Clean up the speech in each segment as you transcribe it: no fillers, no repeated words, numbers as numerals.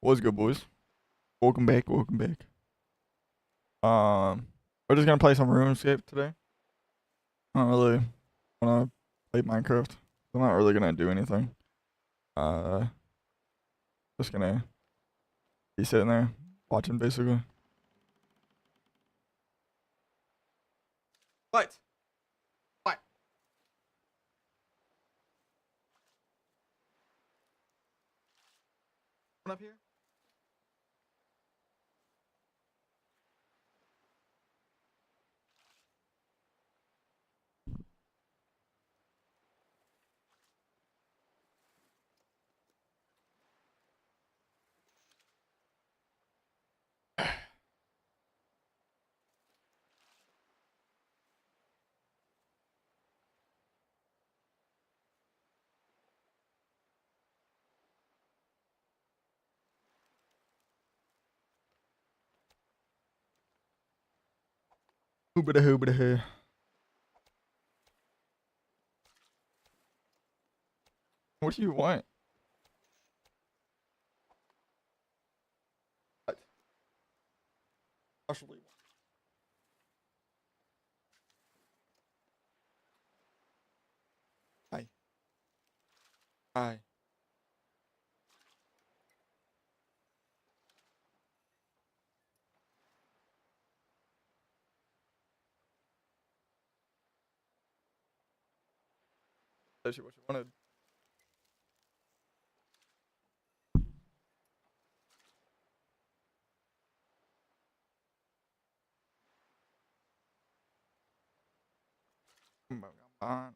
What's good, boys? Welcome back. Welcome back. We're just gonna play some RuneScape today. I don't really wanna play Minecraft. I'm not really gonna do anything. Uh, just gonna be sitting there watching, basically. What? What? Up here? Hoobada hoobada hoo. What do you want? What? Actually, hi. Hi. That's what you wanted. Come on.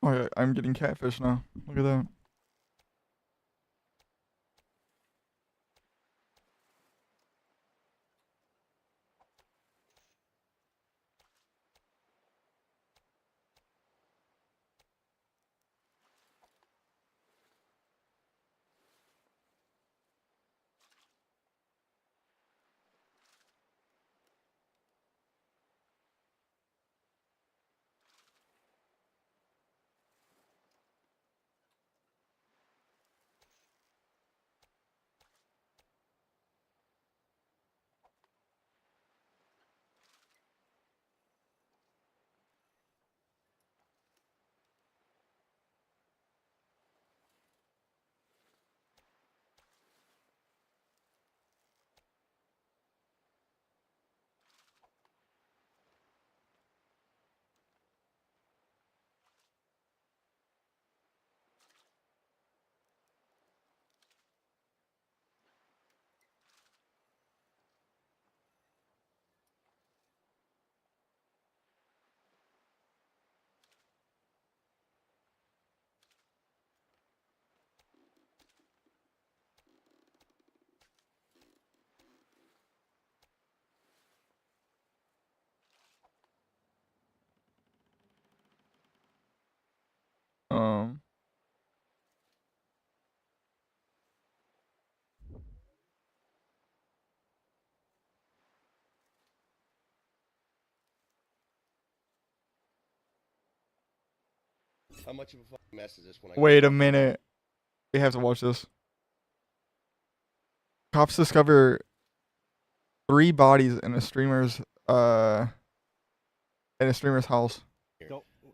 Oh yeah, I'm getting catfish now. Look at that. Um. How much of a fucking mess is this when I Wait a minute. We have to watch this. Cops discover 3 bodies in a streamer's house.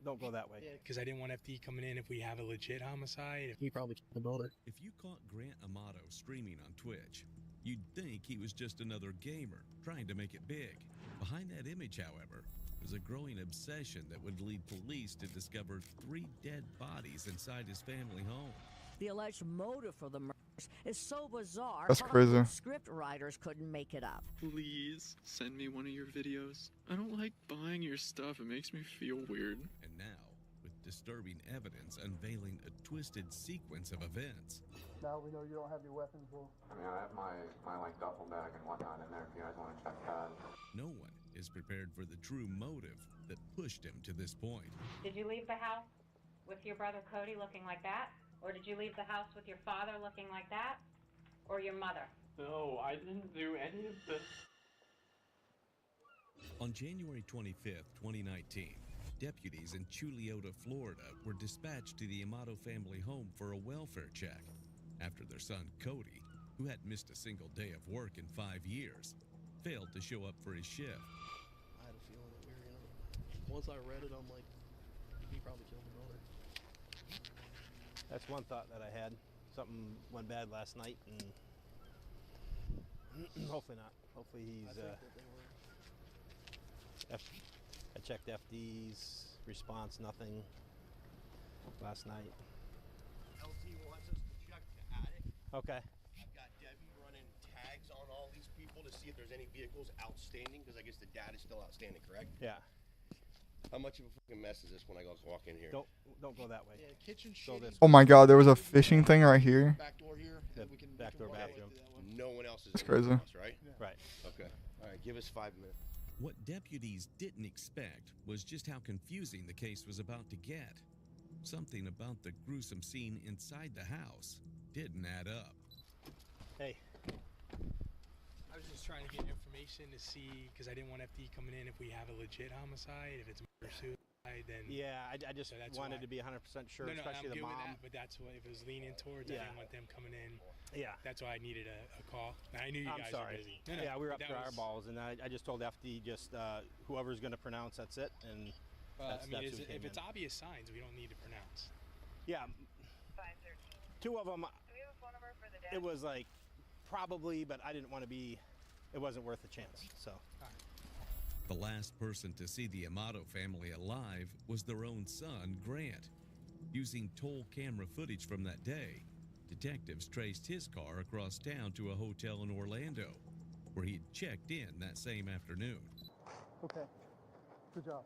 don't go that way. Because I didn't want FD coming in if we have a legit homicide. He probably killed the builder. If you caught Grant Amato streaming on Twitch, you'd think he was just another gamer trying to make it big. Behind that image, however, was a growing obsession that would lead police to discover 3 dead bodies inside his family home. The alleged motive for the murders is so bizarre. That's crazy. Script writers couldn't make it up. Please send me one of your videos. I don't like buying your stuff. It makes me feel weird. And now, with disturbing evidence unveiling a twisted sequence of events. Now we know you don't have your weapons. Well, I mean, I have my like duffel bag and whatnot in there if you guys want to check that. No one is prepared for the true motive that pushed him to this point. Did you leave the house with your brother Cody looking like that? Or did you leave the house with your father looking like that? Or your mother? No, I didn't do any of this. On January 25th, 2019, deputies in Chuliota, Florida were dispatched to the Amato family home for a welfare check after their son Cody, who hadn't missed a single day of work in 5 years, failed to show up for his shift. I had a feeling that we were gonna. Once I read it, I'm like, he probably killed the builder. That's one thought that I had. Something went bad last night, and hopefully not. Hopefully he's. I checked FD's response, nothing last night. LT wants us to check the attic. Okay. I've got Debbie running tags on all these people to see if there's any vehicles outstanding, because I guess the data's still outstanding, correct? Yeah. How much of a fucking mess is this when I go walk in here? Don't go that way. Yeah, kitchen Go this Oh my god, there was a fishing thing right here. back door here. The and we can back door bathroom. No one else is That's in the crazy. house, right? Yeah. Right. Okay. All right, give us 5 minutes. What deputies didn't expect was just how confusing the case was about to get. Something about the gruesome scene inside the house didn't add up. Hey. I was just trying to get information to see, because I didn't want FD coming in if we have a legit homicide. If it's murder suicide, then Yeah, I just So that's wanted why. to be 100% sure, no, especially I'm the good with mom. that. But that's what if it was leaning towards. I Yeah. didn't want them coming in. Yeah. That's why I needed a call. I knew you I'm guys sorry. were busy. No, Yeah, we were up that to our was- balls, and I just told FD just whoever's going to pronounce, that's it. And I mean, that's who if came it's in. obvious signs, we don't need to pronounce. Yeah, 2 of them. It was like probably, but I didn't want to be. It wasn't worth a chance. So. The last person to see the Amato family alive was their own son, Grant. Using toll camera footage from that day, detectives traced his car across town to a hotel in Orlando, where he had checked in that same afternoon. okay. Good job.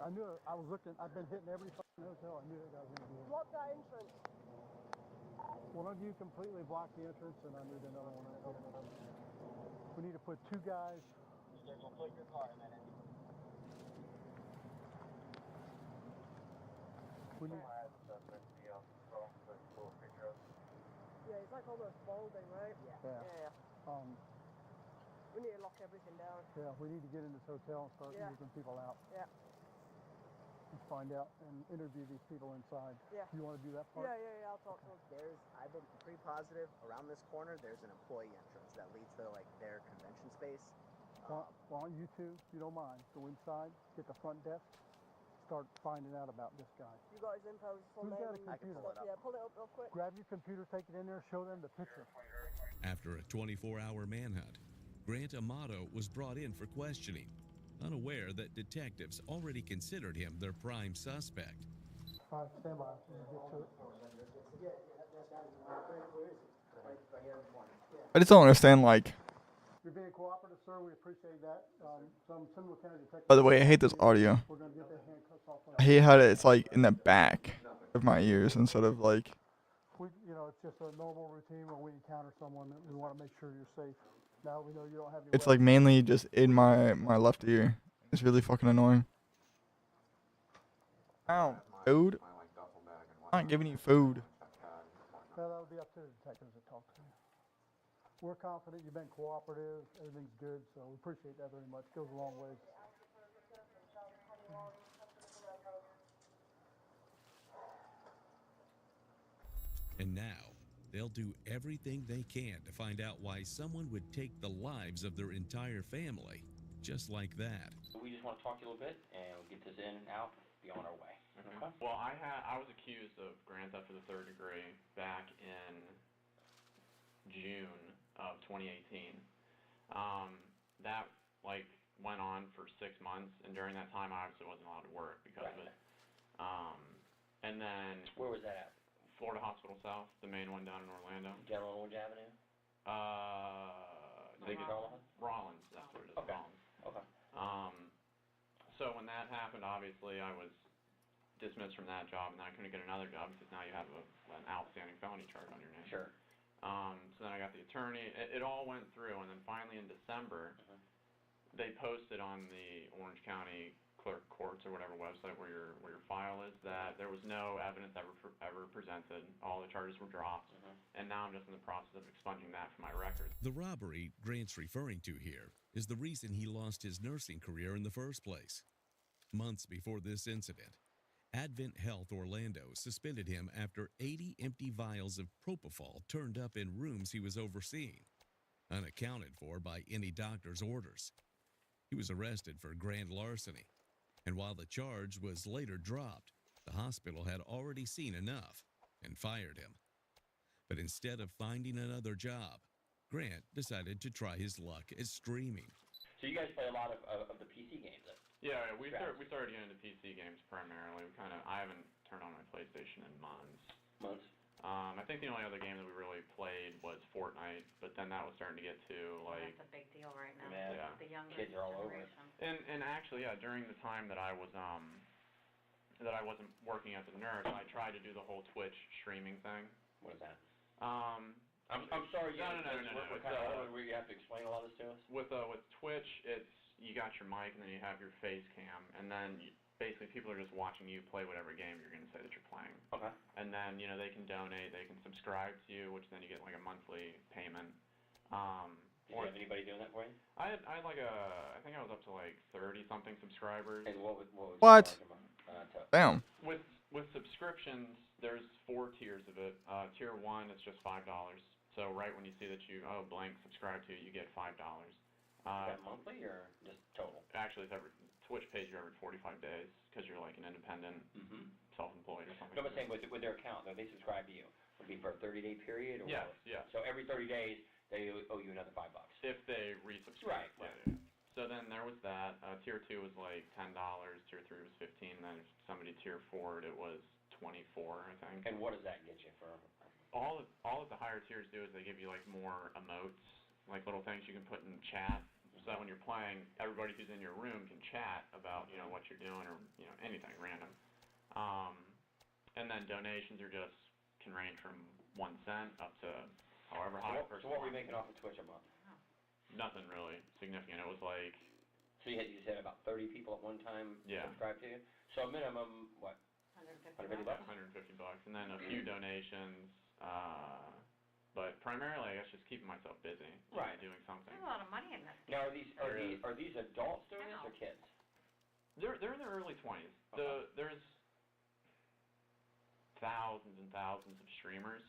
I knew it. I was looking. I've been hitting every fucking hotel. I knew it. I was going to do it. Block that entrance. One of you completely blocked the entrance, and I moved another one up. We need to put 2 guys. You guys will put your car in that entrance. We need. Yeah, it's like almost folding, right? Yeah. Yeah. We need to lock everything down. Yeah. We need to get in this hotel and start Yeah. moving people out. Yeah. Let's find out and interview these people inside. Yeah. You want to do that part? Yeah, I'll talk to them. I've been pretty positive around this corner there's an employee entrance that leads to like their convention space. Why don't you 2, if you don't mind, go inside, get the front desk, start finding out about this guy. You got his info, his full Who's name. got a and computer? stuff. Yeah, pull it up real quick. Grab your computer, take it in there, show them the picture. After a 24-hour manhunt, Grant Amato was brought in for questioning, unaware that detectives already considered him their prime suspect. All right, stand by. We'll get to it. I just don't understand, like, You're being cooperative, sir. We appreciate that. Some Seminole County detectives. by the way, I hate this audio. We're gonna get the handcuffs off. I hate how it's like in the back of my ears instead of like. It's just a normal routine when we encounter someone that we want to make sure you're safe. Now we know you don't have your. It's like mainly just in my left ear. It's really fucking annoying. Ow, food. I'm not giving you food. Well, that would be up to the detectives to talk to you. We're confident you've been cooperative. Everything's good, so we appreciate that very much. Goes a long way. And now, they'll do everything they can to find out why someone would take the lives of their entire family just like that. We just want to talk to you a little bit, and we'll get this in and out, be on our way. Okay? Well, I was accused of grand theft of the third degree back in June of 2018. That like went on for 6 months, and during that time, I obviously wasn't allowed to work because of it. And then Where was that at? Florida Hospital South, the main one down in Orlando. Down on Orange Avenue? Rollins, that's what it is. Okay. Rollins. Okay. So when that happened, obviously I was dismissed from that job, and then I couldn't get another job because now you have an outstanding felony charge on your name. Sure. So then I got the attorney. It all went through, and then finally in December, they posted on the Orange County Clerk Courts or whatever website where your file is that there was no evidence ever presented. All the charges were dropped, and now I'm just in the process of expunging that from my records. The robbery Grant's referring to here is the reason he lost his nursing career in the first place. Months before this incident, Advent Health Orlando suspended him after 80 empty vials of propofol turned up in rooms he was overseeing, unaccounted for by any doctor's orders. He was arrested for grand larceny, and while the charge was later dropped, the hospital had already seen enough and fired him. But instead of finding another job, Grant decided to try his luck at streaming. So you guys play a lot of the PC games then? Yeah, we started getting into PC games primarily. I haven't turned on my PlayStation in months. Months? I think the only other game that we really played was Fortnite, but then that was starting to get to like. That's a big deal right now. Yeah. The younger Kids are all over it. generation. And actually, yeah, during the time that I wasn't working as a nurse, I tried to do the whole Twitch streaming thing. What is that? I'm sorry. No. We're kind of where you have to explain a lot of this to us. With Twitch, it's you got your mic and then you have your face cam, and then basically people are just watching you play whatever game you're going to say that you're playing. Okay. And then they can donate, they can subscribe to you, which then you get like a monthly payment. Did you have anybody doing that for you? I had like I think I was up to like 30 something subscribers. And what was What? Damn. With subscriptions, there's 4 tiers of it. Tier 1 is just $5. So right when you see that you blank subscribe to it, you get $5. Is that monthly or just total? Actually, it's Twitch pays you every 45 days because you're like an independent, self-employed or something. No, but saying with their account, though, they subscribe to you. Would it be for a 30-day period? Or Yes. So every 30 days, they owe you another $5. If they resubscribe. Right. Yeah. So then there was that. Tier 2 was like $10. Tier 3 was $15. Then if somebody tier 4'd, it was $24, I think. And what does that get you for? All that the higher tiers do is they give you like more emotes, like little things you can put in chat. So that when you're playing, everybody who's in your room can chat about what you're doing or anything random. And then donations can range from 1 cent up to however high. So what were you making off of Twitch a month? Nothing really significant. It was like. So you said about 30 people at one time subscribe to you. So a minimum what? $150. $150, and then a few donations. But primarily, I guess just keeping myself busy, right? Doing something. There's a lot of money in this. Now, are these adults doing this or kids? They're in their early 20s. Okay. There's thousands and thousands of streamers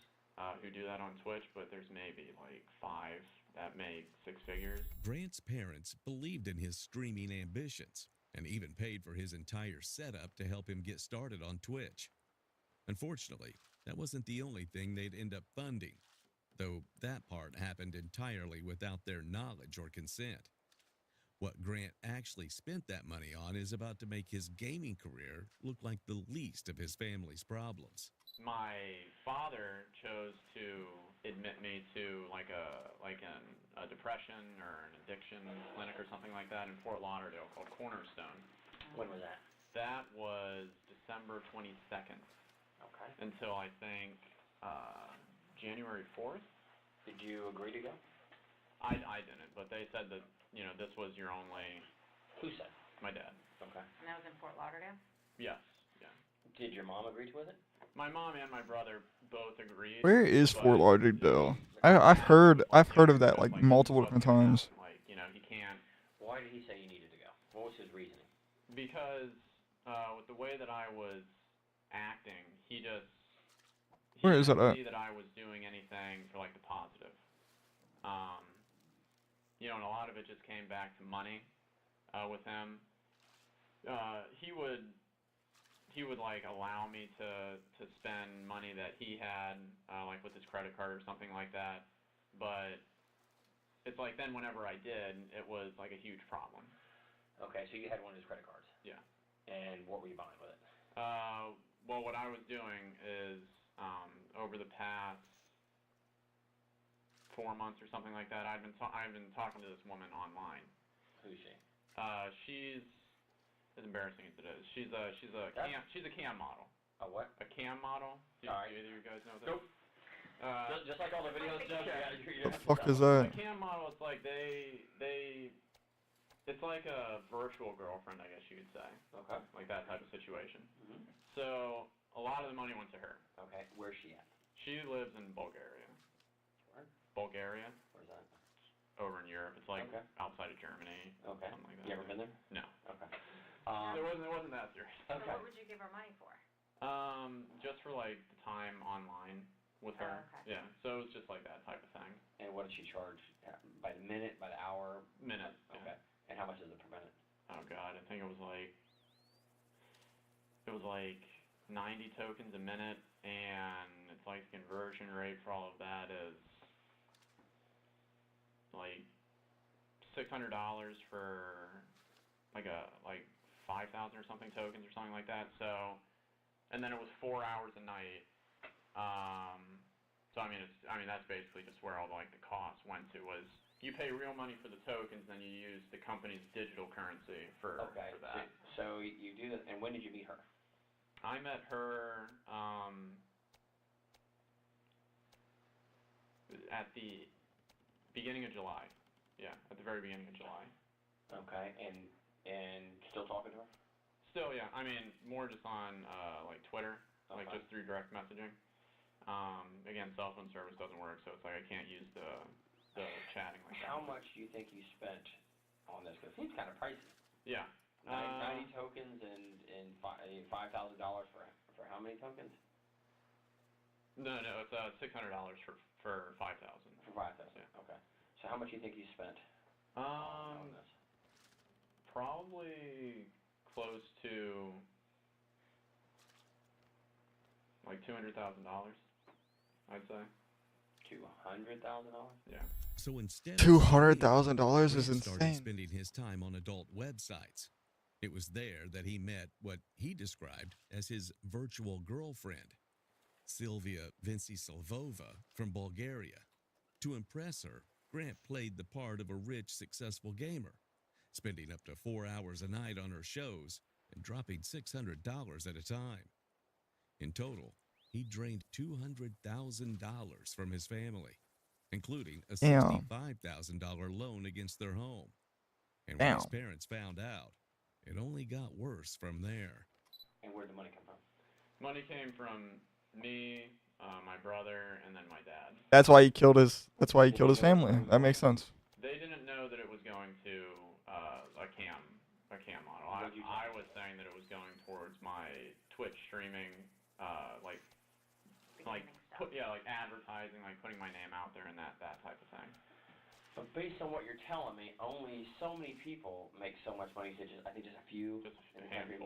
who do that on Twitch, but there's maybe like 5 that made 6 figures. Grant's parents believed in his streaming ambitions and even paid for his entire setup to help him get started on Twitch. Unfortunately, that wasn't the only thing they'd end up funding, though that part happened entirely without their knowledge or consent. What Grant actually spent that money on is about to make his gaming career look like the least of his family's problems. My father chose to admit me to like a depression or an addiction clinic or something like that in Fort Lauderdale called Cornerstone. When was that? That was December 22nd. Okay. Until I think January 4th. Did you agree to go? I didn't, but they said that this was your only. Who said? My dad. Okay. And that was in Fort Lauderdale? Yes. Yeah. Did your mom agree with it? My mom and my brother both agreed. Where is Fort Lauderdale? I've heard of that like multiple different times. Like he can't. Why did he say you needed to go? What was his reasoning? Because with the way that I was acting, he Where is that didn't at? see that I was doing anything for like the positive. And a lot of it just came back to money. with him. He would like allow me to spend money that he had, like with his credit card or something like that. But it's like then whenever I did, it was like a huge problem. Okay, so you had one of his credit cards. Yeah. And what were you buying with it? Well, what I was doing is over the past 4 months or something like that, I've been talking to this woman online. Who's she? She's as embarrassing as it is. She's a cam model. A what? A cam model. Do either of you guys know that? Nope. Just like all the videos, Joe. What the fuck is that? A cam model. It's like it's like a virtual girlfriend, I guess you could say. Okay. Like that type of situation. Mm-hmm. So a lot of the money went to her. Okay. Where's she at? She lives in Bulgaria. Where? Bulgaria. Where's that? Over in Europe. It's like outside of Germany. Okay. Something like that. You ever been there? No. Okay. It wasn't that serious. So what would you give her money for? Just for like the time online with her. Okay. Yeah. So it was just like that type of thing. And what did she charge? By the minute? By the hour? Minute. Okay. Yeah. And how much is it per minute? Oh god, I think it was like 90 tokens a minute, and it's like the conversion rate for all of that is like $600 for like 5,000 or something tokens or something like that. So, and then it was 4 hours a night. So I mean that's basically just where all like the costs went to, was you pay real money for the tokens, then you use the company's digital currency for that. So you do that, and when did you meet her? I met her at the beginning of July. Yeah, at the very beginning of July. Okay, and still talking to her? Still, yeah. I mean, more just on like Twitter, like just through direct messaging. Again, cell phone service doesn't work, so it's like I can't use the chatting like that. How much do you think you spent on this? Because it seems kind of pricey. Yeah. 90 tokens and $5,000 for how many tokens? No, it's $600 for 5,000. For 5,000. Yeah. Okay. So how much do you think you spent on this? Probably close to like $200,000, I'd say. $200,000? Yeah. So instead, $200,000 is started insane. spending his time on adult websites. It was there that he met what he described as his virtual girlfriend, Sylvia Vinci-Silvova from Bulgaria. To impress her, Grant played the part of a rich, successful gamer, spending up to 4 hours a night on her shows and dropping $600 at a time. In total, he drained $200,000 from his family, including a $65,000 loan against their home. And when his parents found out, it only got worse from there. And where'd the money come from? Money came from me, my brother, and then my dad. That's why he killed his family. That makes sense. They didn't know that it was going to a cam model. I was saying that it was going towards my Twitch streaming, like advertising, like putting my name out there and that type of thing. But based on what you're telling me, only so many people make so much money. So I think just a few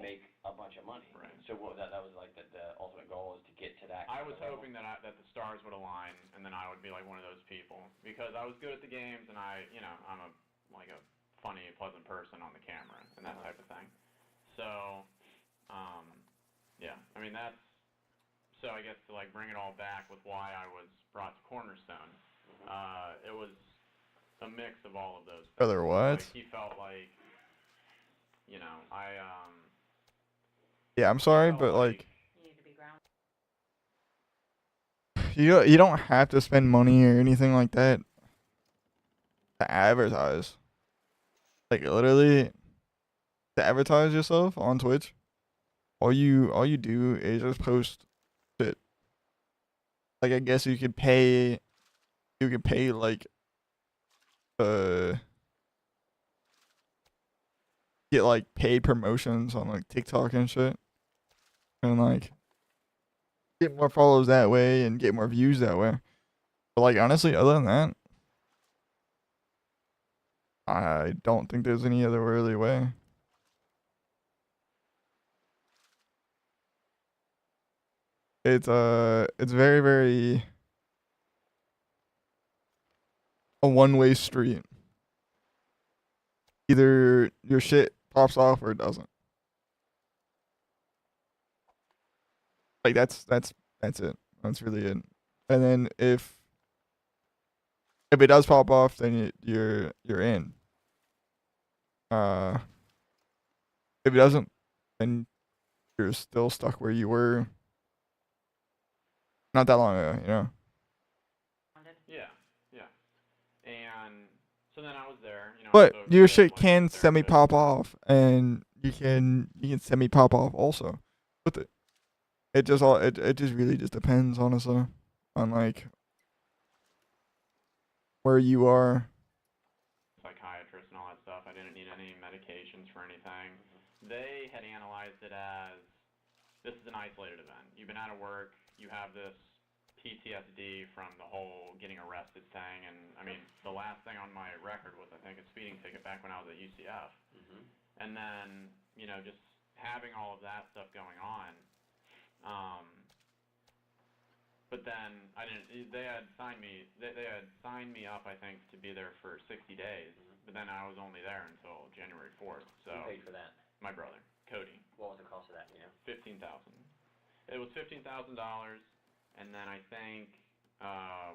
make a bunch of money. Right. So that was like the ultimate goal, is to get to that. I was hoping that the stars would align, and then I would be like one of those people, because I was good at the games, and I'm a funny, pleasant person on the camera and that type of thing. So, yeah, I mean that's. So I guess to like bring it all back with why I was brought to Cornerstone, it was a mix of all of those things. Brother, what? Like, he felt like, Yeah, I'm sorry, but like, you don't have to spend money or anything like that to advertise. Like literally, to advertise yourself on Twitch, all you do is just post shit. Like I guess you could pay like get like paid promotions on like TikTok and shit, and like get more followers that way and get more views that way. But like honestly, other than that, I don't think there's any other really way. It's very, very a one-way street. Either your shit pops off or it doesn't. Like that's it. That's really it. And then if it does pop off, then you're in. If it doesn't, then you're still stuck where you were not that long ago, you know? Yeah, yeah. And so then I was there, you know. But spoke your to shit my can therapist. semi pop off, and you can semi pop off also with it. It just really just depends, honestly, on like where you are. Psychiatrist and all that stuff. I didn't need any medications for anything. They had analyzed it as, this is an isolated event. You've been out of work, you have this PTSD from the whole getting arrested thing, and I mean, the last thing on my record was, I think, a speeding ticket back when I was at UCF. And then, you know, just having all of that stuff going on. But then I didn't. They had signed me. They had signed me up, I think, to be there for 60 days. But then I was only there until January 4th. So Who paid for that? my brother, Cody. What was the cost of that? You know. $15,000. It was $15,000, and then I think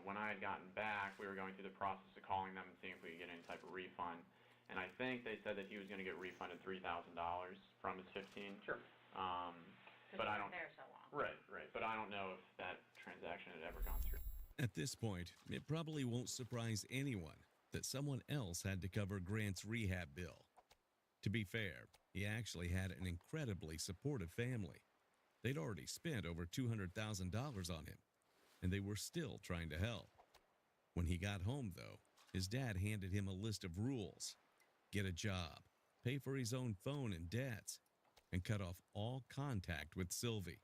when I had gotten back, we were going through the process of calling them and seeing if we could get any type of refund. And I think they said that he was going to get refunded $3,000 from his 15. Sure. But I don't. There so long. Right. But I don't know if that transaction had ever gone through. At this point, it probably won't surprise anyone that someone else had to cover Grant's rehab bill. To be fair, he actually had an incredibly supportive family. They'd already spent over $200,000 on him, and they were still trying to help. When he got home, though, his dad handed him a list of rules. Get a job, pay for his own phone and debts, and cut off all contact with Sylvie.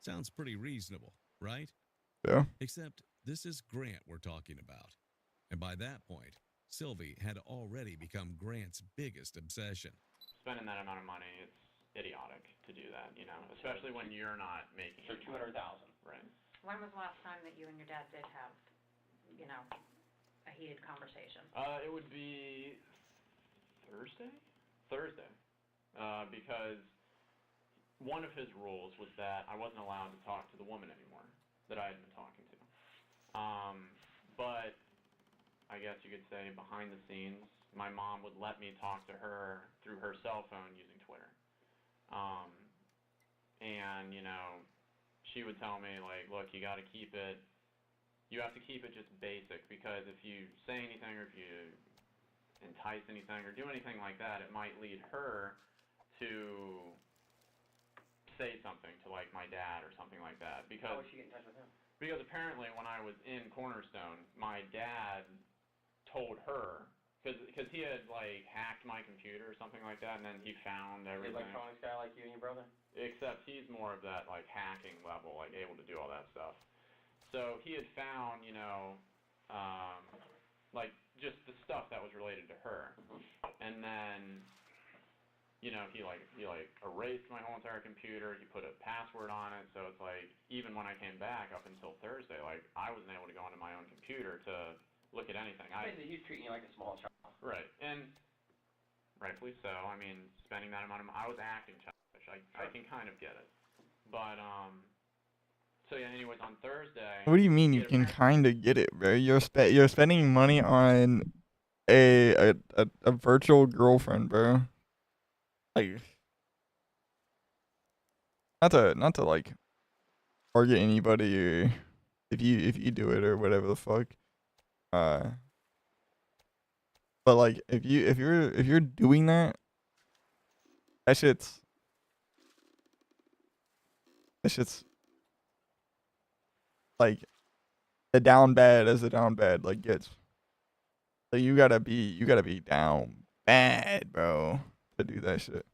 Sounds pretty reasonable, right? Yeah. Except this is Grant we're talking about. And by that point, Sylvie had already become Grant's biggest obsession. Spending that amount of money, it's idiotic to do that, you know, especially when you're not making. So 200,000. Right. When was the last time that you and your dad did have, you know, a heated conversation? It would be Thursday, because one of his rules was that I wasn't allowed to talk to the woman anymore that I had been talking to. But I guess you could say behind the scenes, my mom would let me talk to her through her cell phone using Twitter. And, you know, she would tell me, like, look, you have to keep it just basic, because if you say anything or if you entice anything or do anything like that, it might lead her to say something to, like, my dad or something like that. Because, how would she get in touch with him? Because apparently when I was in Cornerstone, my dad told her, because he had, like, hacked my computer or something like that, and then he found everything. Electronics guy like you and your brother? Except he's more of that, like, hacking level, like, able to do all that stuff. So he had found, you know, like, just the stuff that was related to her. And then, you know, he erased my whole entire computer. He put a password on it. So it's like, even when I came back up until Thursday, like, I wasn't able to go into my own computer to look at anything. He's treating you like a small child. Right. And rightfully so. I mean, spending that amount of money, I was acting childish. I can kind of get it. But, so yeah, anyways, on Thursday. What do you mean you can kind of get it, bro? You're spending money on a virtual girlfriend, bro. Like, not to like target anybody, or if you do it or whatever the fuck. But like if you're doing that shit's like the down bad as the down bad like gets. So you gotta be down bad, bro, to do that shit.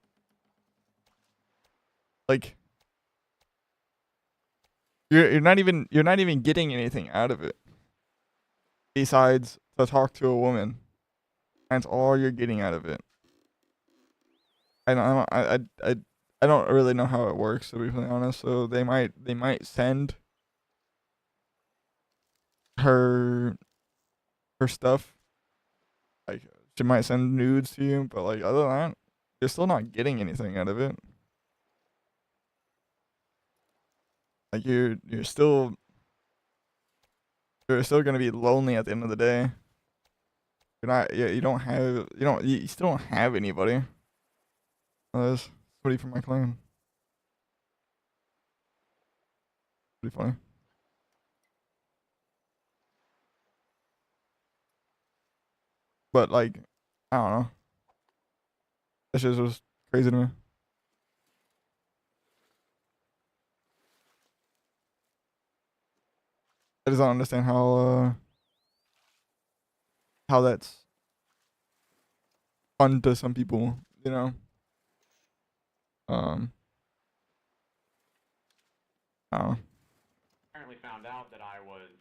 Like you're not even getting anything out of it besides to talk to a woman. That's all you're getting out of it. I don't really know how it works, to be completely honest. So they might send her stuff. Like she might send nudes to you, but like other than that, you're still not getting anything out of it. Like you're still gonna be lonely at the end of the day. You're not. Yeah, you still don't have anybody. That's pretty for my clan. Pretty funny. But like, I don't know. That shit was crazy to me. I just don't understand how that's fun to some people, you know. I don't know. Apparently found out that I was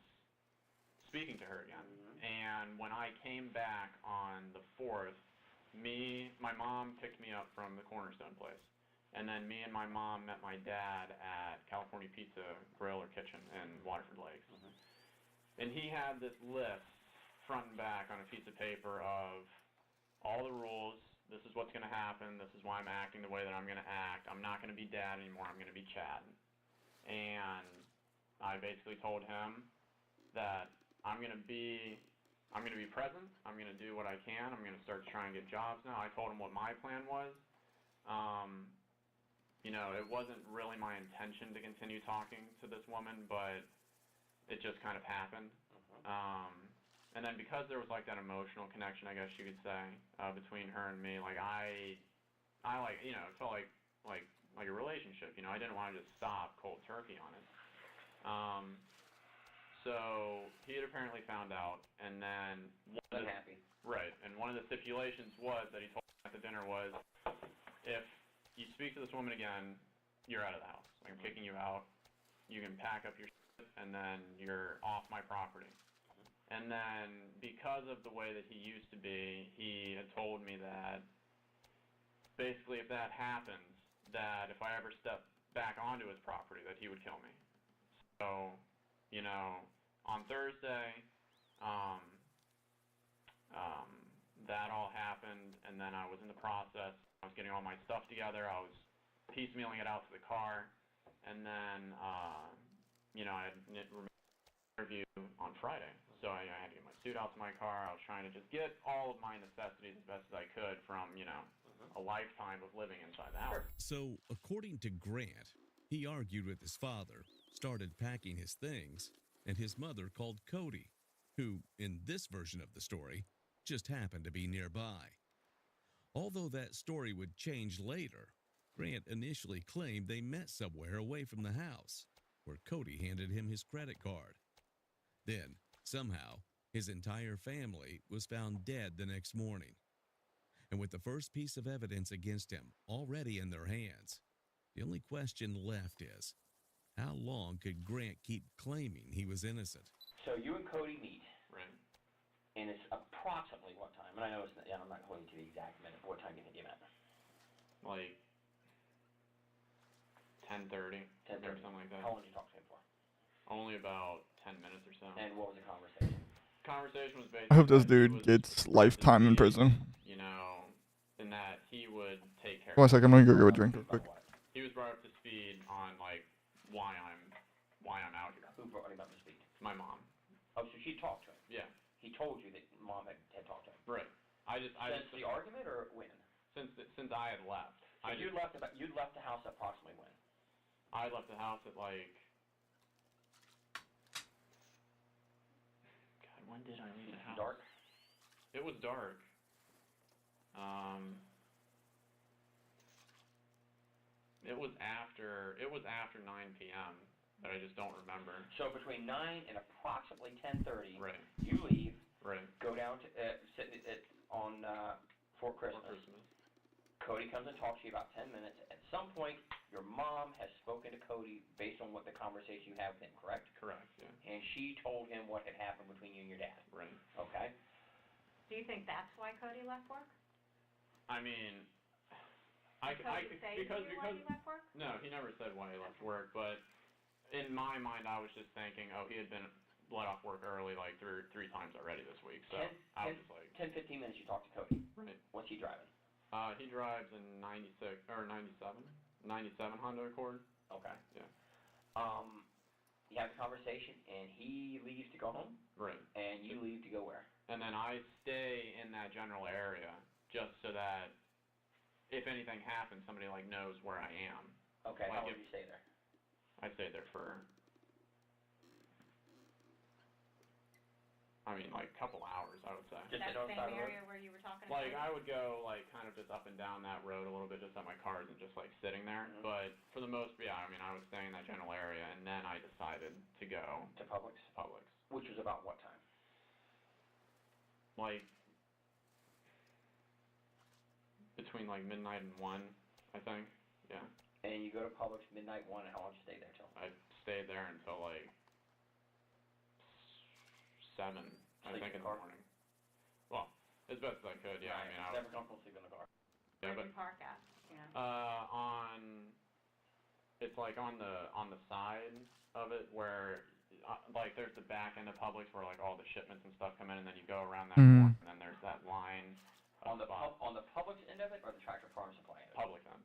speaking to her again. And when I came back on the 4th, my mom picked me up from the Cornerstone place. And then me and my mom met my dad at California Pizza Grill or Kitchen in Waterford Lakes. And he had this list front and back on a piece of paper of all the rules. This is what's going to happen. This is why I'm acting the way that I'm going to act. I'm not going to be Dad anymore. I'm going to be Chad. And I basically told him that I'm going to be present. I'm going to do what I can. I'm going to start to try and get jobs now. I told him what my plan was. You know, it wasn't really my intention to continue talking to this woman, but it just kind of happened. And then because there was like that emotional connection, I guess you could say, between her and me, like I like, you know, it felt like a relationship. You know, I didn't want to just stop cold turkey on it. So he had apparently found out, and then Unhappy. Right, and one of the stipulations was that he told me at the dinner was, if you speak to this woman again, you're out of the house. I'm kicking you out. You can pack up your shit, and then you're off my property. And then because of the way that he used to be, he had told me that basically if that happens, that if I ever step back onto his property, that he would kill me. So, you know, on Thursday, that all happened, and then I was in the process. I was getting all my stuff together. I was piecemealing it out to the car, and then, you know, I had an interview on Friday. So I had to get my suit out to my car. I was trying to just get all of my necessities as best as I could from, you know, a lifetime of living inside the house. So, according to Grant, he argued with his father, started packing his things, and his mother called Cody, who, in this version of the story, just happened to be nearby. Although that story would change later, Grant initially claimed they met somewhere away from the house, where Cody handed him his credit card. Then, somehow, his entire family was found dead the next morning. And with the first piece of evidence against him already in their hands, the only question left is, how long could Grant keep claiming he was innocent? So you and Cody meet. Right. And it's approximately what time? And I know it's not, yeah, I'm not holding to the exact minute, but what time do you think you met? Like 10:30, maybe something like that. How long did you talk to him for? Only about 10 minutes or so. And what was the conversation? Conversation was basically, I hope this dude gets lifetime in prison. you know, in that he would take care One of second, I'm gonna go get a drink real quick. He was brought up to speed on like why I'm out here. Who brought him up to speed? My mom. Oh, so she talked to him. Yeah. He told you that mom had talked to him. Right. Since the argument or when? Since I had left. So you'd left the house approximately when? I left the house at like, God, when did I leave the house? Dark? It was dark. It was after 9 p.m., but I just don't remember. So between 9 and approximately 10:30, right. You leave, right. Go down to sit on Fort Christmas. Cody comes and talks to you about 10 minutes. At some point, your mom has spoken to Cody based on what the conversation you have with him, correct? Correct, yeah. And she told him what had happened between you and your dad. Right. Okay. Do you think that's why Cody left work? I mean, Did Cody say to you why he left work? No, he never said why he left work, but in my mind, I was just thinking, oh, he had been let off work early like three times already this week, so I was just like... 10, 15 minutes you talk to Cody. Right. What's he driving? He drives a 97 Honda Accord. Okay. Yeah. You have the conversation, and he leaves to go home? Right. And you leave to go where? And then I stay in that general area just so that if anything happens, somebody like knows where I am. Okay, like how long do you stay there? I stayed there for, I mean, like a couple hours, I would say. Just that on the same area where you were talking Like, about? I would go, like, kind of just up and down that road a little bit, just at my cars and just, like, sitting there. But for the most, yeah, I mean, I was staying in that general area, and then I decided to go to Publix? Publix. Which was about what time? Like, between, like, midnight and 1, I think. Yeah. And you go to Publix midnight 1, and how long did you stay there till? I stayed there until, like, 7, I think, in the morning. Well, as best as I could, yeah. Right. I mean, I was never comfortable sleeping in the car. Yeah, Where'd but you park at? You know? it's like on the side of it where, like, there's the back end of Publix where, like, all the shipments and stuff come in, and then you go around that corner, and then there's that line. On the Publix end of it, or the Tractor Farm Supply end of it? Publix end.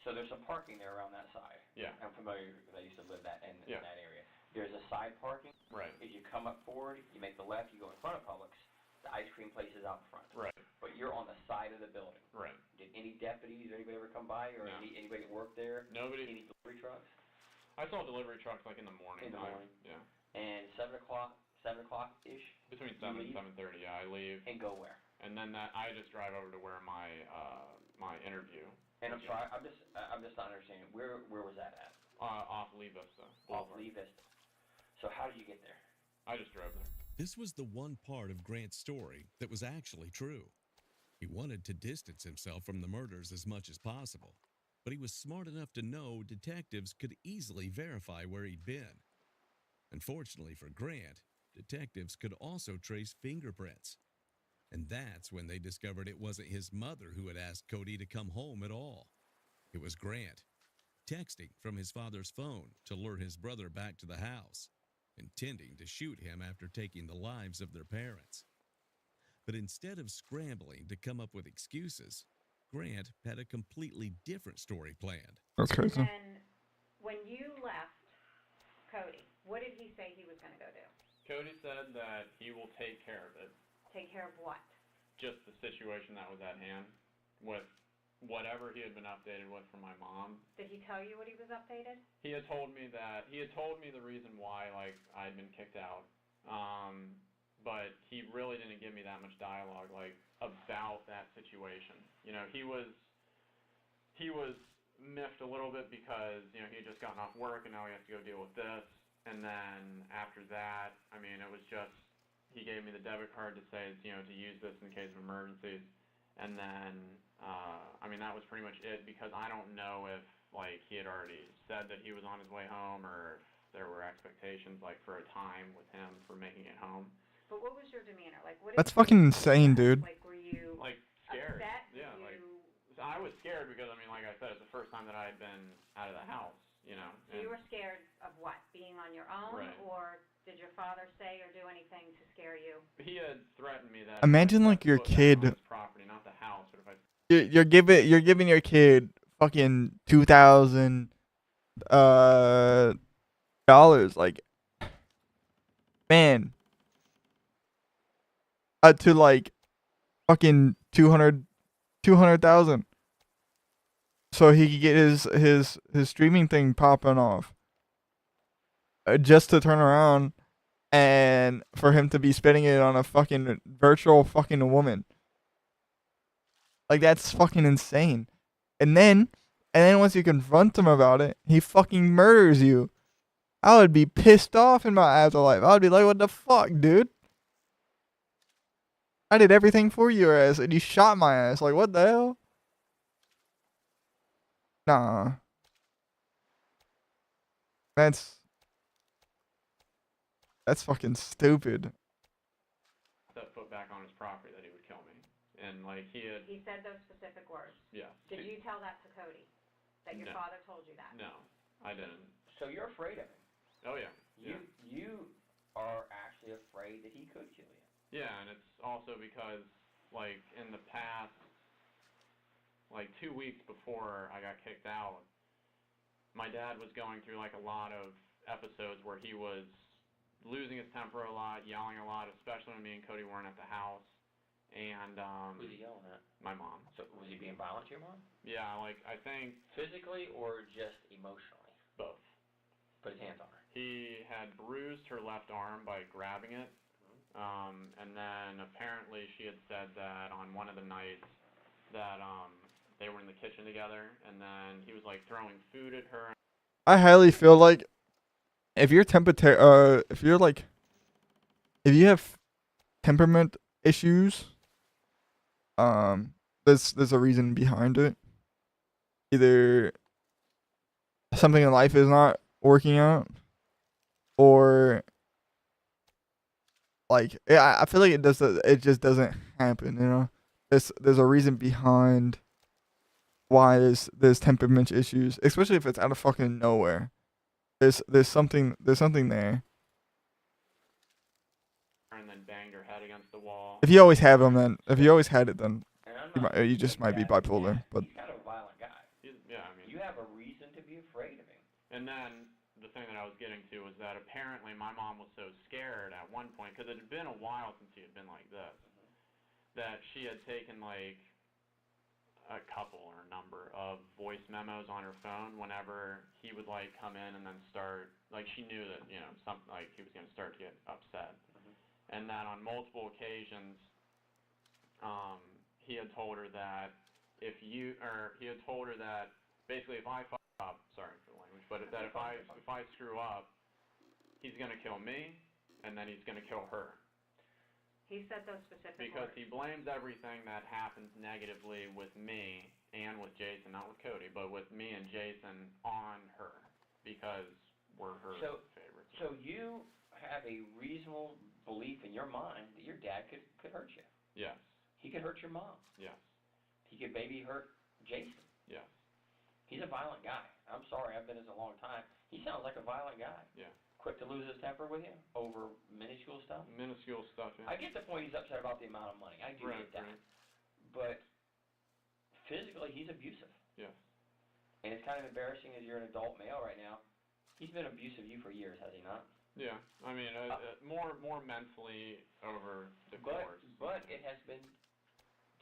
So there's some parking there around that side. Yeah. I'm familiar because I used to live in Yeah. that area. There's a side parking. Right. If you come up forward, you make the left, you go in front of Publix. The ice cream place is out in front. Right. But you're on the side of the building. Right. Did any deputies or anybody ever come by, or No. anybody that worked there? Nobody. Any delivery trucks? I saw delivery trucks, like, in the morning. In the morning. Yeah. And 7 o'clock-ish? Between 7 and 7:30, yeah, I leave. And go where? And then I just drive over to where my interview. And I'm sorry, I'm just not understanding. Where was that at? Off Lee Vista. Off Lee Vista. So how did you get there? I just drove there. This was the one part of Grant's story that was actually true. He wanted to distance himself from the murders as much as possible, but he was smart enough to know detectives could easily verify where he'd been. Unfortunately for Grant, detectives could also trace fingerprints. And that's when they discovered it wasn't his mother who had asked Cody to come home at all. It was Grant, texting from his father's phone to lure his brother back to the house, intending to shoot him after taking the lives of their parents. But instead of scrambling to come up with excuses, Grant had a completely different story planned. That's crazy. And when you left Cody, what did he say he was going to go do? Cody said that he will take care of it. Take care of what? Just the situation that was at hand with whatever he had been updated with from my mom. Did he tell you what he was updated? He had told me the reason why, like, I'd been kicked out. But he really didn't give me that much dialogue, like, about that situation. You know, he was miffed a little bit because, you know, he had just gotten off work and now he has to go deal with this. And then after that, I mean, it was just, he gave me the debit card to say, you know, to use this in case of emergencies. And then, I mean, that was pretty much it, because I don't know if, like, he had already said that he was on his way home, or if there were expectations, like, for a time with him for making it home. But what was your demeanor? Like, what? That's fucking insane, dude. Like, were you like scared? upset? Yeah, I was scared because, I mean, like I said, it's the first time that I had been out of the house, you know. So you were scared of what? Being on your own, right. Or did your father say or do anything to scare you? He had threatened me that. Imagine, like, your kid. On his property, not the house, but if I. You're giving your kid fucking $2,000 like, man, to like fucking 200,000 so he could get his streaming thing popping off, just to turn around and for him to be spending it on a fucking virtual fucking woman. Like, that's fucking insane. And then once you confront him about it, he fucking murders you. I would be pissed off in my afterlife. I would be like, what the fuck, dude? I did everything for your ass, and you shot my ass. Like, what the hell? Nah. That's fucking stupid. Set foot back back on his property that he would kill me. And like he said those specific words. Yes. Did you tell that to Cody? That your No. father told you that? No, I didn't. So you're afraid of him. Oh yeah. You are actually afraid that he could kill you. Yeah, and it's also because like in the past, like 2 weeks before I got kicked out, my dad was going through like a lot of episodes where he was losing his temper a lot, yelling a lot, especially when me and Cody weren't at the house. And Who's he yelling at? My mom. So was he being violent to your mom? Yeah, like I think Physically or just emotionally? both. Put his hands on her. He had bruised her left arm by grabbing it. And then apparently she had said that on one of the nights that they were in the kitchen together, and then he was like throwing food at her. I highly feel like if you're if you have temperament issues, there's a reason behind it. Either something in life is not working out, or like I feel like it just doesn't happen, you know. There's a reason behind why there's temperament issues, especially if it's out of fucking nowhere. There's something there. And then banged her head against the wall. If you always have them, then if you always had it, then you just might be bipolar. But He's kind of a violent guy. Yeah, I mean. You have a reason to be afraid of him. And then the thing that I was getting to was that apparently my mom was so scared at one point, because it had been a while since he had been like this, that she had taken like a couple or a number of voice memos on her phone whenever he would like come in and then start, like she knew that, you know, something like he was going to start to get upset. And that on multiple occasions, he had told her that he had told her that basically if I fuck up, sorry for the language, but that if I screw up, he's going to kill me, and then he's going to kill her. He said those specific Because words. he blames everything that happens negatively with me and with Jason, not with Cody, but with me and Jason on her, because we're her favorites. So you have a reasonable belief in your mind that your dad could hurt you. Yes. He could hurt your mom. Yes. He could maybe hurt Jason. Yes. He's a violent guy. I'm sorry, I've been this a long time. He sounds like a violent guy. Yeah. Quick to lose his temper with you over minuscule stuff. Minuscule stuff, yeah. I get the point he's upset about the amount of money. I do get that. Right. But physically, he's abusive. Yes. And it's kind of embarrassing as you're an adult male right now. He's been abusive of you for years, has he not? Yeah. I mean, more mentally over the course. But it has been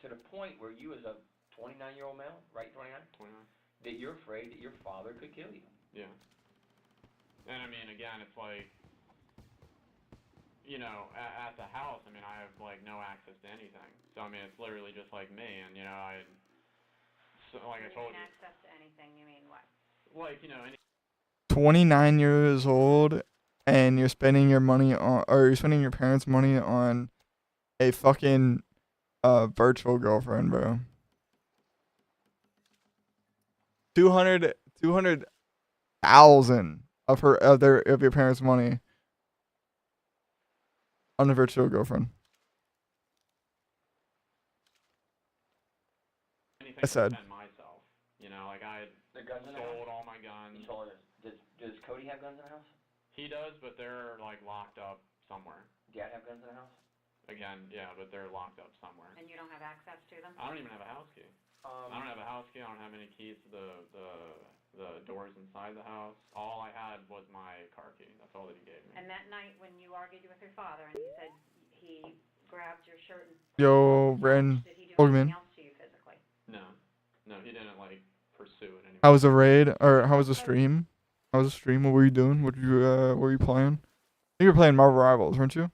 to the point where you as a 29-year-old male, right, 29? 29. That you're afraid that your father could kill you. Yeah. And I mean, again, it's like, you know, at the house, I mean, I have like no access to anything. So I mean, it's literally just like me, and you know, like I told you. Access to anything, you mean what? Like, you know, 29 years old, and you're spending your money on, or you're spending your parents' money on a fucking virtual girlfriend, bro. 200,000 of your parents' money on a virtual girlfriend. anything I said. to defend myself. You know, like I sold all my guns. You sold it. Does Cody have guns in the house? He does, but they're like locked up somewhere. Dad have guns in the house? Again, yeah, but they're locked up somewhere. And you don't have access to them? I don't even have a house key. I don't have a house key. I don't have any keys to the doors inside the house. All I had was my car key. That's all that he gave me. And that night when you argued with your father and he said he grabbed your shirt and Yo, Ren, did he do welcome in. anything else to you physically? No, he didn't like pursue it anymore. How was the raid, or how was the stream? How was the stream? What were you doing? What were you playing? I think you were playing Marvel Rivals, weren't you? I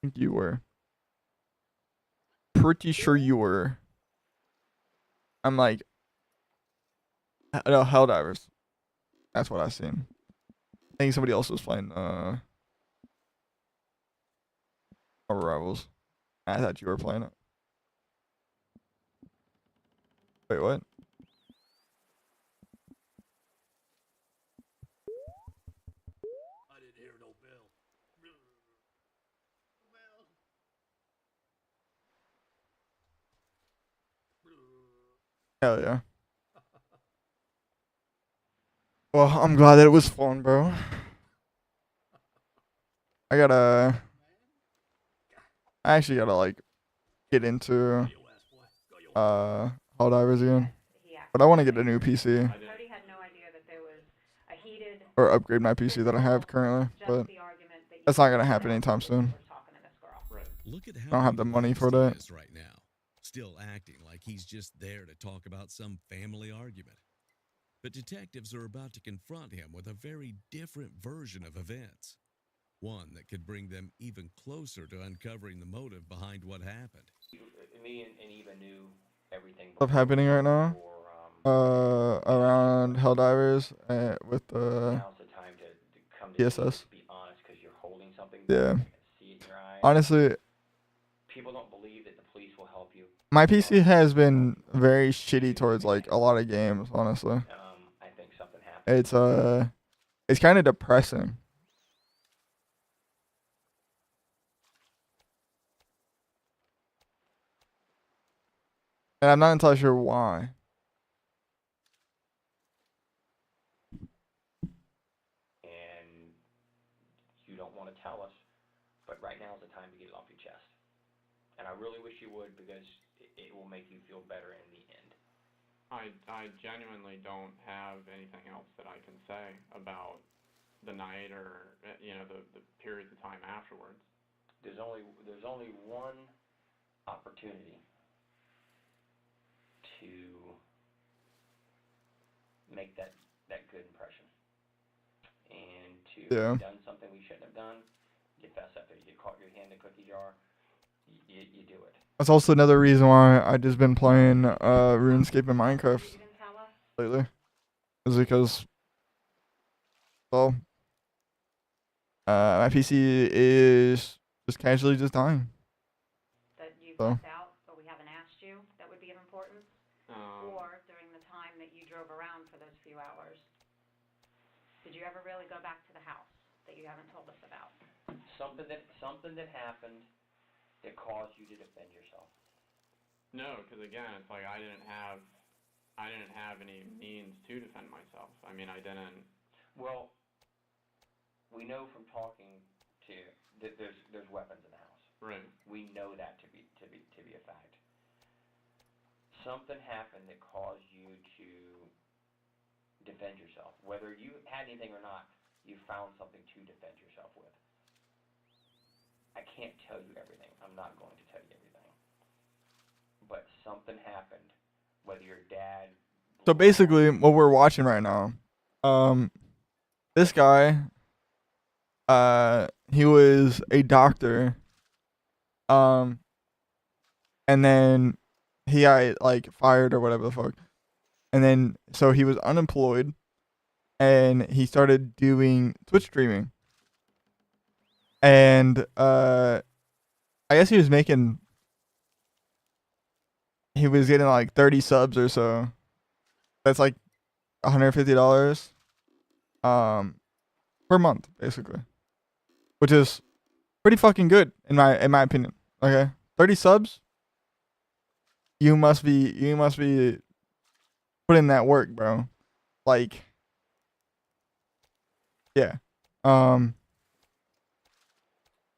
think you were. Pretty sure you were. I'm like, no, Helldivers. That's what I seen. I think somebody else was playing Marvel Rivals. I thought you were playing it. Wait, what? I didn't hear no bell. Hell yeah. Well, I'm glad that it was fun, bro. I actually gotta like get into Helldivers again. But I want to get a new PC Cody had no idea that there was a heated or upgrade my PC that I have currently, but that's not gonna happen anytime soon. Look at I how don't have the money for relaxed he that. is right now, still acting like he's just there to talk about some family argument. But detectives are about to confront him with a very different version of events, one that could bring them even closer to uncovering the motive behind what happened. Me and Eva knew everything. Stuff happening right now. Around Helldivers with Now's the time to come to PSS. be honest, because you're holding something. Yeah. See it in your eyes. Honestly, People don't believe that the police will help you. my PC has been very shitty towards like a lot of games, honestly. I think something happened. It's kind of depressing. And I'm not entirely sure why. And you don't want to tell us, but right now is the time to get it off your chest. And I really wish you would, because it will make you feel better in the end. I genuinely don't have anything else that I can say about the night or the periods of time afterwards. There's only one opportunity to make that good impression, and to have done something we shouldn't have done. You fess up. You caught your hand in a cookie jar. You do it. That's also another reason why I just been playing RuneScape and Minecraft lately. Is because, well, my PC is just casually just dying. That you've left out, but we haven't asked you, that would be of importance? Or during the time that you drove around for those few hours, did you ever really go back to the house that you haven't told us about? Something that happened that caused you to defend yourself. No, because again, it's like I didn't have any means to defend myself. I mean, I didn't. Well, we know from talking to that there's weapons in the house. Right. We know that to be a fact. Something happened that caused you to defend yourself. Whether you had anything or not, you found something to defend yourself with. I can't tell you everything. I'm not going to tell you everything. But something happened. Whether your dad. So basically, what we're watching right now, this guy, he was a doctor, and then he got like fired or whatever the fuck, and then so he was unemployed, and he started doing Twitch streaming, and I guess he was getting like 30 subs or so. That's like $150 per month, basically, which is pretty fucking good in my opinion. Okay, 30 subs. You must be putting that work, bro. Like, yeah. But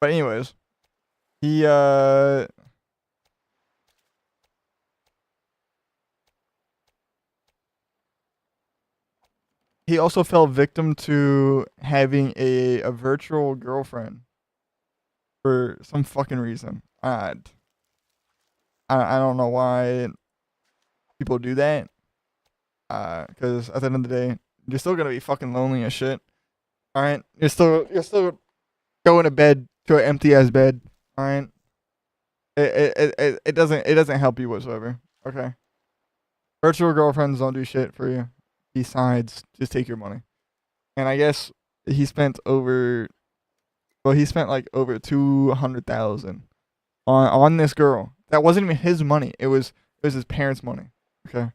anyways, he also fell victim to having a virtual girlfriend for some fucking reason. I don't know why people do that. Because at the end of the day, you're still gonna be fucking lonely as shit. All right, you're still going to bed to an empty ass bed. All right, it doesn't help you whatsoever. Okay, virtual girlfriends don't do shit for you. Besides, just take your money. And I guess he spent like over 200,000 on this girl. That wasn't even his money. It was his parents' money. Okay,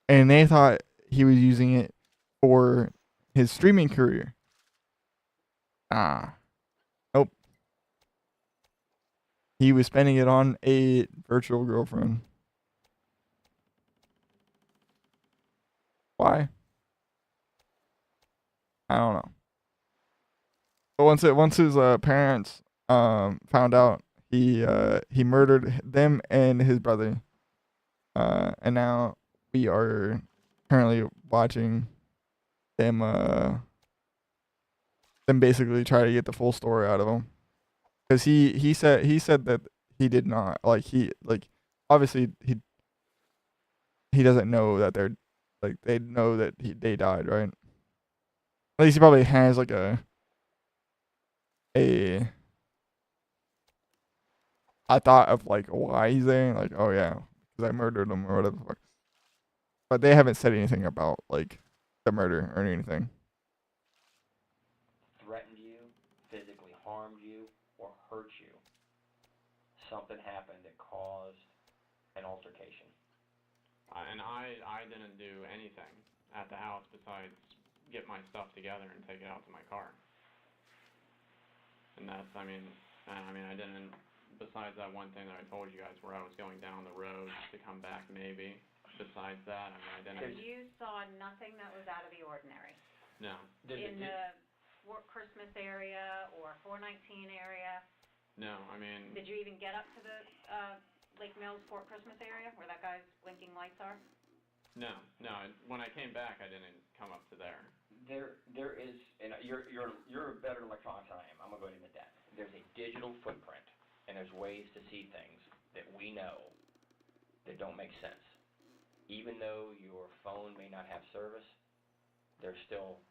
and they thought he was using it for his streaming career. Nope. He was spending it on a virtual girlfriend. Why? I don't know. But once his parents found out, he murdered them and his brother. And now we are currently watching them basically try to get the full story out of him. Because he said that he did not, like, obviously he doesn't know that they're, like, they know that they died, right? At least he probably has like a thought of like why he's there, like, oh yeah, because I murdered him or whatever the fuck. But they haven't said anything about like the murder or anything. Threatened you, physically harmed you, or hurt you. Something happened that caused an altercation. And I didn't do anything at the house besides get my stuff together and take it out to my car. And that's, I mean, I didn't, besides that one thing that I told you guys where I was going down the road to come back maybe, besides that, I mean, I didn't. So you saw nothing that was out of the ordinary? No. In the Fort Christmas area or 419 area? No, I mean. Did you even get up to the Lake Mills Fort Christmas area where that guy's blinking lights are? No. When I came back, I didn't come up to there. There is, and you're better at electronics than I am. I'm gonna go ahead and admit that. There's a digital footprint, and there's ways to see things that we know that don't make sense. Even though your phone may not have service, there's still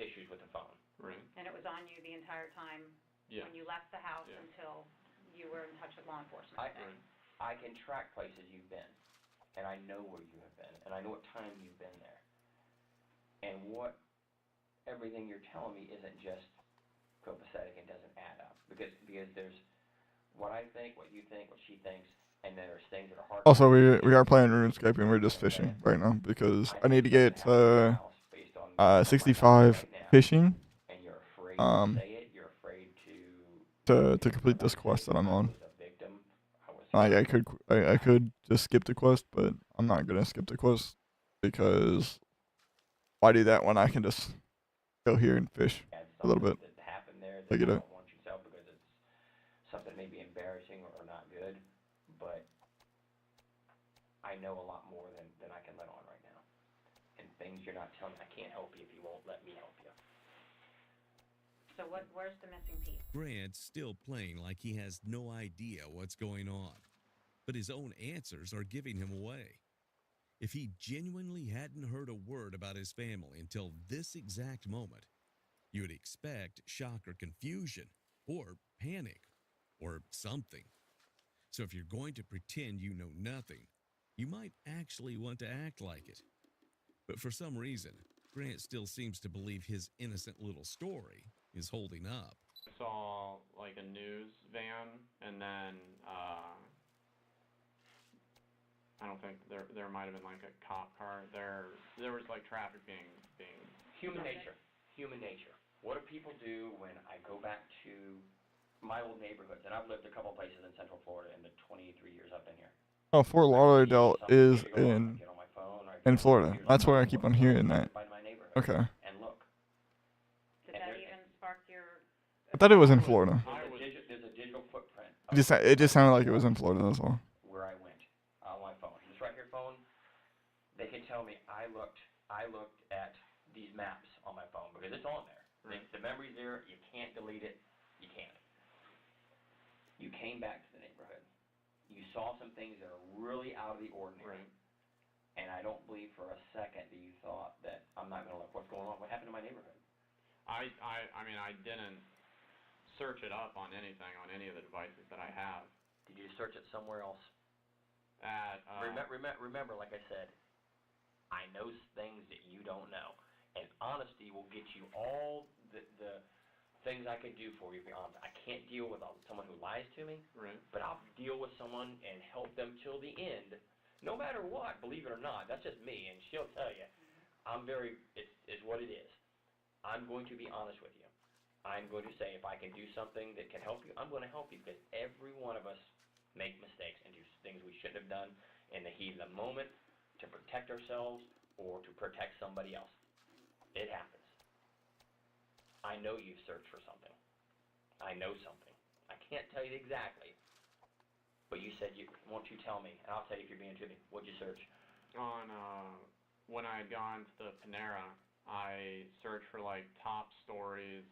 issues with the phone. Right. And it was on you the entire time when you left the house until you were in touch with law enforcement. I can track places you've been, and I know where you have been, and I know what time you've been there. And everything you're telling me isn't just copacetic and doesn't add up. Because there's what I think, what you think, what she thinks, and then there's things that are hard. Also, we are playing RuneScape and we're just fishing right now because I need to get 65 fishing to complete this quest that I'm on. Like I could just skip the quest, but I'm not gonna skip the quest because why do that when I can just go here and fish a little bit? Pick it up. Because it's something maybe embarrassing or not good, but I know a lot more than I can let on right now. And things you're not telling me, I can't help you if you won't let me help you. So where's the missing piece? Grant's still playing like he has no idea what's going on, but his own answers are giving him away. If he genuinely hadn't heard a word about his family until this exact moment, you would expect shock or confusion, or panic, or something. So if you're going to pretend you know nothing, you might actually want to act like it. But for some reason, Grant still seems to believe his innocent little story is holding up. I saw like a news van, and then I don't think there might have been like a cop car. There was like traffic being. Human nature. What do people do when I go back to my old neighborhoods? And I've lived a couple places in Central Florida in the 23 years I've been here. Oh, Fort Lauderdale is in Florida. That's where I keep on hearing that. Okay. And look. Did that even spark your? I thought it was in Florida. There's a digital footprint. It just sounded like it was in Florida. That's all. Where I went on my phone. This right here phone. They can tell me I looked at these maps on my phone because it's on there. Right. The memory's there. You can't delete it. You can't. You came back to the neighborhood. You saw some things that are really out of the ordinary. Right. And I don't believe for a second that you thought that I'm not going to look what's going on. What happened to my neighborhood? I mean, I didn't search it up on anything, on any of the devices that I have. Did you search it somewhere else? Remember, like I said, I know things that you don't know. And honesty will get you all the things I could do for you, to be honest. I can't deal with someone who lies to me, right. But I'll deal with someone and help them till the end, no matter what, believe it or not. That's just me, and she'll tell you. It's what it is. I'm going to be honest with you. I'm going to say if I can do something that can help you, I'm going to help you because every one of us make mistakes and do things we shouldn't have done in the heat of the moment to protect ourselves or to protect somebody else. It happens. I know you've searched for something. I know something. I can't tell you exactly, but you said you. Won't you tell me? And I'll tell you if you're being to me. What'd you search? On when I had gone to the Panera, I searched for like top stories,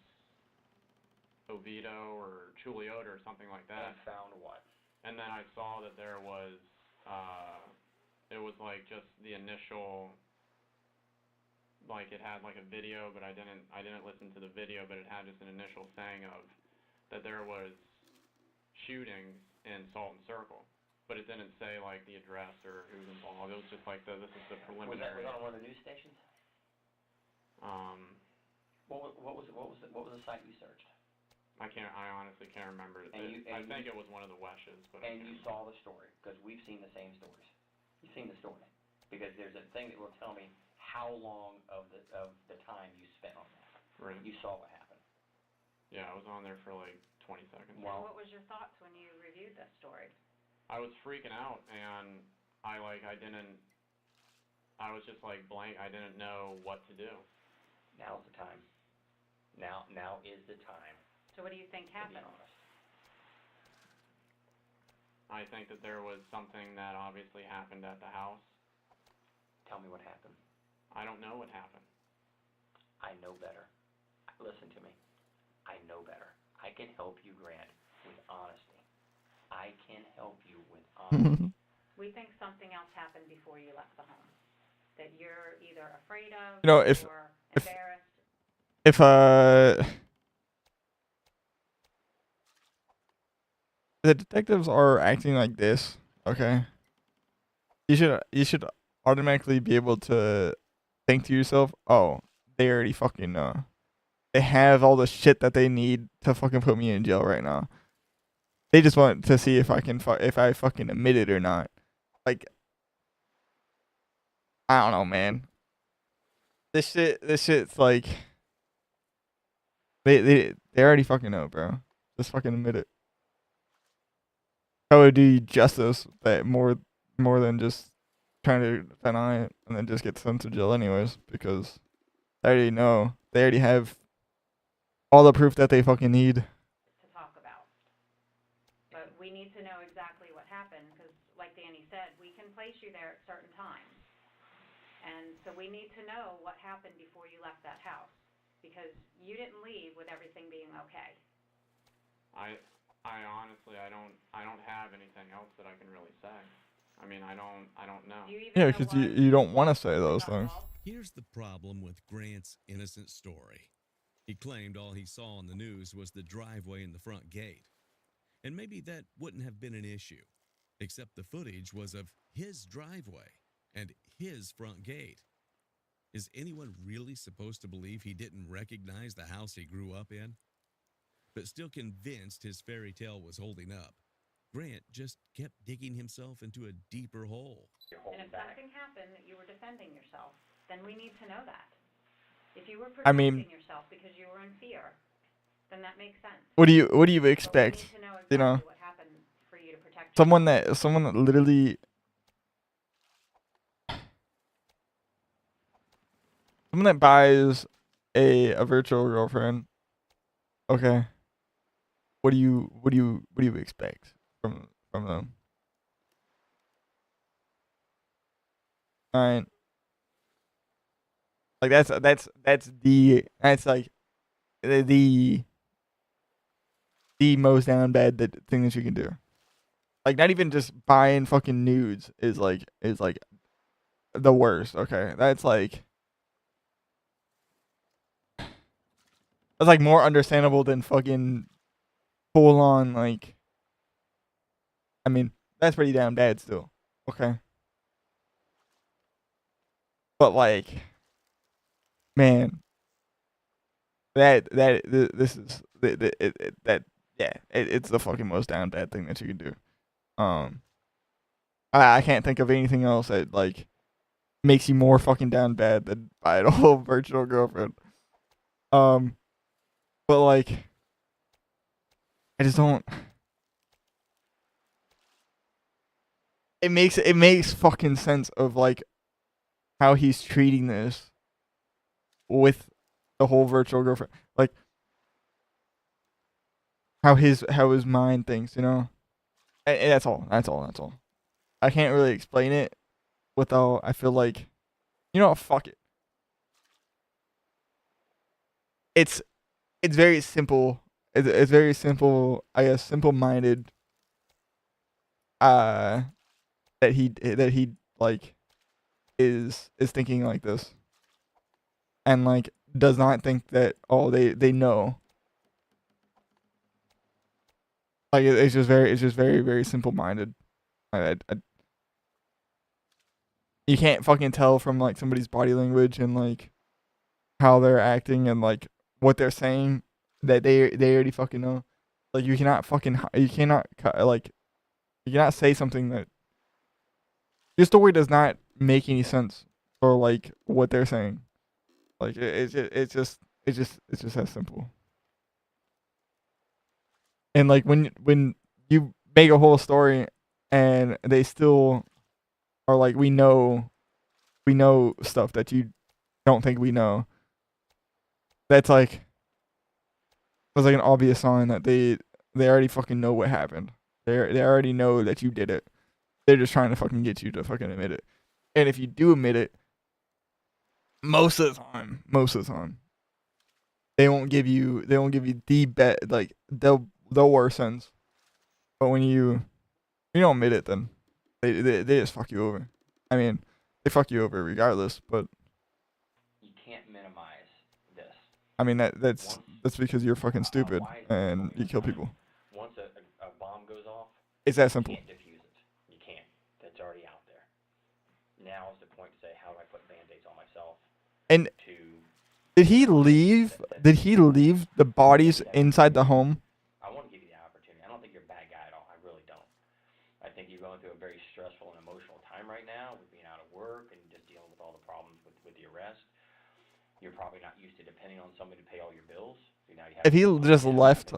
Oviedo or Chuliota or something like that. And found what? And then I saw that there was, it was like just the initial, like it had like a video, but I didn't listen to the video, but it had just an initial thing of that there was shootings in Salton Circle, but it didn't say like the address or who's involved. It was just like this is the preliminary. Was that on one of the news stations? What was the site you searched? I honestly can't remember. I think it was one of the Weshes, but. And you saw the story, because we've seen the same stories. You've seen the story, because there's a thing that will tell me how long of the time you spent on that. Right. You saw what happened. Yeah, I was on there for like 20 seconds. Well, what was your thoughts when you reviewed this story? I was freaking out, and I was just like blank. I didn't know what to do. Now's the time. Now is the time. So what do you think happened? To be honest. I think that there was something that obviously happened at the house. Tell me what happened. I don't know what happened. I know better. Listen to me. I know better. I can help you, Grant, with honesty. I can help you with honesty. We think something else happened before you left the home that you're either afraid of You know, or embarrassed. If the detectives are acting like this, okay, you should automatically be able to think to yourself, oh, they already fucking know. They have all the shit that they need to fucking put me in jail right now. They just want to see if I can if I fucking admit it or not. Like, I don't know, man. This shit's like they already fucking know, bro. Just fucking admit it. That would do you justice that more than just trying to deny it and then just get sent to jail anyways, because they already know. They already have all the proof that they fucking need. To talk about. But we need to know exactly what happened, because like Danny said, we can place you there at certain times. And so we need to know what happened before you left that house, because you didn't leave with everything being okay. I honestly, I don't have anything else that I can really say. I mean, I don't know. Yeah, because you don't want to say those things. Here's the problem with Grant's innocent story. He claimed all he saw on the news was the driveway and the front gate. And maybe that wouldn't have been an issue, except the footage was of his driveway and his front gate. Is anyone really supposed to believe he didn't recognize the house he grew up in? But still convinced his fairy tale was holding up, Grant just kept digging himself into a deeper hole. And if something happened that you were defending yourself, then we need to know that. If you were I protecting mean, yourself because you were in fear, then that makes sense. what do you expect? So we need to know you know, exactly what happened for you to protect someone that literally someone that buys a virtual girlfriend. Okay. What do you expect from them? Alright. Like that's like the most down bad thing that you can do. Like, not even just buying fucking nudes is like the worst. Okay, that's like more understandable than fucking full on, like, I mean, that's pretty damn bad still. Okay. But like, man, this is it's the fucking most down bad thing that you can do. I can't think of anything else that like makes you more fucking down bad than buying a whole virtual girlfriend. But like, I just don't. It makes fucking sense of like how he's treating this with the whole virtual girlfriend, like how his mind thinks, you know. And that's all. That's all. That's all. I can't really explain it without. I feel like, you know, fuck it. It's very simple. It's very simple. I guess simple-minded. That he like is thinking like this, and like does not think that they know. Like it's just very very simple-minded. You can't fucking tell from like somebody's body language and like how they're acting and like what they're saying that they already fucking know. Like you cannot like you cannot say something that your story does not make any sense for like what they're saying. Like it's just that simple. And like when you make a whole story and they still are like we know stuff that you don't think we know. That's like an obvious sign that they already fucking know what happened. They already know that you did it. They're just trying to fucking get you to fucking admit it. And if you do admit it, most of the time, they won't give you the bet, like the worst sense. But when you don't admit it, then they just fuck you over. I mean, they fuck you over regardless, but You can't minimize this. I mean that's because you're fucking stupid and you kill people. Once a bomb goes off, It's that simple. you can't defuse it. You can't. That's already out there. Now is the point to say, how do I put Band-Aids on myself? And did he leave? Did he leave the bodies inside the home? I want to give you the opportunity. I don't think you're a bad guy at all. I really don't. I think you're going through a very stressful and emotional time right now with being out of work and just dealing with all the problems with the arrest. You're probably not used to depending on somebody to pay all your bills. So now you have If he just left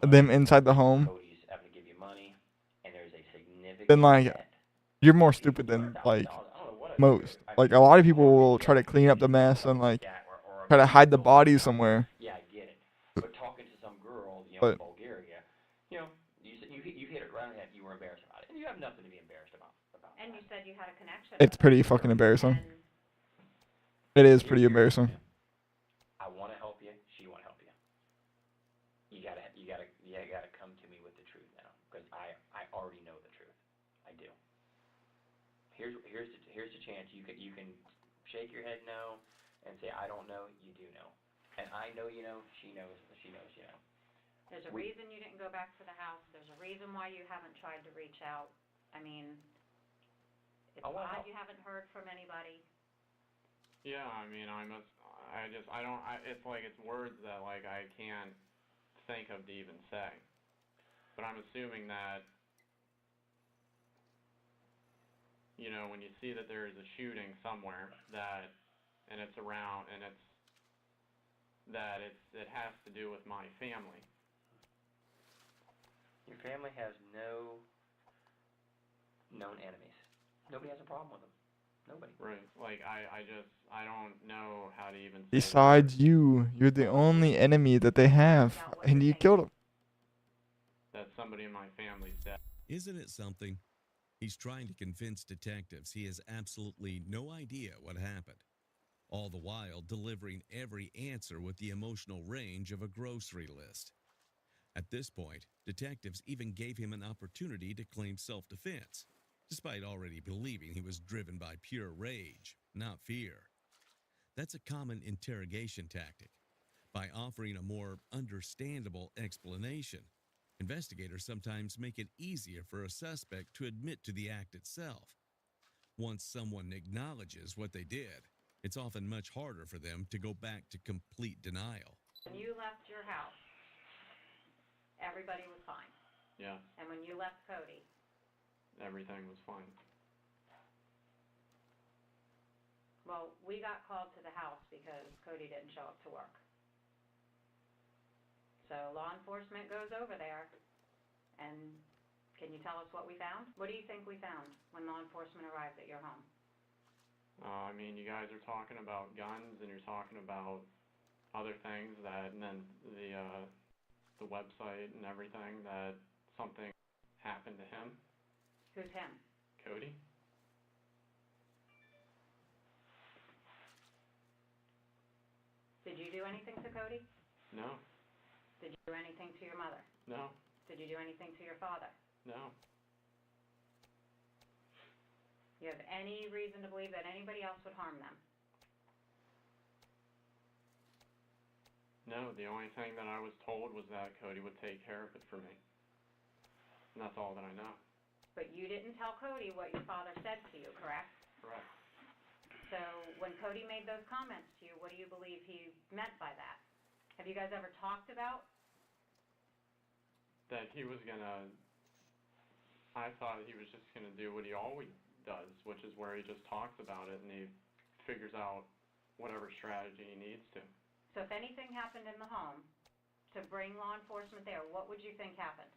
them inside the home, Cody's having to give you money, and there's a significant then like debt. you're more stupid than like most. Like a lot of people will try to clean up the mess and like try to hide the bodies somewhere. Yeah, I get it. But talking to some girl, you know, in Bulgaria, you know, you hit it right on the head. You were embarrassed about it, and you have nothing to be embarrassed about. And you said you had a connection. It's pretty fucking embarrassing. It is pretty embarrassing. I want to help you. She want to help you. You gotta come to me with the truth now, because I already know the truth. I do. Here's the chance. You can shake your head no and say I don't know. You do know, and I know you know. She knows. She knows you know. There's a reason you didn't go back to the house. There's a reason why you haven't tried to reach out. I mean, it's odd you haven't heard from anybody. Yeah, I mean, it's like it's words that like I can't think of to even say. But I'm assuming that, you know, when you see that there is a shooting somewhere and it has to do with my family. Your family has no known enemies. Nobody has a problem with them. Nobody. Right. Like I don't know how to even say Besides you're the only enemy that they have, and you killed him. that somebody in my family's dead. Isn't it something? He's trying to convince detectives he has absolutely no idea what happened, all the while delivering every answer with the emotional range of a grocery list. At this point, detectives even gave him an opportunity to claim self-defense, despite already believing he was driven by pure rage, not fear. That's a common interrogation tactic. By offering a more understandable explanation, investigators sometimes make it easier for a suspect to admit to the act itself. Once someone acknowledges what they did, it's often much harder for them to go back to complete denial. When you left your house, everybody was fine. Yeah. And when you left Cody, Everything was fine. well, we got called to the house because Cody didn't show up to work. So law enforcement goes over there, and can you tell us what we found? What do you think we found when law enforcement arrived at your home? I mean, you guys are talking about guns and you're talking about other things that, and then the website and everything, that something happened to him. Who's him? Cody? Did you do anything to Cody? No. Did you do anything to your mother? No. Did you do anything to your father? No. You have any reason to believe that anybody else would harm them? No, the only thing that I was told was that Cody would take care of it for me. And that's all that I know. But you didn't tell Cody what your father said to you, correct? Correct. So when Cody made those comments to you, what do you believe he meant by that? Have you guys ever talked about? That he was gonna, I thought he was just gonna do what he always does, which is where he just talks about it and he figures out whatever strategy he needs to. So if anything happened in the home to bring law enforcement there, what would you think happened?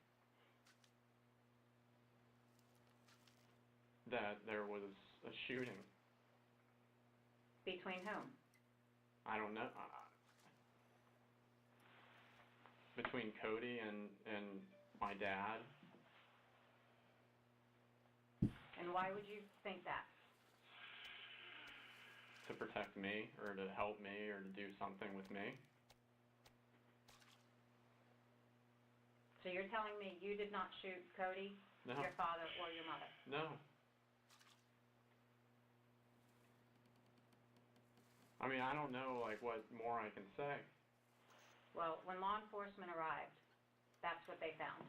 That there was a shooting. Between whom? I don't know. Between Cody and my dad. And why would you think that? To protect me, or to help me, or to do something with me. So you're telling me you did not shoot Cody, No. your father, or your mother? No. I mean, I don't know, like, what more I can say. Well, when law enforcement arrived, that's what they found.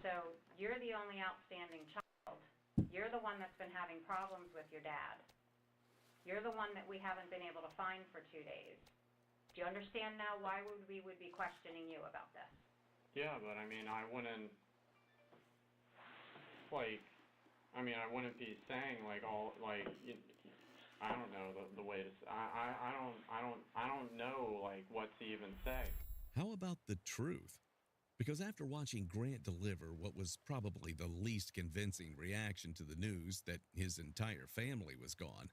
So you're the only outstanding child. You're the one that's been having problems with your dad. You're the one that we haven't been able to find for 2 days. Do you understand now why we would be questioning you about this? Yeah, but I mean, I wouldn't, like, I wouldn't be saying, like, all, like, I don't know the way to, I don't know, like, what to even say. How about the truth? Because after watching Grant deliver what was probably the least convincing reaction to the news that his entire family was gone,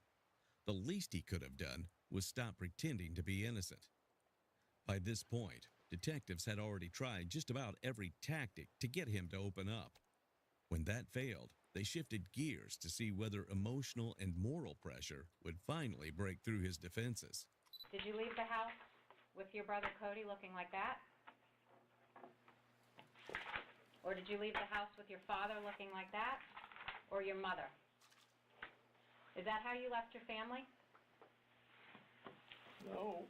the least he could have done was stop pretending to be innocent. By this point, detectives had already tried just about every tactic to get him to open up. When that failed, they shifted gears to see whether emotional and moral pressure would finally break through his defenses. Did you leave the house with your brother Cody looking like that? Or did you leave the house with your father looking like that? Or your mother? Is that how you left your family? No.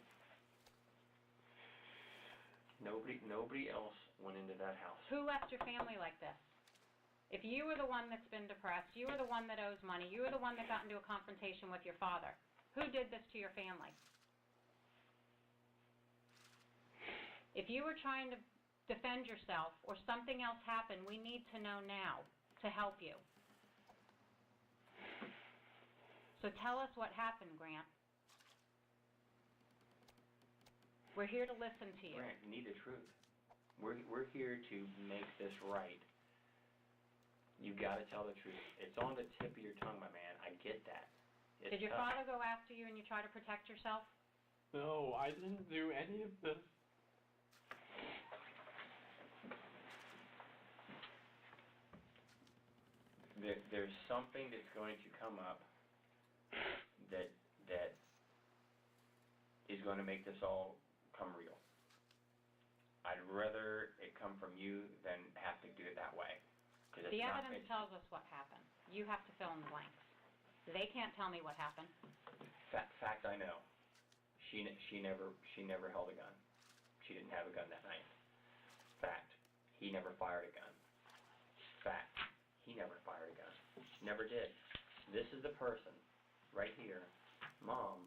Nobody else went into that house. Who left your family like this? If you were the one that's been depressed, you were the one that owes money, you were the one that got into a confrontation with your father, who did this to your family? If you were trying to defend yourself or something else happened, we need to know now to help you. So tell us what happened, Grant. We're here to listen to you. Grant, you need the truth. We're here to make this right. You gotta tell the truth. It's on the tip of your tongue, my man. I get that. Did your father go after you and you try to protect yourself? No, I didn't do any of this. There's something that's going to come up that is going to make this all come real. I'd rather it come from you than have to do it that way. The evidence tells us what happened. You have to fill in the blanks. They can't tell me what happened. Fact, I know. She never held a gun. She didn't have a gun that night. Fact, he never fired a gun. Fact, he never fired a gun. Never did. This is the person right here, Mom,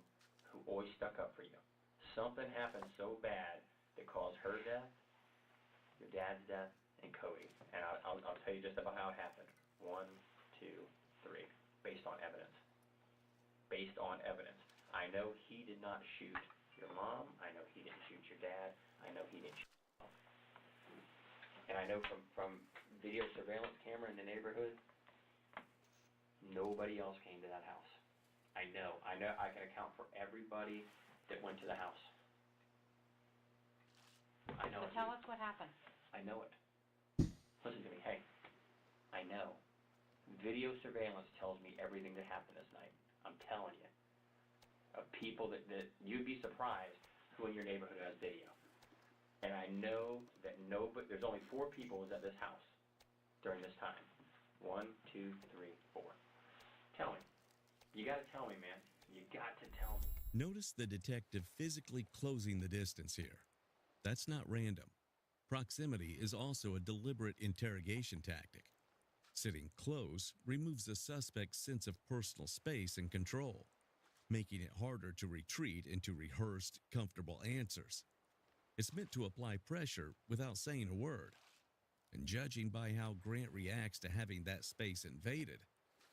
who always stuck up for you. Something happened so bad that caused her death, your dad's death, and Cody. And I'll tell you just about how it happened. 1, 2, 3. Based on evidence. Based on evidence. I know he did not shoot your mom. I know he didn't shoot your dad. I know he didn't shoot yourself. And I know from video surveillance camera in the neighborhood Nobody else came to that house. I know I can account for everybody that went to the house. I know So it. tell us what happened. I know it. Listen to me, hey. I know. Video surveillance tells me everything that happened this night. I'm telling you. Of people that you'd be surprised who in your neighborhood has video. And I know that there's only 4 people was at this house during this time. 1, 2, 3, 4. Tell me. You gotta tell me, man. You got to tell me. Notice the detective physically closing the distance here. That's not random. Proximity is also a deliberate interrogation tactic. Sitting close removes the suspect's sense of personal space and control, making it harder to retreat into rehearsed, comfortable answers. It's meant to apply pressure without saying a word. And judging by how Grant reacts to having that space invaded,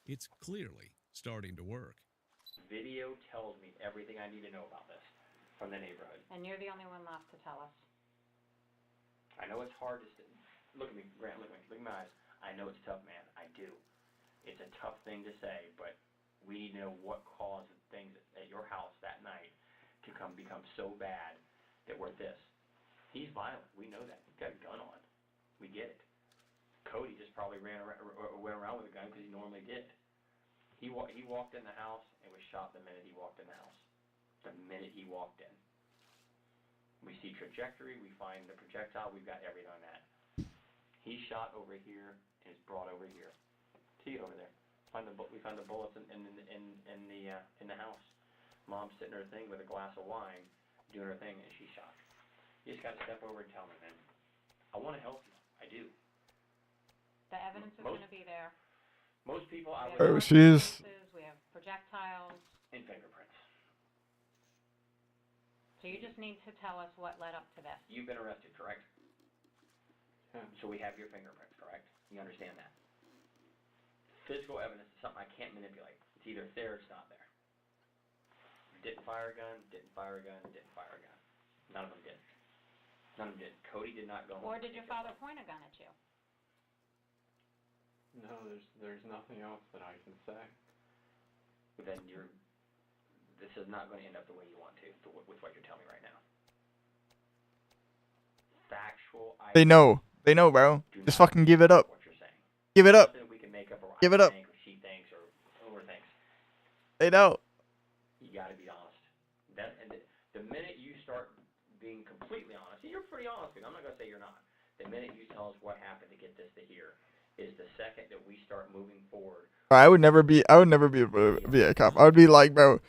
it's clearly starting to work. Video tells me everything I need to know about this from the neighborhood. And you're the only one left to tell us. I know it's hard to look at me, Grant, look at me, look at my eyes. I know it's tough, man. I do. It's a tough thing to say, but we need to know what caused things at your house that night to become so bad that we're this. He's violent. We know that. He's got a gun on. We get it. Cody just probably went around with a gun because he normally did. He walked in the house and was shot the minute he walked in the house. The minute he walked in. We see trajectory, we find the projectile, we've got everything on that. He's shot over here and is brought over here. See it over there. We found the bullets in the house. Mom's sitting her thing with a glass of wine, doing her thing, and she's shot. You just gotta step over and tell me, man. I want to help you. I do. The evidence is going to be there. Most people I Oh, would she's. We have projectiles. and fingerprints. So you just need to tell us what led up to this. You've been arrested, correct? Yeah. So we have your fingerprints, correct? You understand that? Physical evidence is something I can't manipulate. It's either there or it's not there. Didn't fire a gun, didn't fire a gun, didn't fire a gun. None of them did. None of them did. Cody did not go home. Or did your father point a gun at you? No, there's nothing else that I can say. Then this is not going to end up the way you want to with what you're telling me right now. Factual. They know. They know, bro. Just fucking give it up. What you're saying. Give it up. Nothing we can make up or Give I it up. think or she thinks or whoever thinks. They know. You got to be honest. The minute you start being completely honest, and you're pretty honest, I'm not going to say you're not. The minute you tell us what happened to get this to here is the second that we start moving forward. I would never be able to be a cop. I would be like, bro,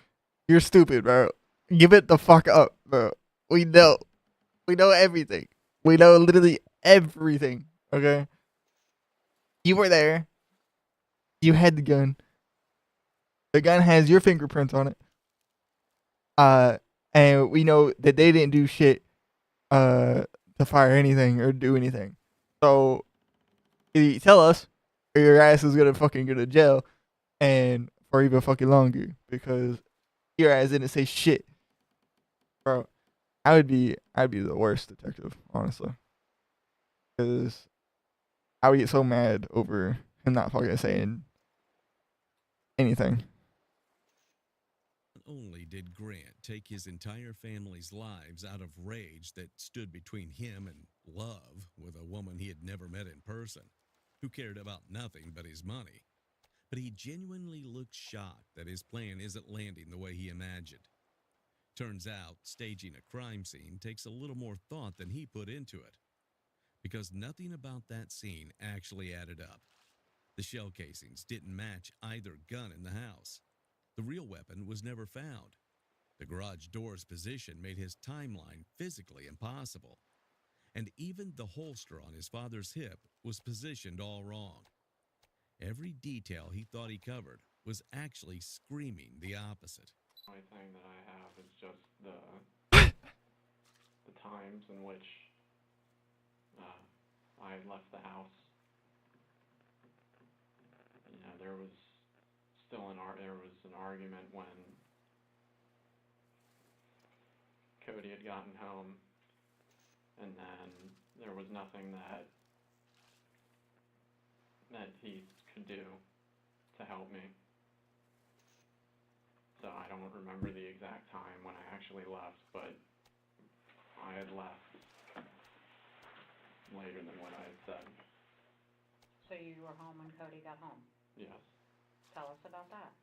you're stupid, bro. Give it the fuck up, bro. We know. We know everything. We know literally everything, okay? You were there. You had the gun. The gun has your fingerprints on it. And we know that they didn't do shit to fire anything or do anything. So either you tell us or your ass is gonna fucking go to jail and for even fucking longer because your ass didn't say shit. Bro, I'd be the worst detective, honestly. Cause I would get so mad over him not fucking saying anything. Not only did Grant take his entire family's lives out of rage that stood between him and love with a woman he had never met in person, who cared about nothing but his money, but he genuinely looked shocked that his plan isn't landing the way he imagined. Turns out, staging a crime scene takes a little more thought than he put into it, because nothing about that scene actually added up. The shell casings didn't match either gun in the house. The real weapon was never found. The garage door's position made his timeline physically impossible. And even the holster on his father's hip was positioned all wrong. Every detail he thought he covered was actually screaming the opposite. The only thing that I have is just the times in which I left the house. You know, there was an argument when Cody had gotten home, and then there was nothing that he could do to help me. remember the exact time when I actually left, but I had left later than what I had said. So you were home when Cody got home? Yes. Tell us about that.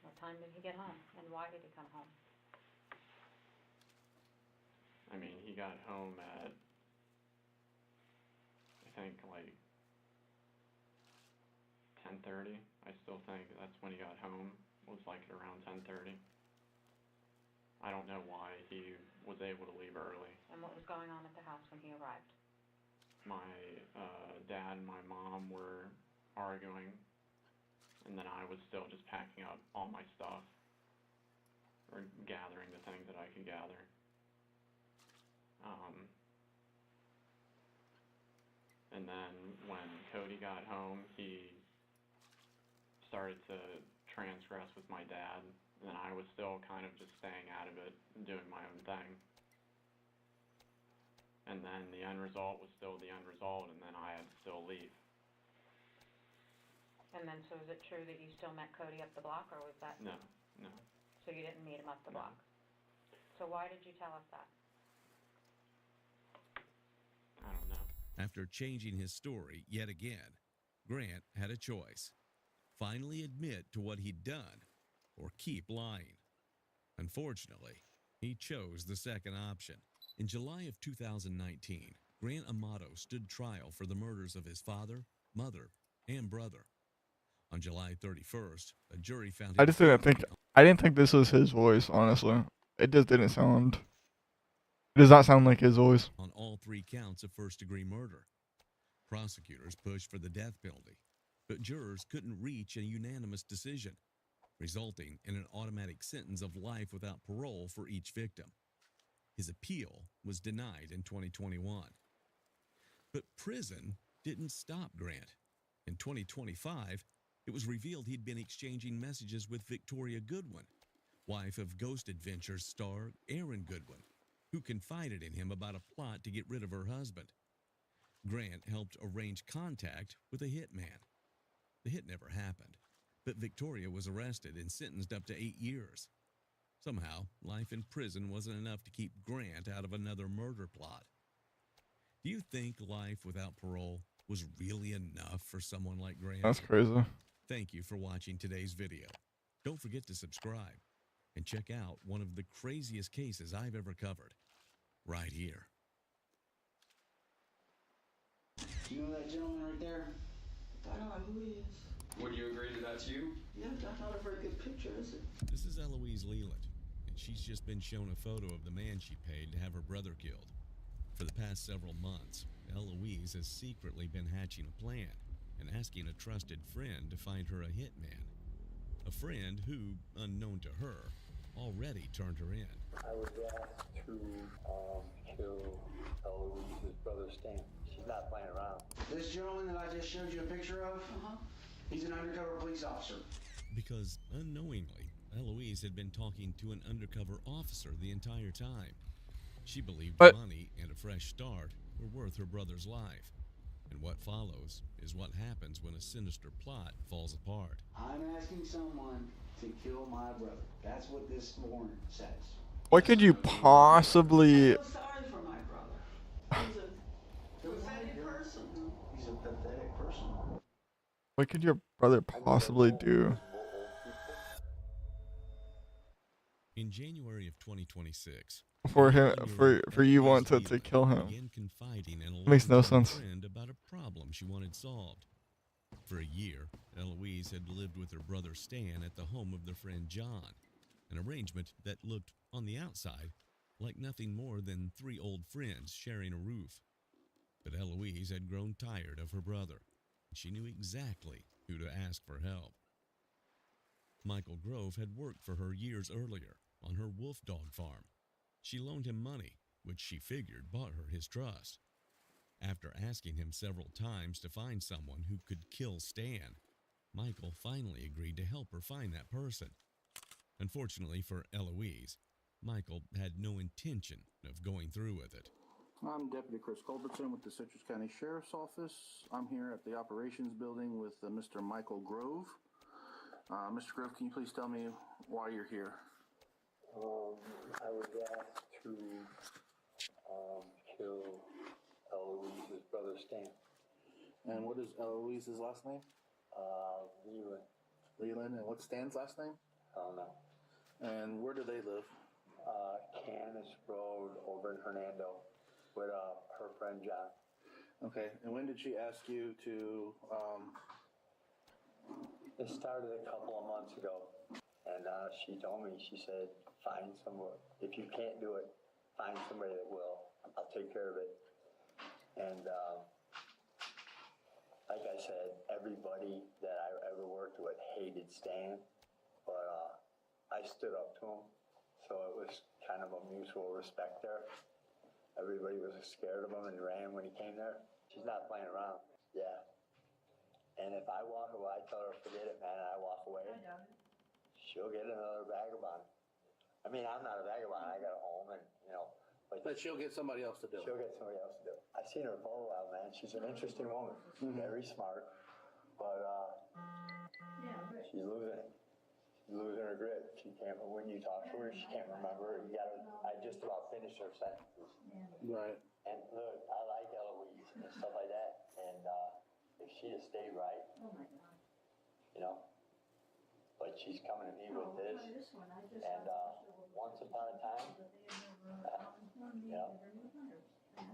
What time did he get home, and why did he come home? I mean, he got home at, I think, like 10:30. I still think that's when he got home, was like around 10:30. I don't know why he was able to leave early. And what was going on at the house when he arrived? My dad and my mom were arguing, and then I was still just packing up all my stuff, or gathering the things that I could gather. And then when Cody got home, he started to transgress with my dad, and I was still kind of just staying out of it and doing my own thing. And then the end result was still the end result, and then I had to still leave. And then, so is it true that you still met Cody up the block, or was that? No. So you didn't meet him up the block? So why did you tell us that? I don't know. After changing his story yet again, Grant had a choice. Finally admit to what he'd done or keep lying. Unfortunately, he chose the second option. In July of 2019, Grant Amato stood trial for the murders of his father, mother, and brother. On July 31st, a jury found him I didn't think this was his voice, honestly. It just didn't sound. It does not sound like his voice. On all 3 counts of first-degree murder. Prosecutors pushed for the death penalty, but jurors couldn't reach a unanimous decision, resulting in an automatic sentence of life without parole for each victim. His appeal was denied in 2021. But prison didn't stop Grant. In 2025, it was revealed he'd been exchanging messages with Victoria Goodwin, wife of Ghost Adventures star Aaron Goodwin, who confided in him about a plot to get rid of her husband. Grant helped arrange contact with a hitman. The hit never happened, but Victoria was arrested and sentenced up to 8 years. Somehow, life in prison wasn't enough to keep Grant out of another murder plot. Do you think life without parole was really enough for someone like Grant? That's crazy. Thank you for watching today's video. Don't forget to subscribe and check out one of the craziest cases I've ever covered right here. You know that gentleman right there? I don't know who he is. Would you agree that that's you? Yeah, that's not a very good picture, is it? This is Eloise Leland, and she's just been shown a photo of the man she paid to have her brother killed. For the past several months, Eloise has secretly been hatching a plan and asking a trusted friend to find her a hitman. A friend who, unknown to her, already turned her in. I was asked to kill Eloise's brother Stan. She's not playing around. This gentleman that I just showed you a picture of, he's an undercover police officer. Because unknowingly, Eloise had been talking to an undercover officer the entire time. She believed money and a fresh start were worth her brother's life. And what follows is what happens when a sinister plot falls apart. I'm asking someone to kill my brother. That's what this warrant says. What could you possibly... I'm so sorry for my brother. He's a pathetic person. He's a pathetic person. What could your brother possibly do? In January of 2026, for you want to kill him. Began confiding in a Makes no sense. friend about a problem she wanted solved. For a year, Eloise had lived with her brother Stan at the home of their friend John, an arrangement that looked, on the outside, like nothing more than 3 old friends sharing a roof. But Eloise had grown tired of her brother, and she knew exactly who to ask for help. Michael Grove had worked for her years earlier on her wolf dog farm. She loaned him money, which she figured bought her his trust. After asking him several times to find someone who could kill Stan, Michael finally agreed to help her find that person. Unfortunately for Eloise, Michael had no intention of going through with it. I'm Deputy Chris Culbertson with the Citrus County Sheriff's Office. I'm here at the Operations Building with Mr. Michael Grove. Mr. Griff, can you please tell me why you're here? I was asked to kill Eloise's brother Stan. And what is Eloise's last name? Leland. Leland. And what's Stan's last name? I don't know. And where do they live? Canis Road over in Hernando with her friend John. Okay. And when did she ask you to? It started a couple of months ago, and she told me, she said, find someone. If you can't do it, find somebody that will. I'll take care of it. And like I said, everybody that I ever worked with hated Stan, but I stood up to him, so it was kind of a mutual respect there. Everybody was scared of him and ran when he came there. She's not playing around. Yeah. And if I walk away, I tell her, forget it, man, and I walk away, she'll get another vagabond. I mean, I'm not a vagabond. I got a home and, you know. But she'll get somebody else to do it. She'll get somebody else to do it. I've seen her for a while, man. She's an interesting woman. Very smart. But she's losing it. She's losing her grip. She can't, when you talk to her, she can't remember. I just about finished her sentences. Right. And look, I like Eloise and stuff like that. And if she'd have stayed right, you know. But she's coming to me with this. And once upon a time, you know,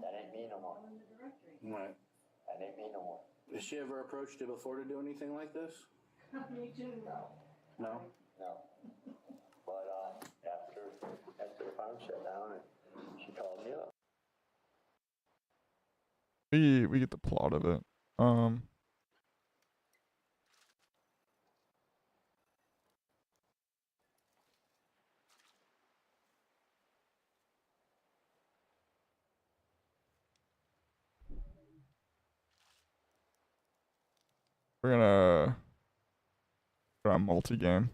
that ain't me no more. Right. That ain't me no more. Has she ever approached you before to do anything like this? Me too. No. No. But after the farm shut down, she called me up. We get the plot of it. We're gonna go on multi-game.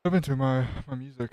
I've been to my music.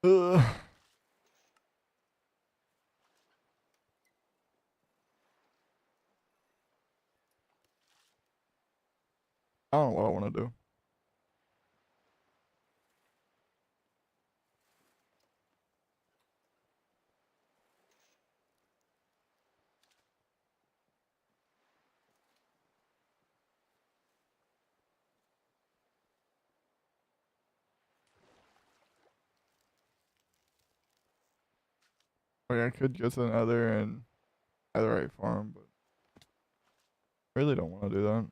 Ugh. I don't know what I want to do. Like I could get to another and netherite farm, but I really don't want to do that.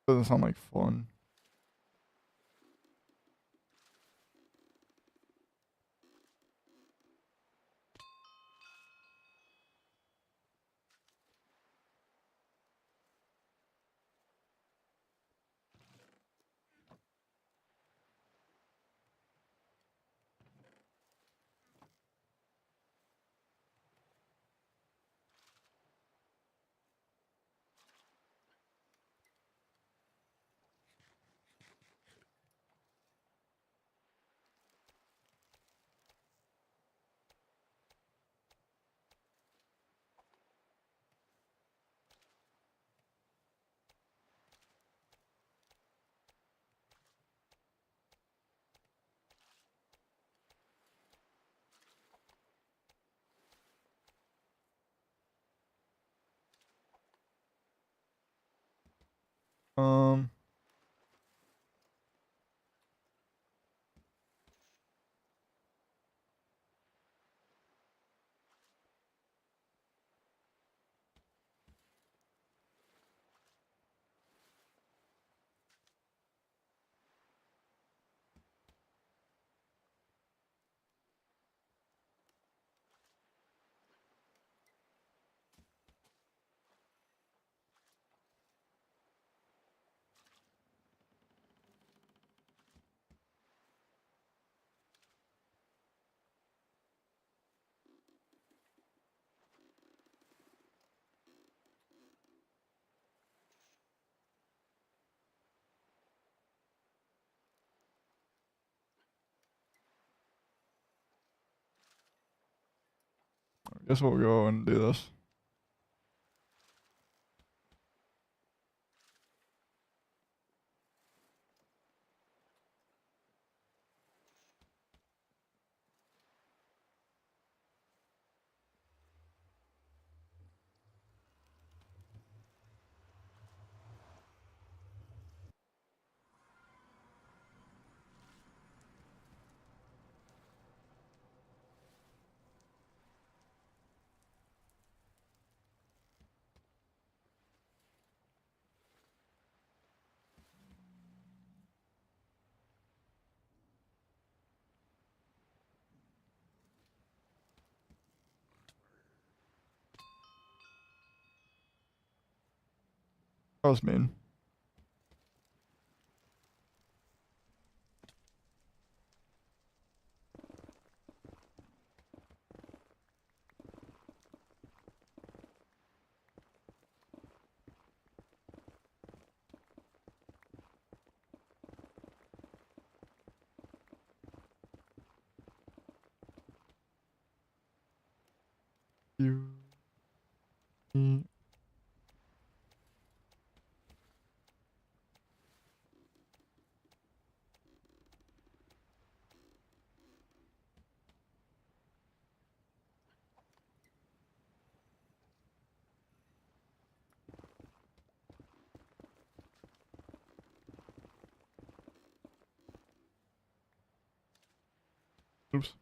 Doesn't sound like fun. Um, I guess we'll go and do this. That was mean. You. Me. Oops.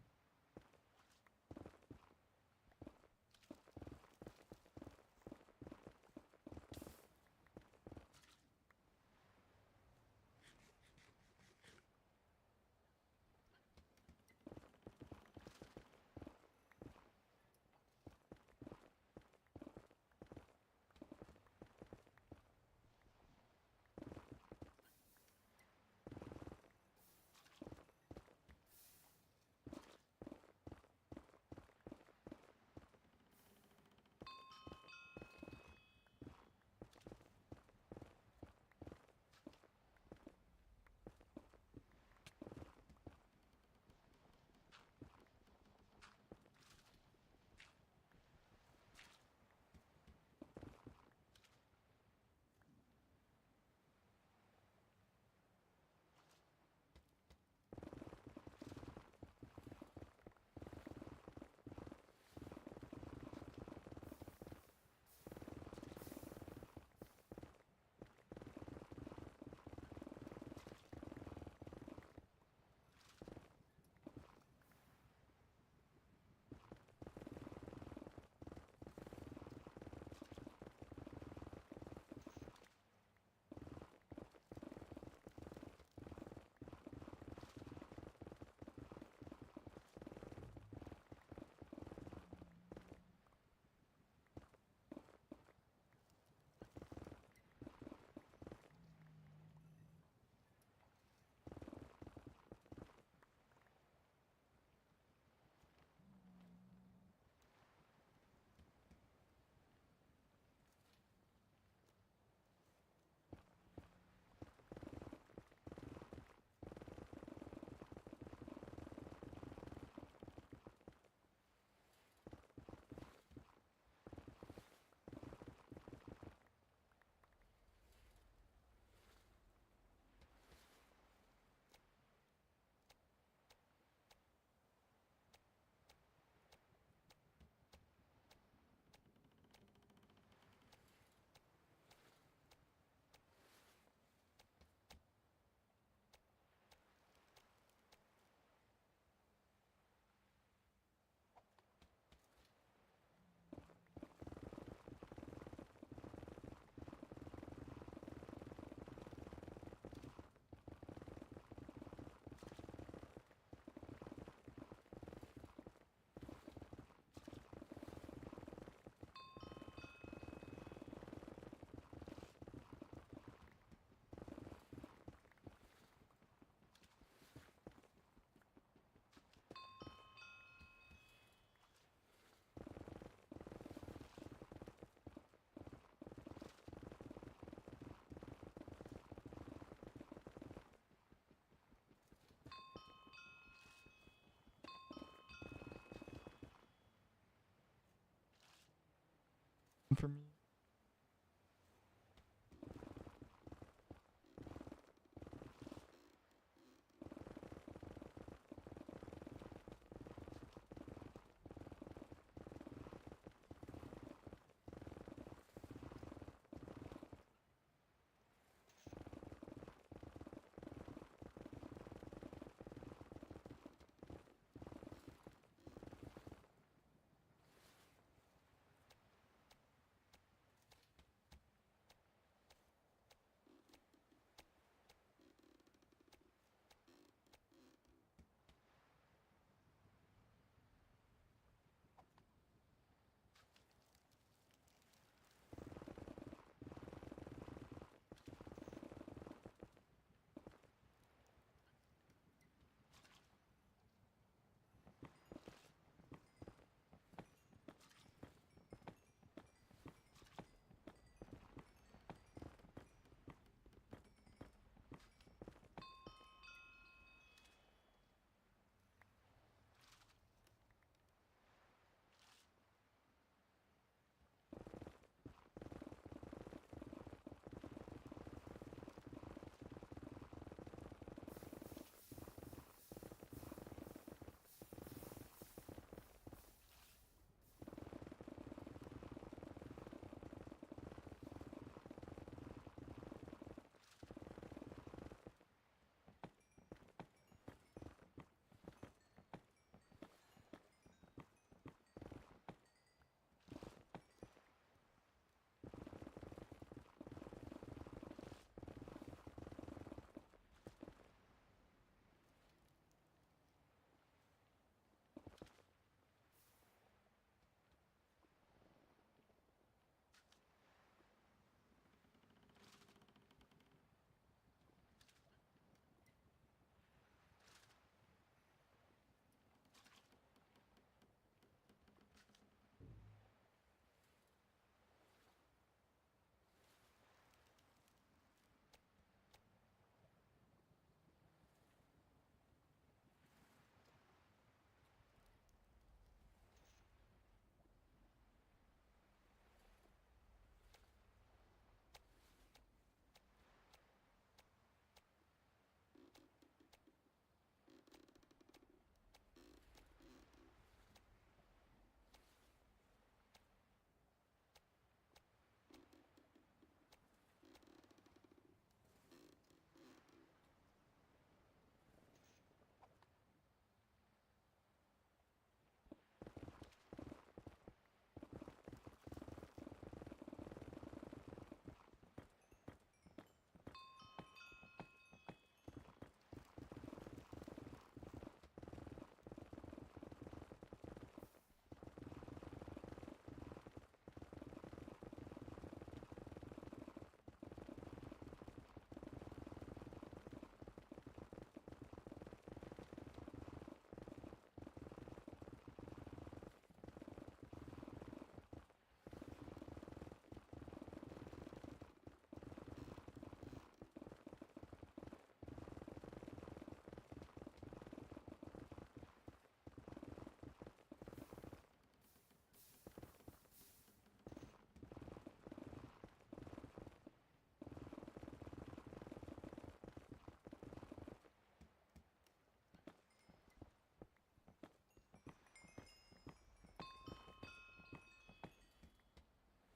for me.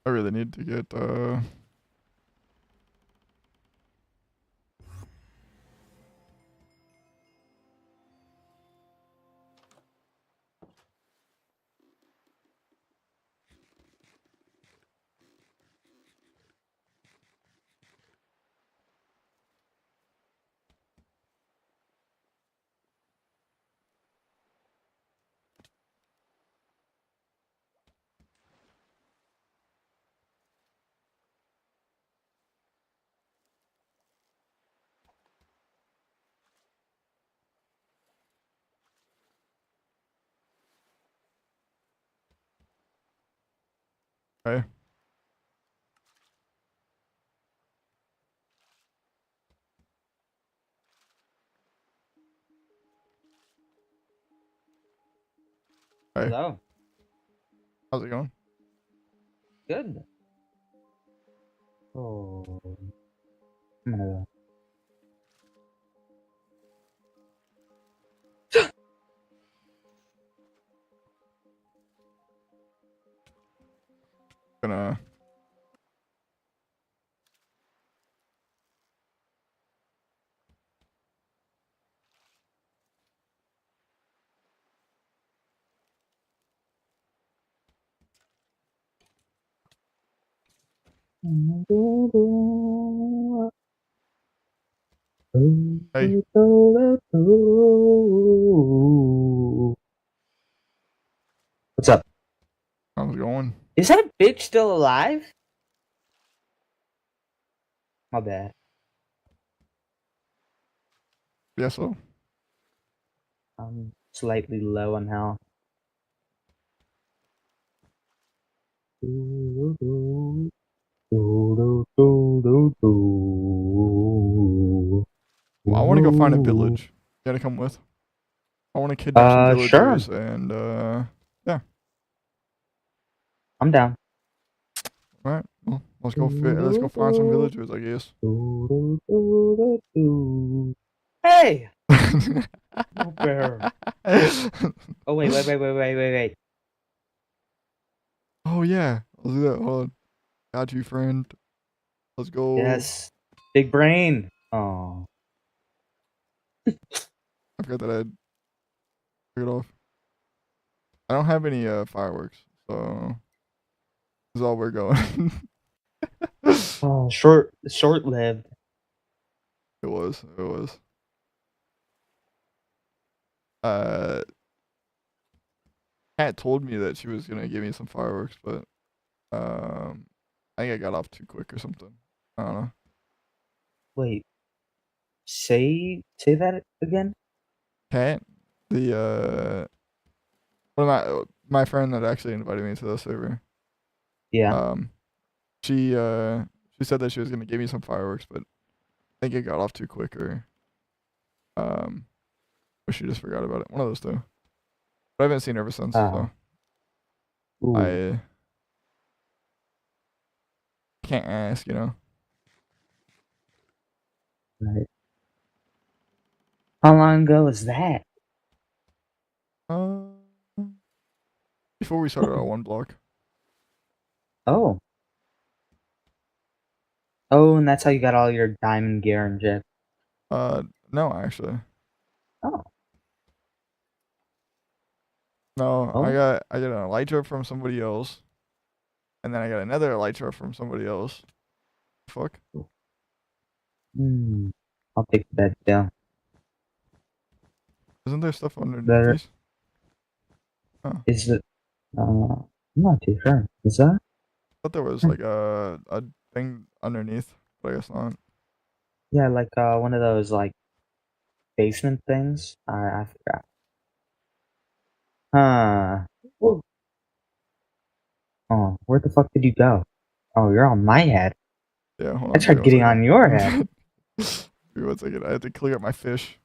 I really need to get okay. Hey. Hello. How's it going? Good. Oh. I'm gonna... Gonna. Hey. What's up? How's it going? Is that bitch still alive? My bad. Yes, so. I'm slightly low on health. Well, I want to go find a village. You gotta come with. I want to kidnap some Sure. villagers and yeah. I'm down. All right. Well, let's go. Let's go find some villagers, I guess. Hey. No bear. Oh wait. Oh yeah. Let's do that. Hold on. Got you, friend. Let's go. Yes. Big brain. Oh. I forgot that I took it off. I don't have any fireworks, so this is all we're going. Oh, short-lived. It was. Kat told me that she was gonna give me some fireworks, but I think I got off too quick or something. I don't know. Wait. Say that again. Kat, the one of my friend that actually invited me to the server. Yeah. She said that she was gonna give me some fireworks, but I think it got off too quick or or she just forgot about it. One of those two. But I haven't seen her ever since, so Ooh. I can't ask, you know. Right. How long ago was that? Before we started our one block. Oh. Oh, and that's how you got all your diamond gear and shit. No, actually. Oh. No, Oh. I got an elytra from somebody else, and then I got another elytra from somebody else. Fuck. I'll take that down. Isn't there stuff underneath Better. these? Oh. Is it? I'm not too sure. Is that? I thought there was like a thing underneath, but I guess not. Yeah, like one of those like basement things. I forgot. Oh, where the fuck did you go? Oh, you're on my head. Yeah, hold I on. tried getting on your head. Give me 1 second. I had to clear up my fish.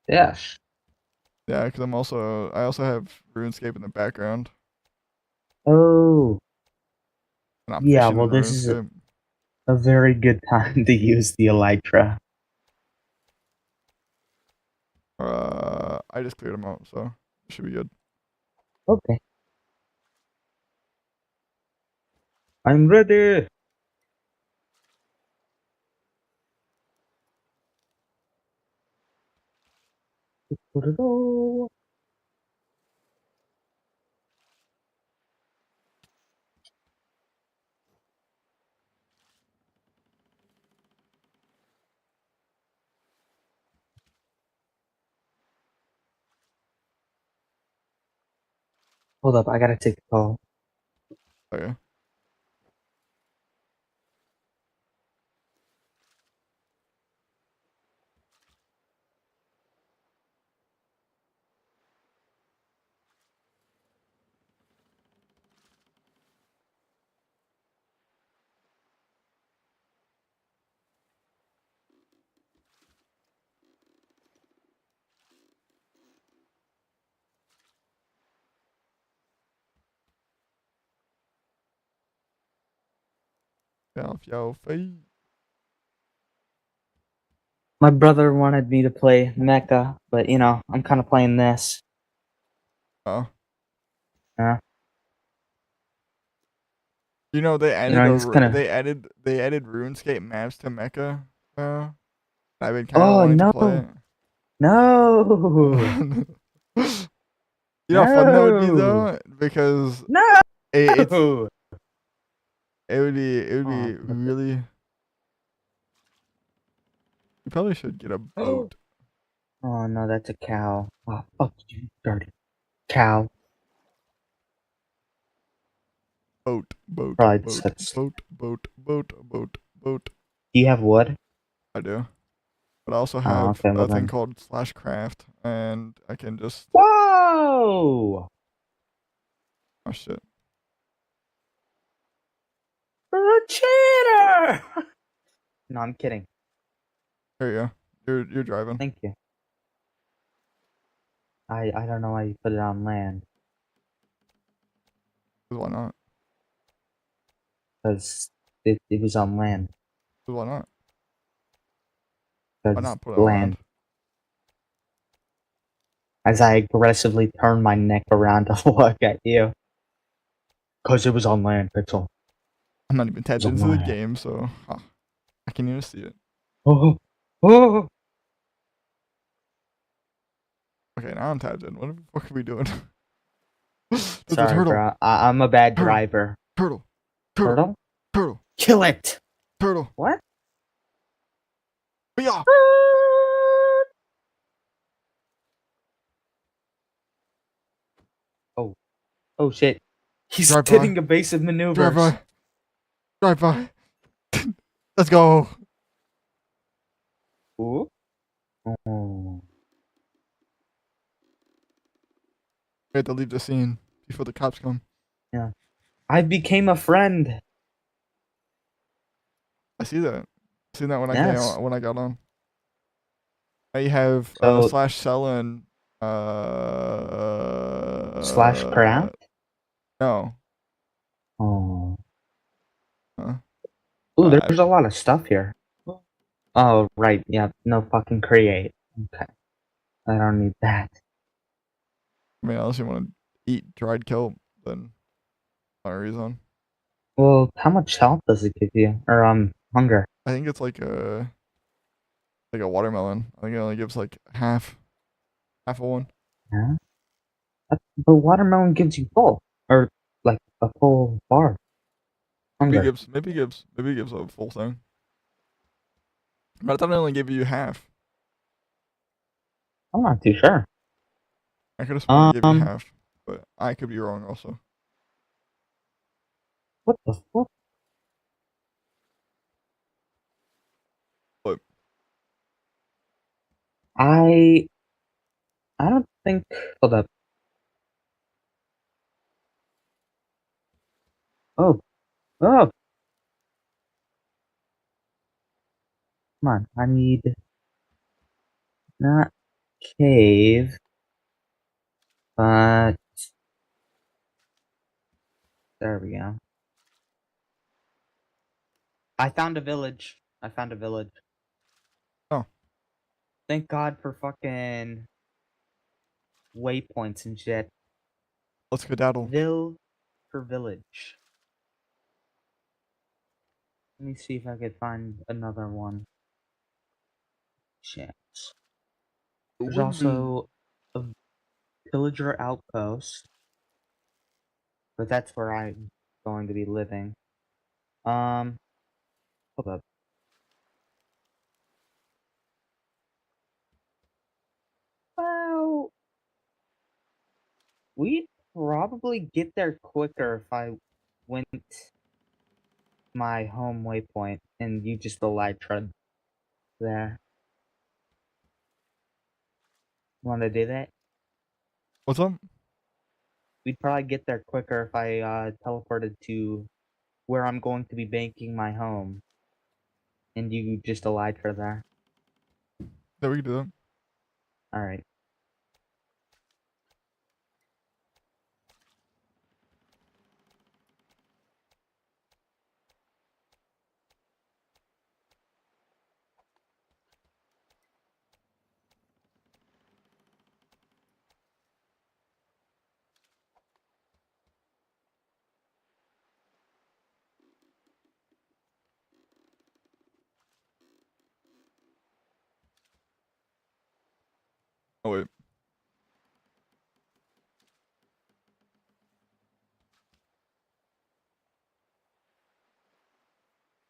Yes. Yeah, because I also have RuneScape in the background. Oh. And I'm Yeah, fishing well, in this is RuneScape. a very good time to use the elytra. I just cleared them out, so it should be good. Okay. I'm ready. Hold up, I gotta take a call. Okay. Get off your feet. My brother wanted me to play Mecha, but you know, I'm kind of playing this. Oh. Yeah. You know they You know, added he's gonna. they added RuneScape maps to Mecha. I've been kind of Oh wanting to play no! it. No! You know how fun that would be No! though, because No! it's it would Oh, be really. You probably should get a boat. oh no, that's a cow. Oh, fuck you, dirty cow. Boat. Probably such. Boat. Do you have wood? I do, but I also Oh, have okay, well a thing then. called /craft, and I can just. Whoa! Oh shit! A cheater! No, I'm kidding. There you go. You're driving. Thank you. I don't know why you put it on land. Why not? Because it was on land. Why not? Why Because not put it on land. land? As I aggressively turn my neck around to look at you. Because it was on land, Pixel. I'm not even tapped It's into the online. game, so I can't even see it. Oh! Oh! Okay, now I'm tapped in. What the fuck are we doing? There's a Sorry, turtle. bro. I'm a bad Turtle. driver. Turtle. Turtle? Turtle. Kill it! Turtle. What? Yeah. Oh. Oh shit. He's Drive hitting by. evasive maneuvers. Drive by. Drive by. Let's go. Ooh. Oh. We have to leave the scene before the cops come. Yeah. I became a friend. I see that. I seen that when I Yes. when I got on. Now you have So /Sellen /craft? no. Oh. Huh? Ooh, there's a lot of stuff here. Oh, right. Yeah. No fucking create. Okay. I don't need that. I mean, unless you want to eat dried kelp, then not a reason. Well, how much health does it give you? Or, hunger? I think it's like a watermelon. I think it only gives like half of one. Yeah. But watermelon gives you full. Or, like, a full bar. Hunger. Maybe gives a full thing. But I thought it only gave you half. I'm not too sure. I could have sworn it gave you half, but I could be wrong also. What the fuck? But I don't think. Hold up. Oh. Oh! Come on. I need. Not cave. But. There we go. I found a village. Oh. Thank God for fucking waypoints and shit. Let's skedaddle. Ville for village. Let me see if I could find another one. Chance. There's also a pillager outpost. But that's where I'm going to be living. Hold up. Well, we'd probably get there quicker if I went my home waypoint and you just elytra there. Want to do that? What's up? We'd probably get there quicker if I teleported to where I'm going to be banking my home. And you just elytra there. Yeah, we can do that. Alright.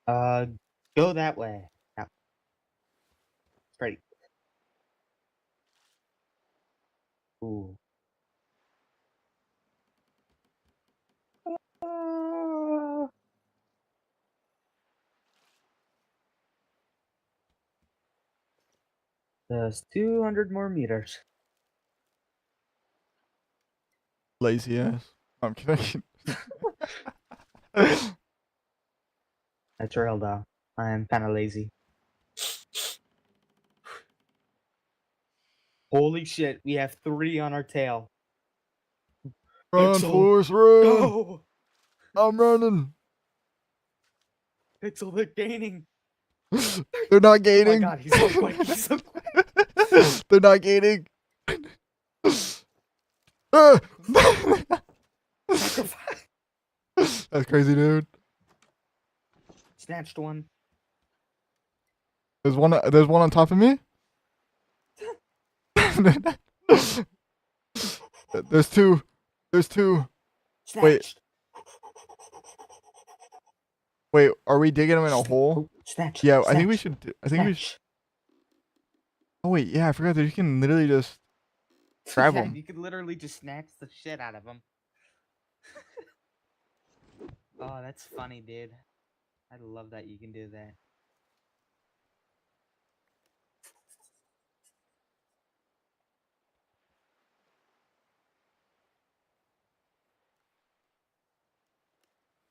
Go that way. Yeah. Straight. Ooh. Just 200 more meters. Lazy ass. I'm kidding. That's real though. I am kind of lazy. Holy shit, we have 3 on our tail. Run, Pixel, Force, run! go! I'm running. Pixel, they're gaining. They're not Oh my gaining. god, he's so quick. He's so quick. They're not gaining. Ah! Sacrifice. That's crazy, dude. Snatched one. There's one on top of me. There's two. There's two. Snatched. Wait, are we digging them in a hole? Snatch. Yeah, Snatch. I think we should. I think we should. Oh wait, yeah, I forgot that you can literally just grab them. You could literally just snatch the shit out of them. Oh, that's funny, dude. I love that you can do that.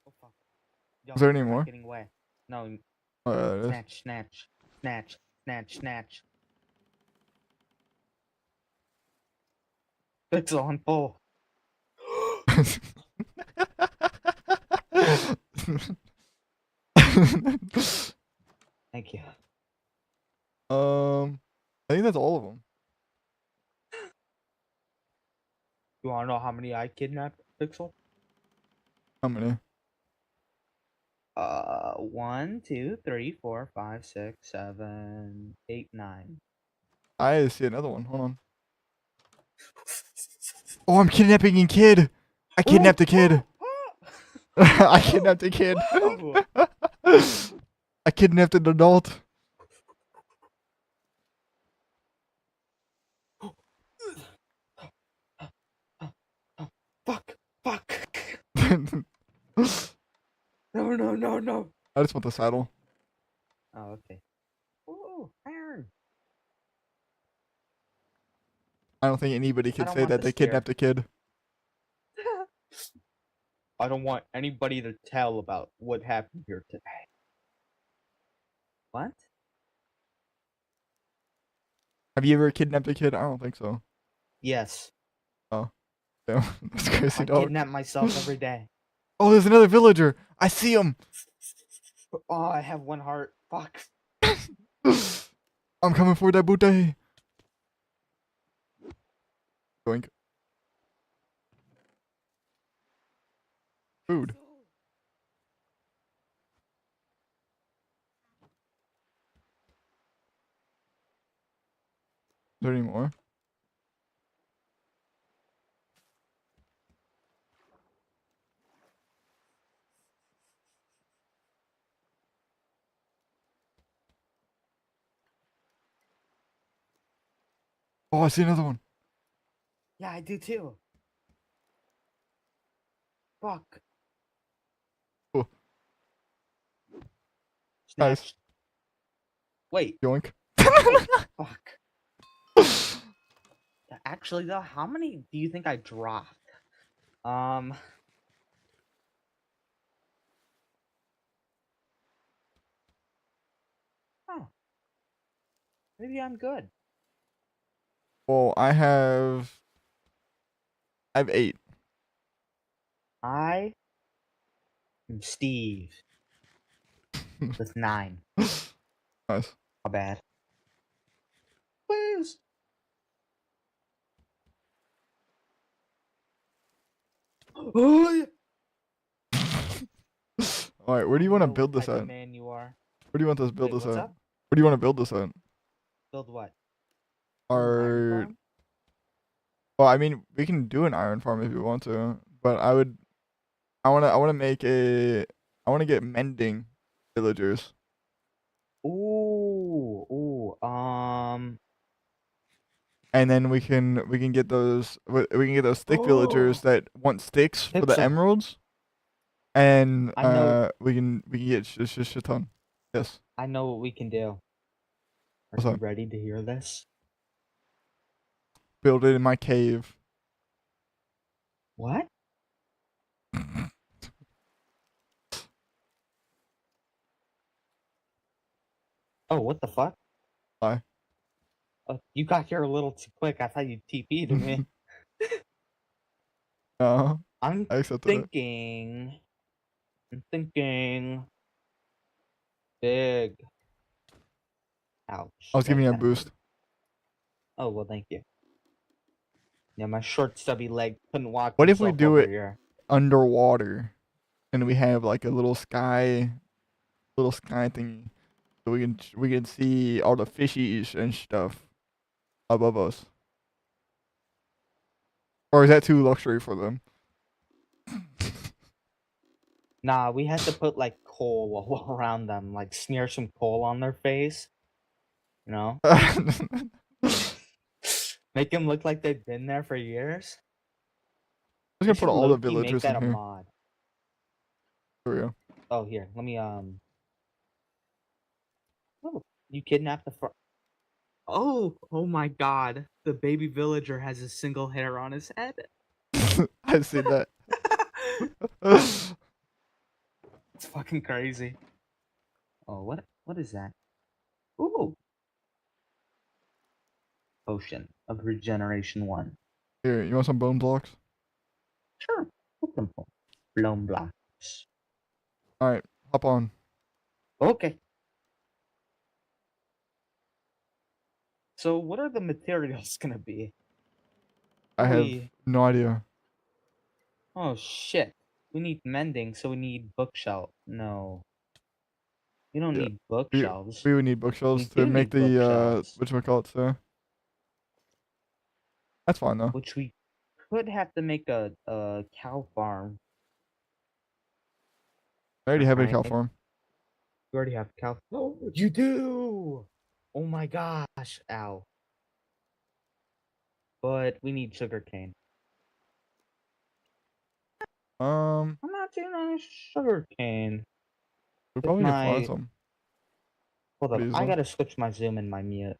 Oh fuck. Yo, Is there any start more? getting away. No. There it is. Snatch, snatch, snatch, snatch, snatch. It's on full. Thank you. I think that's all of them. You wanna know how many I kidnapped, Pixel? How many? 1, 2, 3, 4, 5, 6, 7, 8, 9. I see another one. Hold on. Oh, I'm kidnapping a kid. I kidnapped a kid. I kidnapped a kid. I kidnapped an adult. Fuck! Fuck! No, no, no, no! I just want the saddle. Oh, okay. Ooh, iron! I don't think anybody I could don't say want that the they spear. kidnapped a kid. I don't want anybody to tell about what happened here today. What? Have you ever kidnapped a kid? I don't think so. Yes. Oh. Damn. That's crazy, I dog. kidnap myself every day. Oh, there's another villager. I see him. Oh, I have 1 heart. Fuck. I'm coming for that booty. Doink. Food. Is there any more? Oh, I see another one. Yeah, I do too. Fuck. Oh. Snatched. Wait. Yoink. Wait. Fuck. Actually, though, how many do you think I dropped? Oh. Maybe I'm good. Well, I have 8. I am Steve with 9. Nice. How bad? Please. Oh, All right, where do you want to build this type of at? man you are. Where do you want this build Wait, this what's at? up? Where do you want to build this at? Build what? Our. Well, I mean, we can do an iron farm if you want to, but I want to make a. I want to get mending villagers. Ooh. And then we can get those stick villagers Oh, that want sticks for the Pixel. emeralds, and I know. we can get shit ton. Yes. I know what we can do. Are What's you up? ready to hear this? Build it in my cave. What? Oh, what the fuck? Why? You got here a little too quick. I thought you TP'd me. No, I'm I accepted it. thinking. Big. Ouch. I was That giving you a kinda hurt. boost. Oh, well, thank you. Yeah, my short, stubby leg couldn't walk What if we himself do over it here. underwater, and we have like a little sky thingy, so we can see all the fishies and stuff above us? Or is that too luxury for them? Nah, we had to put like coal all around them, like smear some coal on their face. You know? Make them look like they've been there for years. I'm We just should gonna put all the low-key make villagers that in a here. mod. For real. Oh, here, let me, Oh, you kidnapped the Oh my god. The baby villager has a single hair on his head. I see that. It's fucking crazy. Oh, what is that? Ooh. Potion of Regeneration 1. Here, you want some bone blocks? Sure. Blown blocks. Alright, hop on. Okay. So what are the materials gonna be? I have no idea. Oh shit. We need mending, so we need bookshelf. No. We don't Yeah. need bookshelves. We would need bookshelves We to do make need the bookshelves. whatchamacallit, so that's fine though. Which we could have to make a cow farm. I already have a Right? cow farm. You already have a cow. Oh, you do! Oh my gosh. Ow. But we need sugarcane. Um, I'm not doing any sugarcane. we With probably can find my some. Hold Pretty up, I easily. gotta switch my zoom and my mute.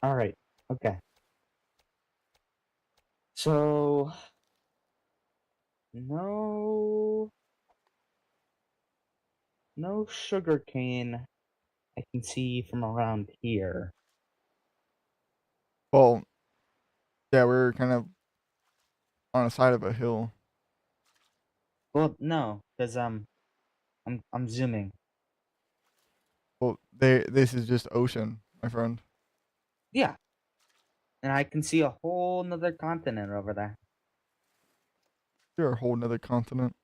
Alright, okay. So no sugarcane I can see from around here. Well, yeah, we're kind of on the side of a hill. Well, no, because I'm zooming. Well, this is just ocean, my friend. Yeah. And I can see a whole nother continent over there. You're a whole nother continent.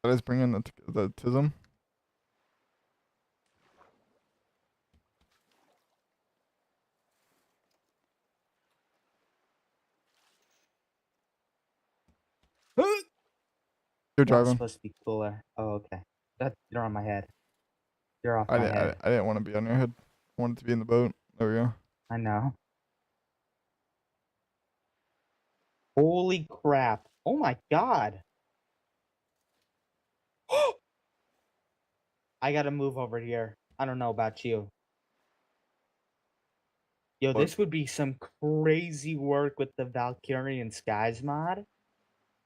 That is bringing the tism. You're That's driving. supposed to be cooler. Oh, okay. You're on my head. You're off my head. I didn't want to be on your head. I wanted to be in the boat. There we go. I know. Holy crap. Oh my god. I gotta move over here. I don't know about you. Yo, What? this would be some crazy work with the Valkyrian Skies mod.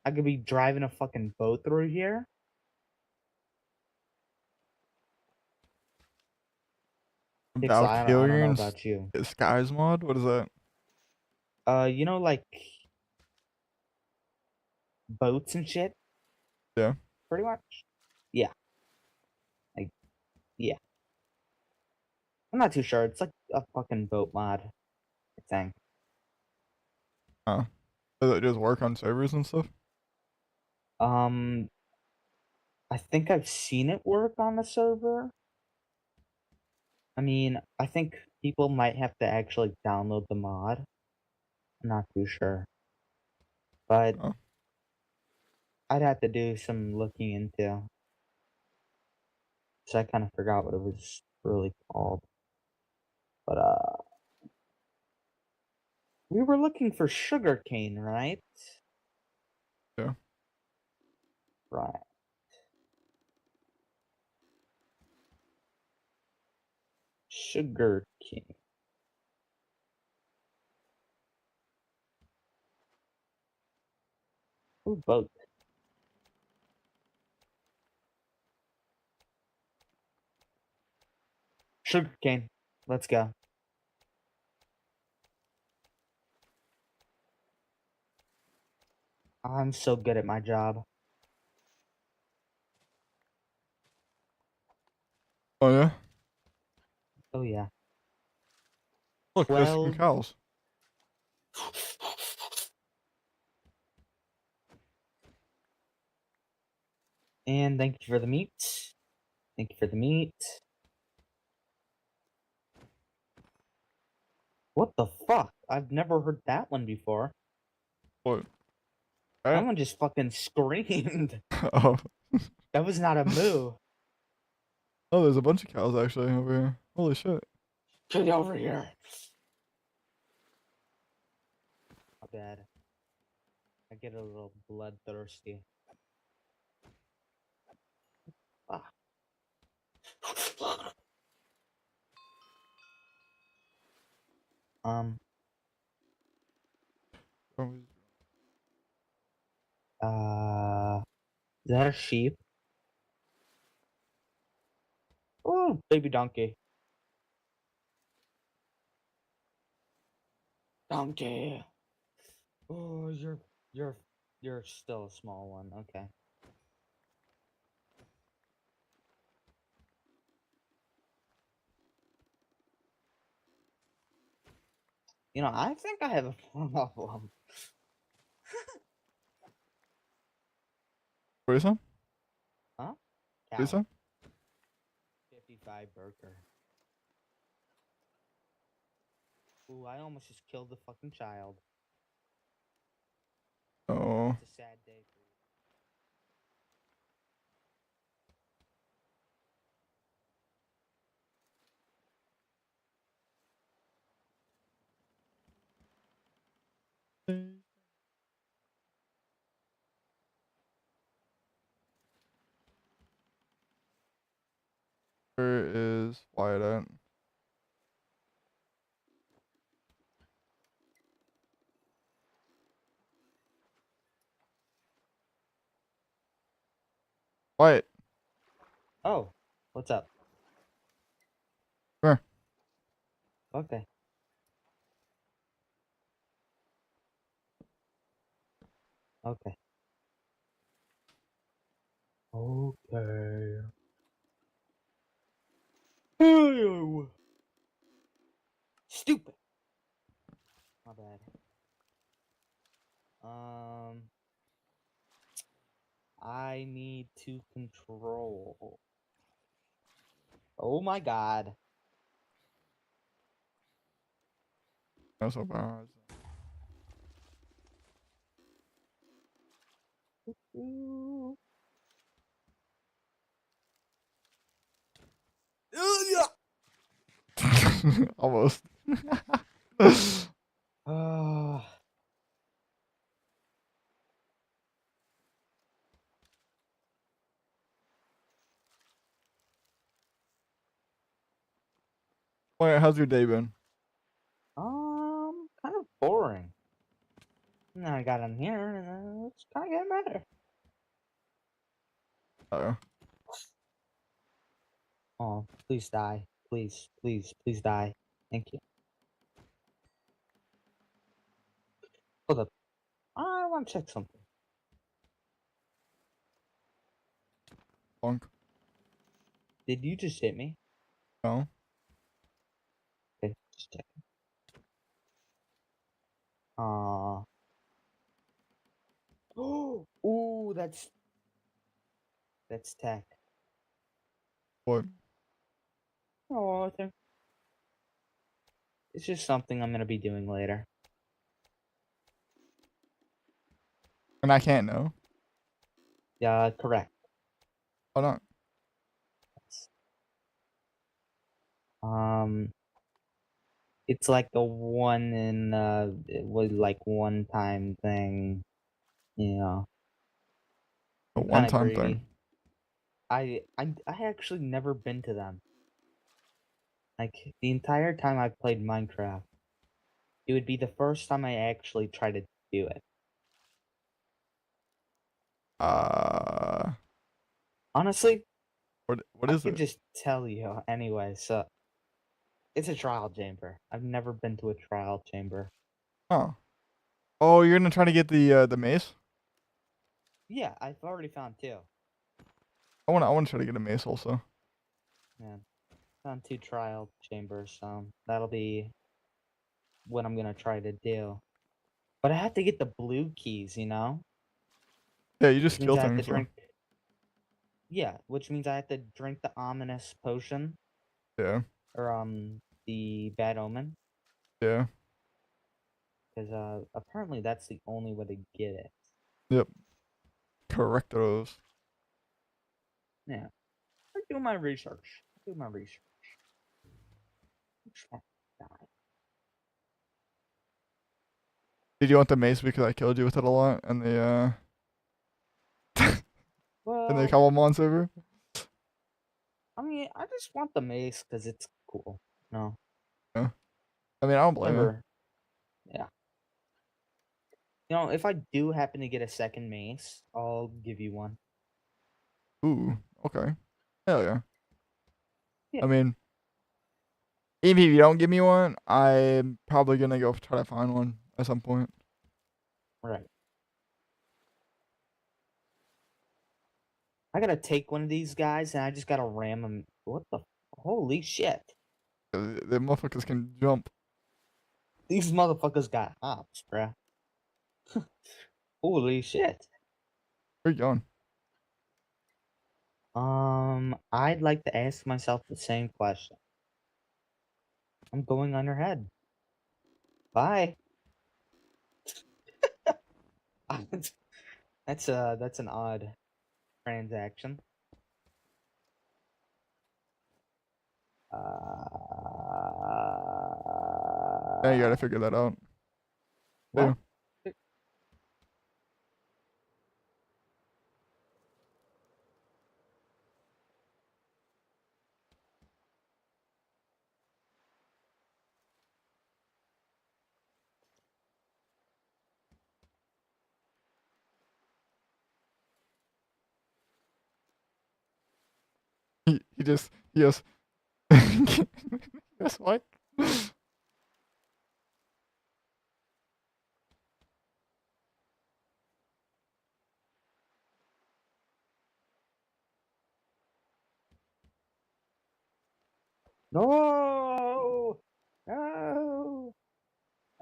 I could be driving a fucking boat through here. Pixel, I don't know Valkyrian about you. Skies mod? What is that? You know, like boats and shit? Yeah. Pretty much? Yeah. Like, yeah. I'm not too sure. It's like a fucking boat mod thing. Oh. Does it just work on servers and stuff? I think I've seen it work on the server. I mean, I think people might have to actually download the mod. I'm not too sure. But Oh. I'd have to do some looking into. So I kind of forgot what it was really called. But we were looking for sugarcane, right? Yeah. Right. Sugarcane. Ooh, boat. Sugarcane. Let's go. I'm so good at my job. Oh yeah. Oh yeah. Look, there's some 12. cows. And thank you for the meat. Thank you for the meat. What the fuck? I've never heard that one before. What? That one just fucking screamed. Oh. That was not a moo. Oh, there's a bunch of cows actually over here. Holy shit. Get over here. My bad. I get a little bloodthirsty. Ah. Is that a sheep? Oh, baby donkey. Donkey. Oh, you're still a small one. Okay. You know, I think I have a problem. What is that? Huh? What is Cow. that? 55 burger. Ooh, I almost just killed the fucking child. Oh. It's a sad day for you. Where is Wyatt at? Wyatt. Oh, what's up? Where? Okay. Okay. Okay. Ew. Stupid. My bad. I need to control. Oh my god. Not so bad. Ooh. Almost. Wyatt, how's your day been? Kind of boring. Now I got in here, and it's kind of getting better. Uh-oh. Oh, please die. Please, please, please die. Thank you. Hold up. I want to check something. Bonk. Did you just hit me? No. Okay, just checking. Ooh, that's tech. What? Oh, it's just something I'm gonna be doing later. And I can't know. Yeah, correct. Why not? It's like a it was like one time thing, you know. A I'm kind of one-time greedy. thing. I actually never been to them. Like the entire time I've played Minecraft, it would be the first time I actually try to do it. Honestly, what I is could it? just tell you anyway. So it's a trial chamber. I've never been to a trial chamber. Oh. Oh, you're gonna try to get the mace? Yeah, I've already found two. I wanna try to get a mace also. Yeah, found two trial chambers. So that'll be what I'm gonna try to do. But I have to get the blue keys, you know? Yeah, you just Which means kill I have to things though. drink. Yeah, which means I have to drink the ominous potion. Yeah. Or the bad omen. Yeah. Because apparently that's the only way to get it. Yep. Correctos. Yeah. I do my research. Do my research. Which one? Did you want the mace because I killed you with it a lot and the in the Well, Kabamon server? I mean, I just want the mace because it's cool. No. Yeah. I mean, I don't blame you. Remember, yeah. You know, if I do happen to get a second mace, I'll give you one. Ooh, okay. Hell yeah. Yeah. I mean, even if you don't give me one, I'm probably gonna go try to find one at some point. Right. I gotta take one of these guys and I just gotta ram them. What the? Holy shit. The motherfuckers can jump. These motherfuckers got hops, bruh. Holy shit. Where you going? I'd like to ask myself the same question. I'm going on your head. Bye. That's an odd transaction. Yeah, you gotta figure that out. What? He just yes. Yes, what? No! No!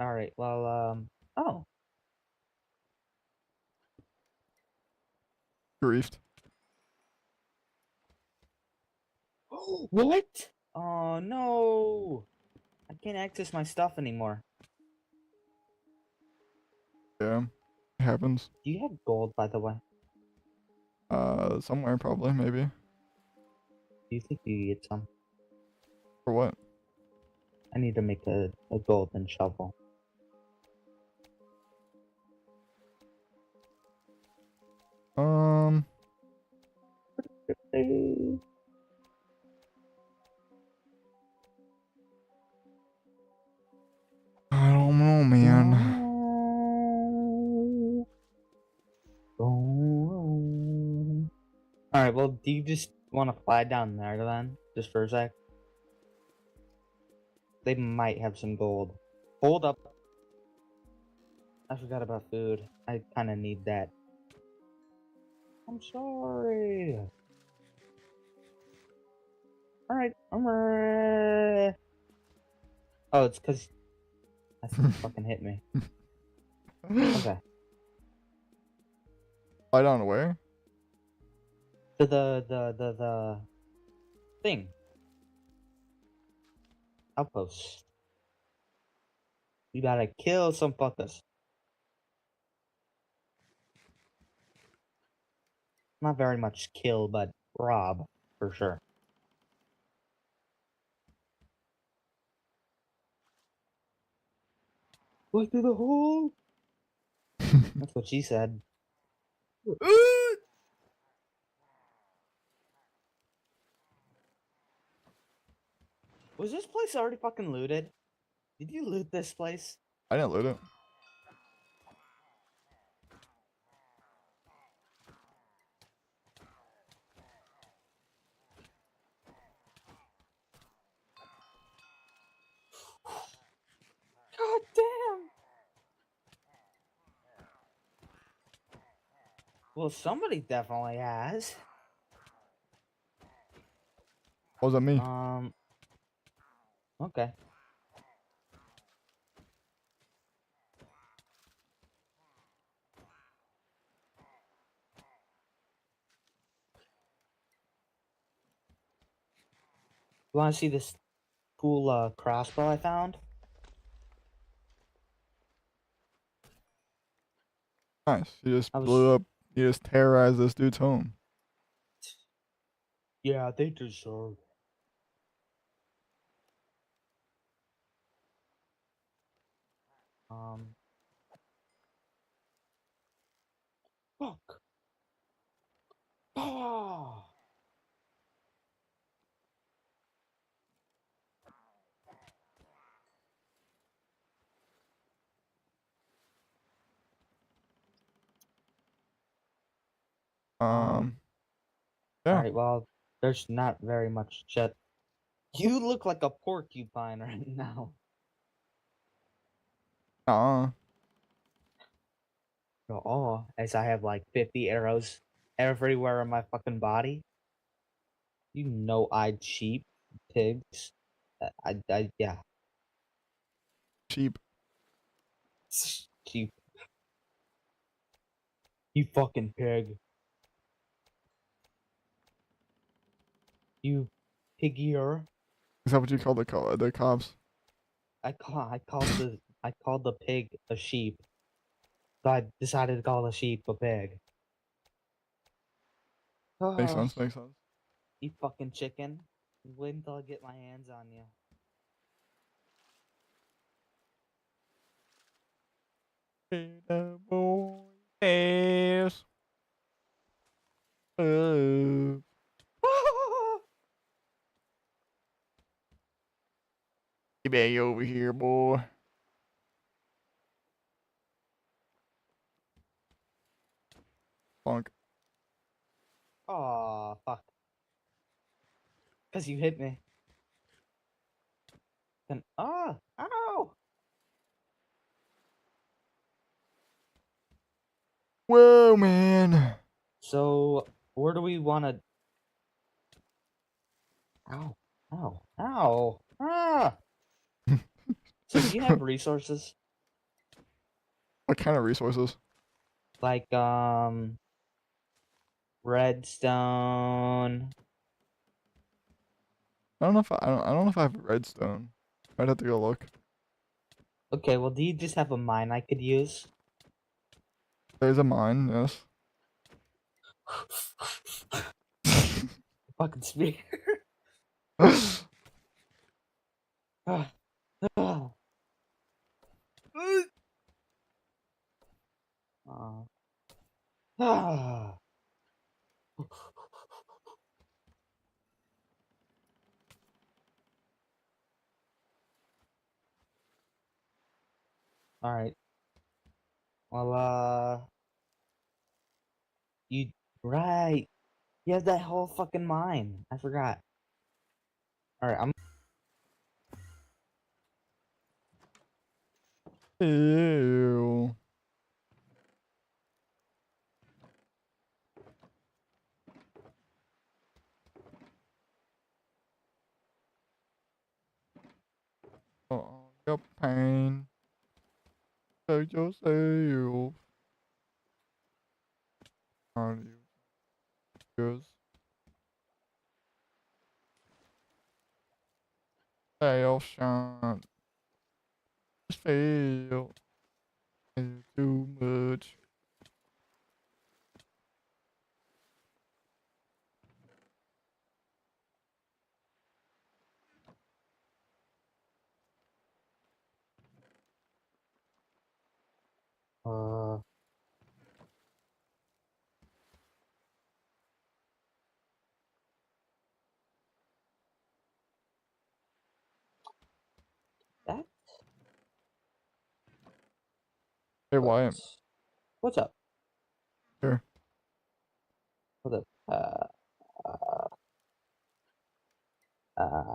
Alright, well, oh. Griefed. What? Oh, no! I can't access my stuff anymore. Yeah, it happens. Do you have gold, by the way? Somewhere probably, maybe. Do you think you get some? For what? I need to make a golden shovel. I don't know, man. Alright, well, do you just want to fly down there then? Just for a sec? They might have some gold. Hold up. I forgot about food. I kind of need that. I'm sorry. Alright, I'm ready. Oh, it's because that thing fucking hit me. Okay. Fly down where? To the thing. Outpost. You gotta kill some fuckers. Not very much kill, but rob, for sure. Look through the hole! That's what she said. Was this place already fucking looted? Did you loot this place? I didn't loot it. God damn! Well, somebody definitely has. Wasn't me. Okay. You wanna see this cool crossbow I found? Nice. You just blew up. You just terrorized this dude's home. Yeah, they deserve. Fuck. Oh. Yeah. Alright, well, there's not very much shit. You look like a porcupine right now. Oh, as I have like 50 arrows everywhere in my fucking body. You no-eyed sheep, pigs. Yeah. Sheep. Sheep. You fucking pig. You piggier. Is that what you call the cops? I called the pig a sheep. So I decided to call the sheep a pig. Makes Oh, sense. Makes sense. you fucking chicken. Wait until I get my hands on you. Boy ass. Get back over here, boy. Funk. Aw, fuck. Cause you hit me. Then ow! Whoa, man. So where do we wanna Ow. Ah! So do you have resources? What kind of resources? Like redstone. I don't know if I don't know if I have redstone. I'd have to go look. Okay, well do you just have a mine I could use? There's a mine, yes. Fucking spear. Alright. Well, right. You have that whole fucking mine. I forgot. Alright, I'm Ew. Oh, your pain. Show yourself. audio goes. Fail shot. Just fail. Too much. That. Hey, Wyatt. What's up? Here. What's up? Um,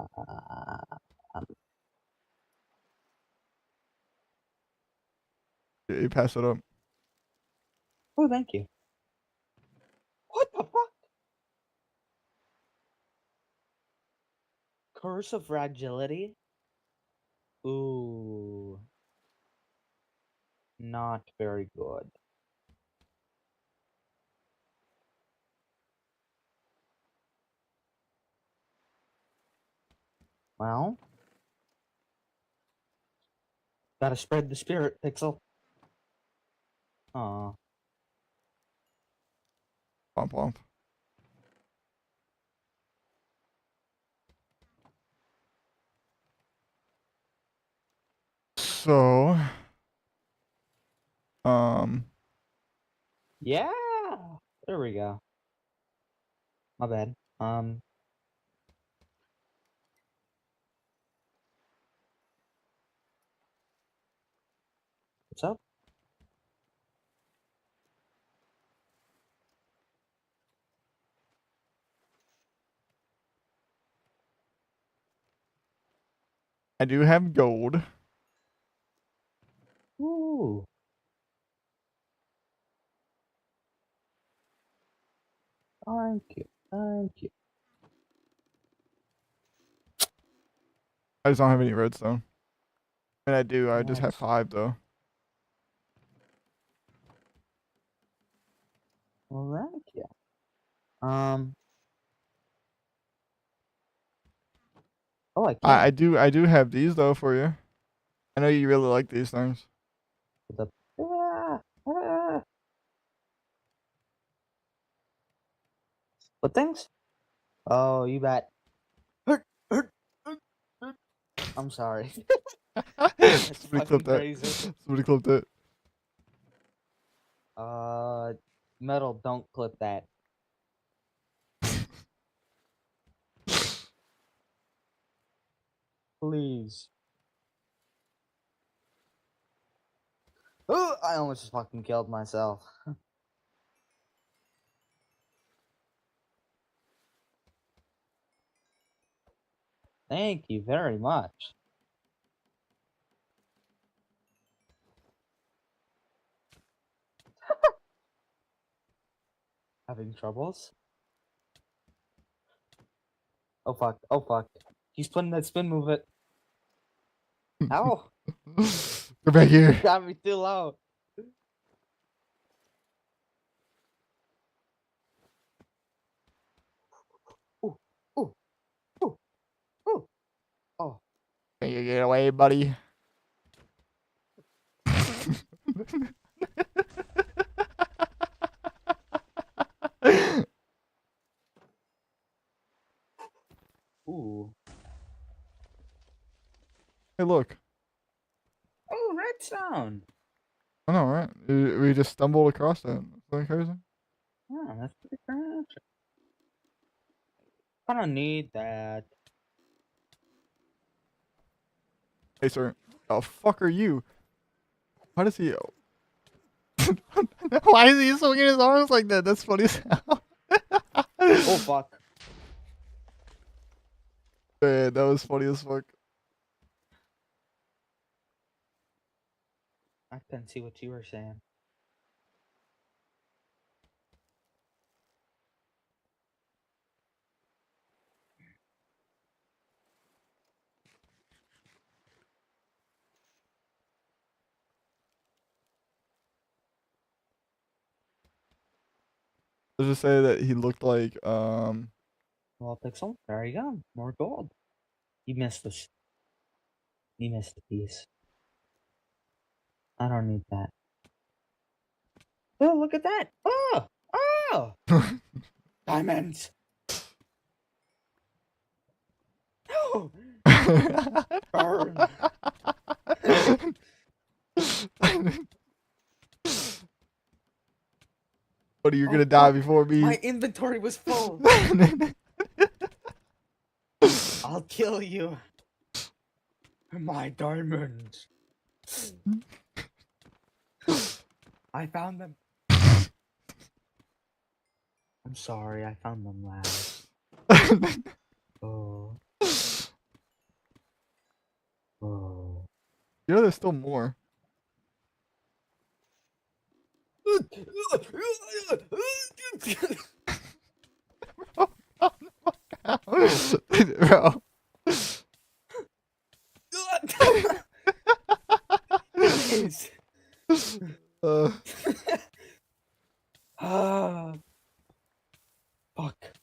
You pass it up. oh, thank you. What the fuck? Curse of Fragility? Ooh. Not very good. Well, gotta spread the spirit, Pixel. Aw. Womp womp. So, Yeah. There we go. My bad. What's up? I do have gold. Ooh. Thank you. Thank you. I just don't have any redstone. And I do. I just have Nice. 5 though. Well, thank you. Oh, I can. I do have these though for you. I know you really like these things. The ah. What things? Oh, you bet. I'm sorry. That's Somebody fucking clipped that. crazy. Somebody clipped it. Metal, don't clip that. Please. Oh, I almost just fucking killed myself. Thank you very much. Having troubles? Oh fuck, oh fuck. He's putting that spin move it. Ow! Go back here. Got me too low. Ooh, ooh, ooh, ooh. Oh. Can you get away, buddy? Ooh. Hey, look. Oh, redstone. I know, right? We just stumbled across that. Isn't that crazy? Oh, that's pretty crazy. I don't need that. Hey, sir. The fuck are you? Why does he? Why is he swinging his arms like that? That's funny as hell. Oh fuck. Man, that was funny as fuck. I couldn't see what you were saying. Let's just say that he looked like Well, Pixel, there you go. More gold. You missed this. You missed a piece. I don't need that. Oh, look at that! Oh! Oh! Diamonds! No! Burn! What are you gonna die before me? My inventory was full. I'll kill you. My diamonds. I found them. I'm sorry, I found them last. Oh. Oh. You know, there's still more. Bro. Fuck.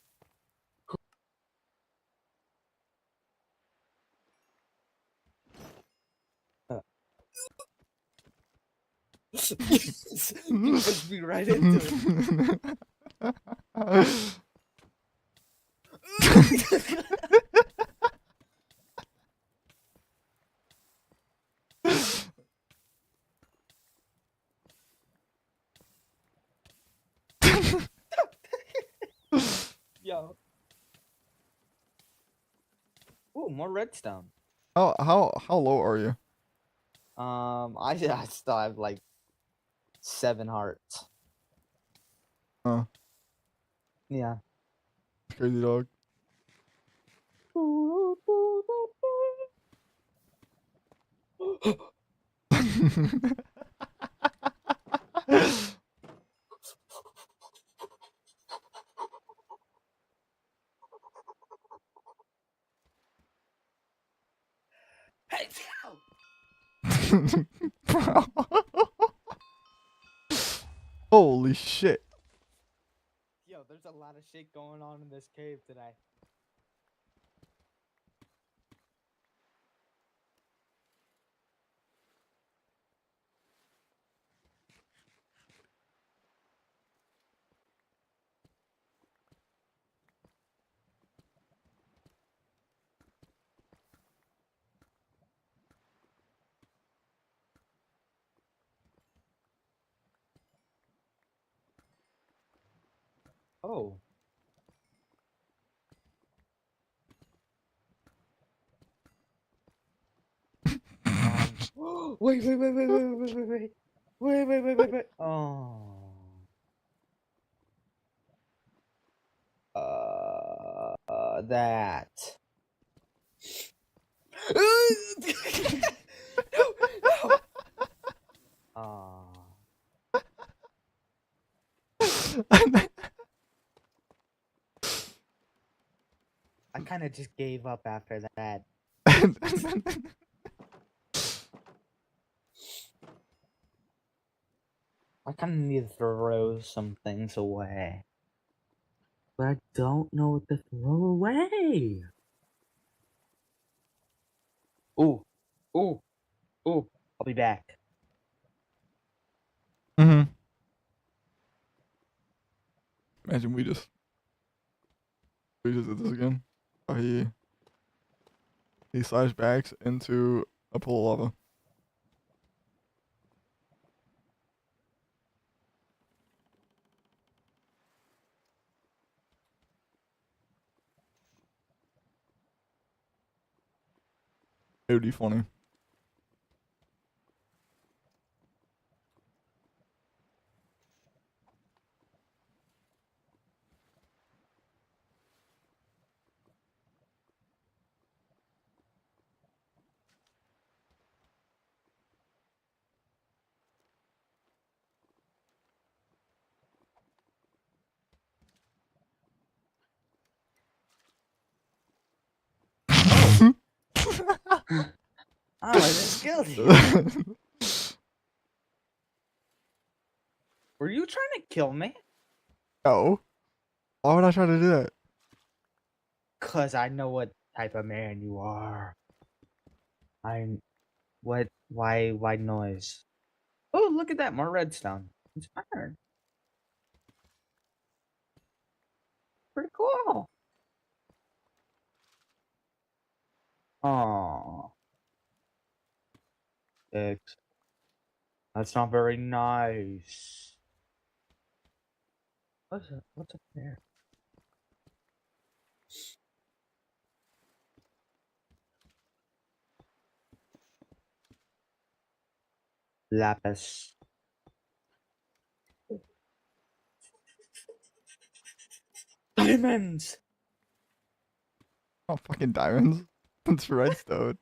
You pushed me right into it. Yo. Ooh, more redstone. How low are you? I still have like 7 hearts. Oh. Yeah. Crazy dog. Hey, Bro. Holy shit. Yo, there's a lot of shit going on in this cave today. Oh. Wait. Wait. Oh. That. No. Oh. I kind of just gave up after that. I kind of need to throw some things away. But I don't know what to throw away. Ooh. I'll be back. Imagine we just did this again. Oh, he slashed backs into a pool of lava. It would be funny. I just killed you. Were you trying to kill me? No. Why would I try to do that? Cause I know what type of man you are. Why noise? Oh, look at that, more redstone. It's iron. Pretty cool. Oh, that's not very nice. What's up there? Lapis. Diamonds. Oh, fucking diamonds. It's redstone.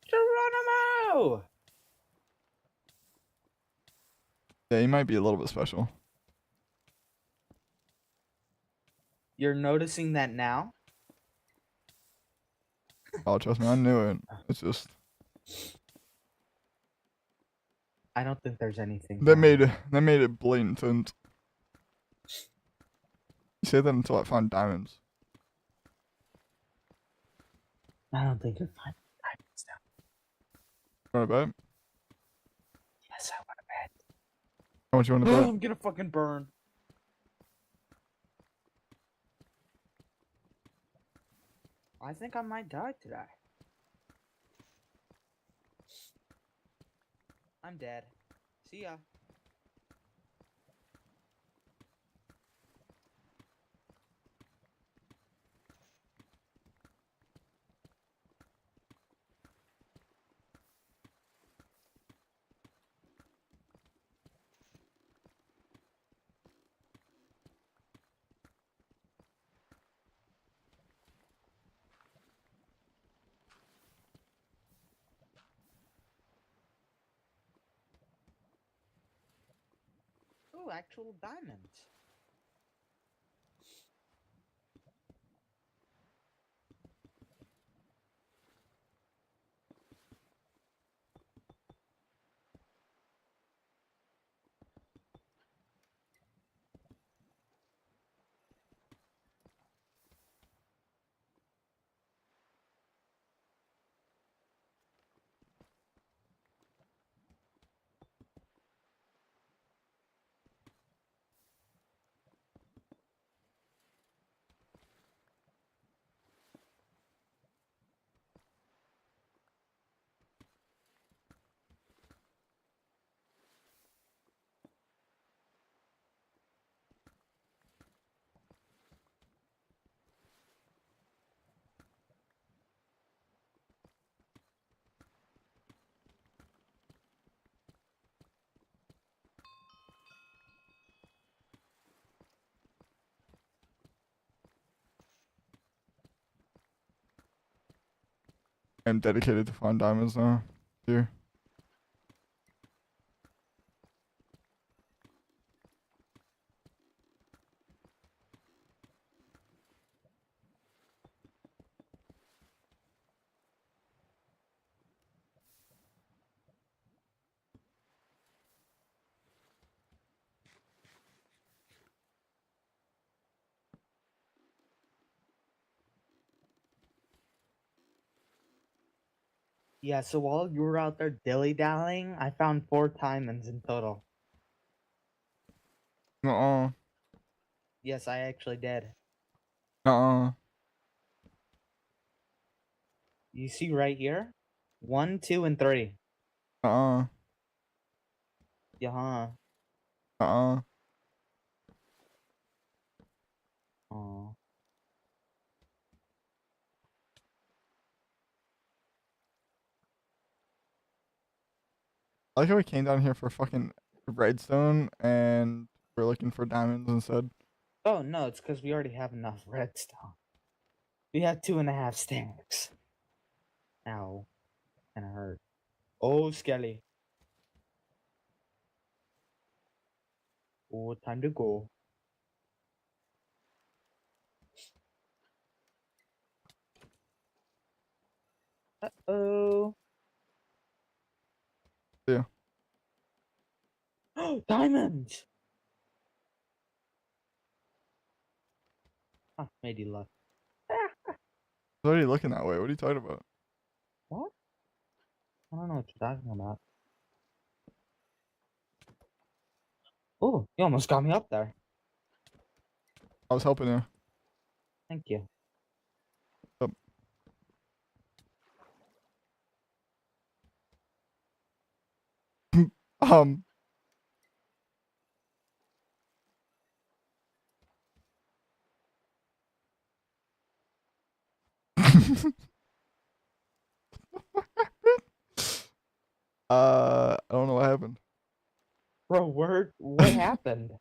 Geronimo! Yeah, you might be a little bit special. You're noticing that now? Oh, trust me, I knew it. It's just I don't think there's anything. they made it blatant. You say that until I find diamonds. I don't think you'll find diamonds now. Want to bet? Yes, I want to bet. How much you want to Oh, bet? I'm gonna fucking burn. I think I might die today. I'm dead. See ya. Oh, actual diamonds. I'm dedicated to find diamonds now. Here. Yeah, so while you were out there dilly-dallying, I found 4 diamonds in total. Uh-uh. Yes, I actually did. Uh-uh. You see right here? 1, 2, and 3. Uh-uh. Yeah. Uh-uh. Oh. I like how we came down here for fucking redstone and we're looking for diamonds instead. Oh no, it's because we already have enough redstone. We have 2.5 stacks. Ow. Kinda hurt. Oh, Skelly. Oh, time to go. Uh-oh. Yeah. Diamonds! Huh, made you luck. I was already looking that way. What are you talking about? What? I don't know what you're talking about. Oh, you almost got me up there. I was helping you. Thank you. Yep. um. I don't know what happened. Bro, what happened?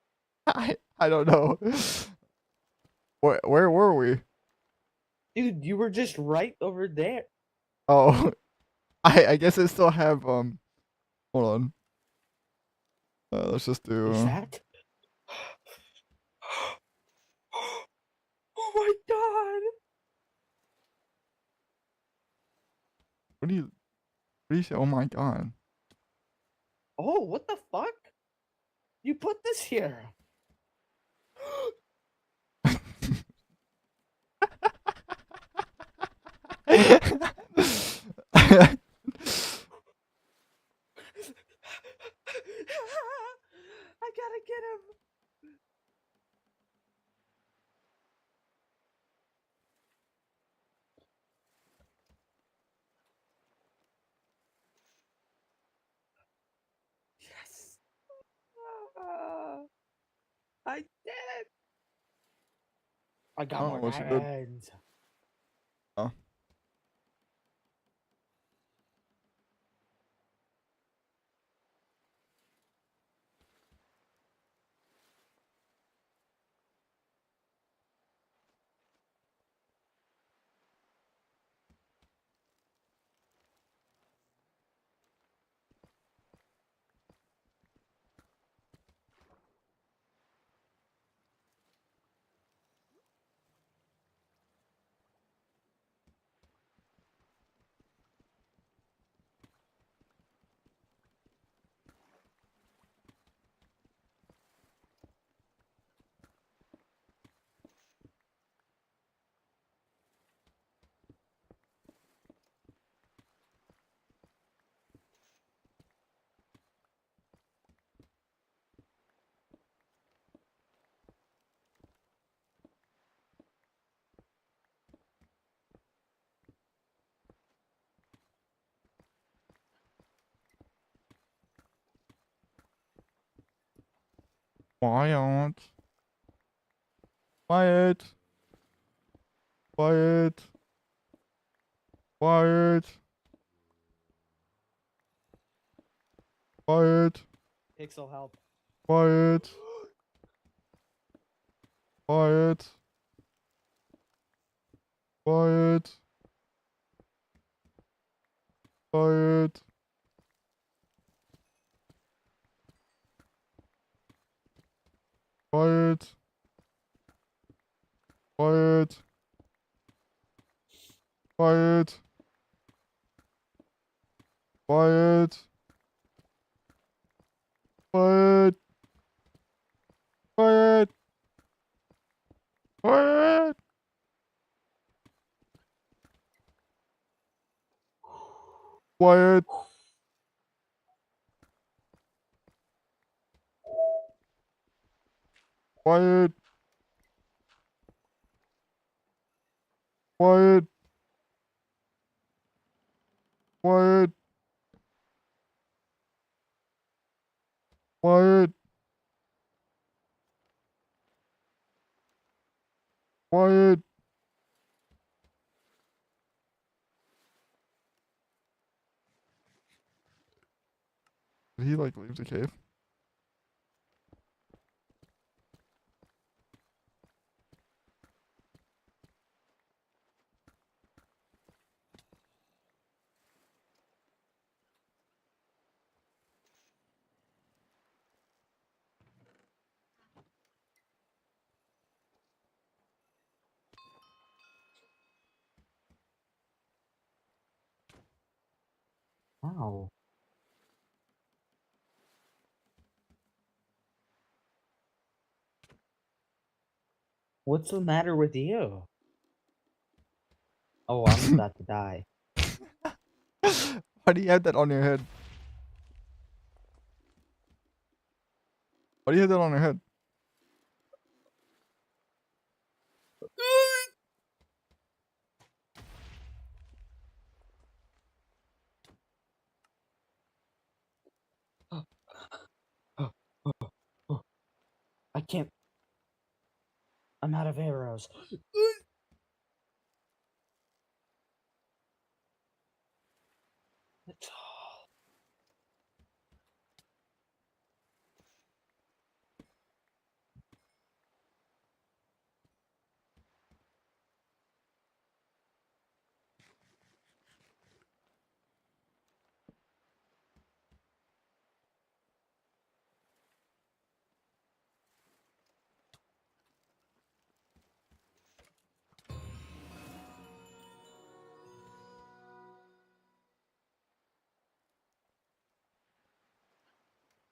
I don't know. Where were we? Dude, you were just right over there. Oh, I guess I still have hold on. Let's just do. Is that? Oh my god! What do you say? Oh my god. Oh, what the fuck? You put this here. I gotta get him. Yes. I did it. I I got don't more know what you did. diamonds. Oh. Quiet. Quiet. Quiet. Quiet. Quiet. Pixel help. Quiet. Quiet. Quiet. Quiet. Quiet. Quiet. Quiet. Quiet. Quiet. Quiet. Quiet. Quiet. Quiet. Quiet. Quiet. Quiet. Quiet. Did he like leave the cave? Ow. What's the matter with you? Oh, I'm about to die. Why do you have that on your head? Why do you have that on your head? I can't. I'm out of arrows.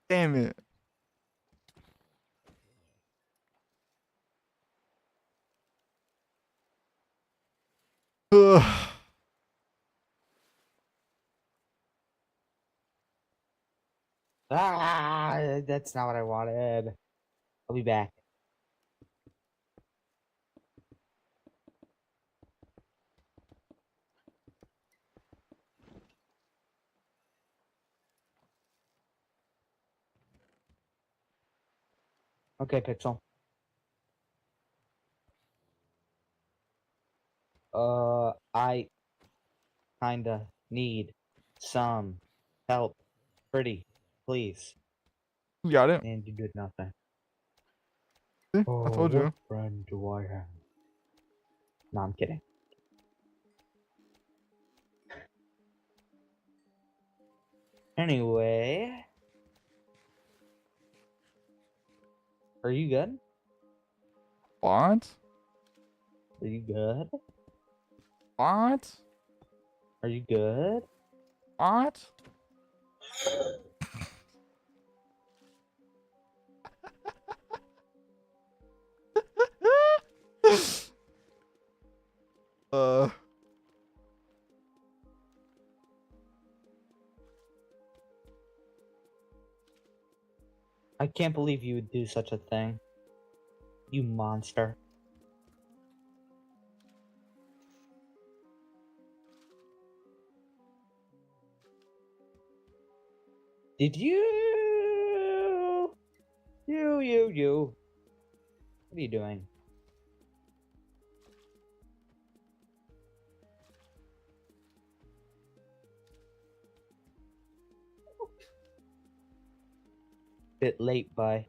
Damn it. Ugh. Ah, that's not what I wanted. I'll be back. Okay, Pixel. I kinda need some help. Pretty, please. You got it. And you did nothing. See? I Oh, told what you. friend do I have? No, I'm kidding. Anyway. Are you good? What? Are you good? What? Are you good? What? uh. I can't believe you would do such a thing. You monster. Did you? You. What are you doing? Bit late, bye.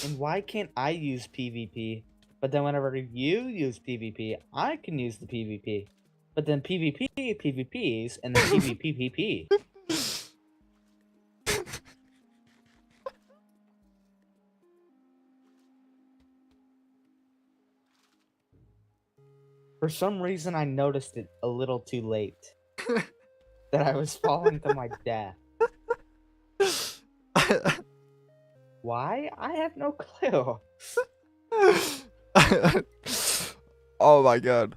And why can't I use PvP? But then whenever you use PvP, I can use the PvP. But then PvP PvPs and then PvP. For some reason, I noticed it a little too late. That I was falling to my death. Why? I have no clue. Oh my god.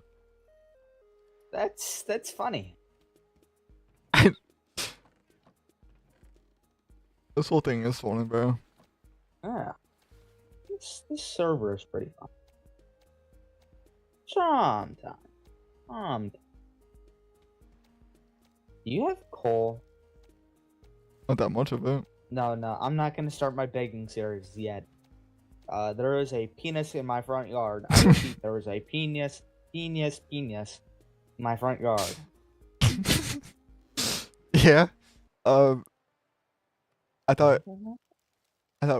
That's funny. This whole thing is funny, bro. Yeah. This server is pretty fun. Sometimes. Do you have coal? Not that much of it. No, I'm not gonna start my begging series yet. There is a penis in my front yard. I repeat, there is a penis in my front yard. Yeah. I thought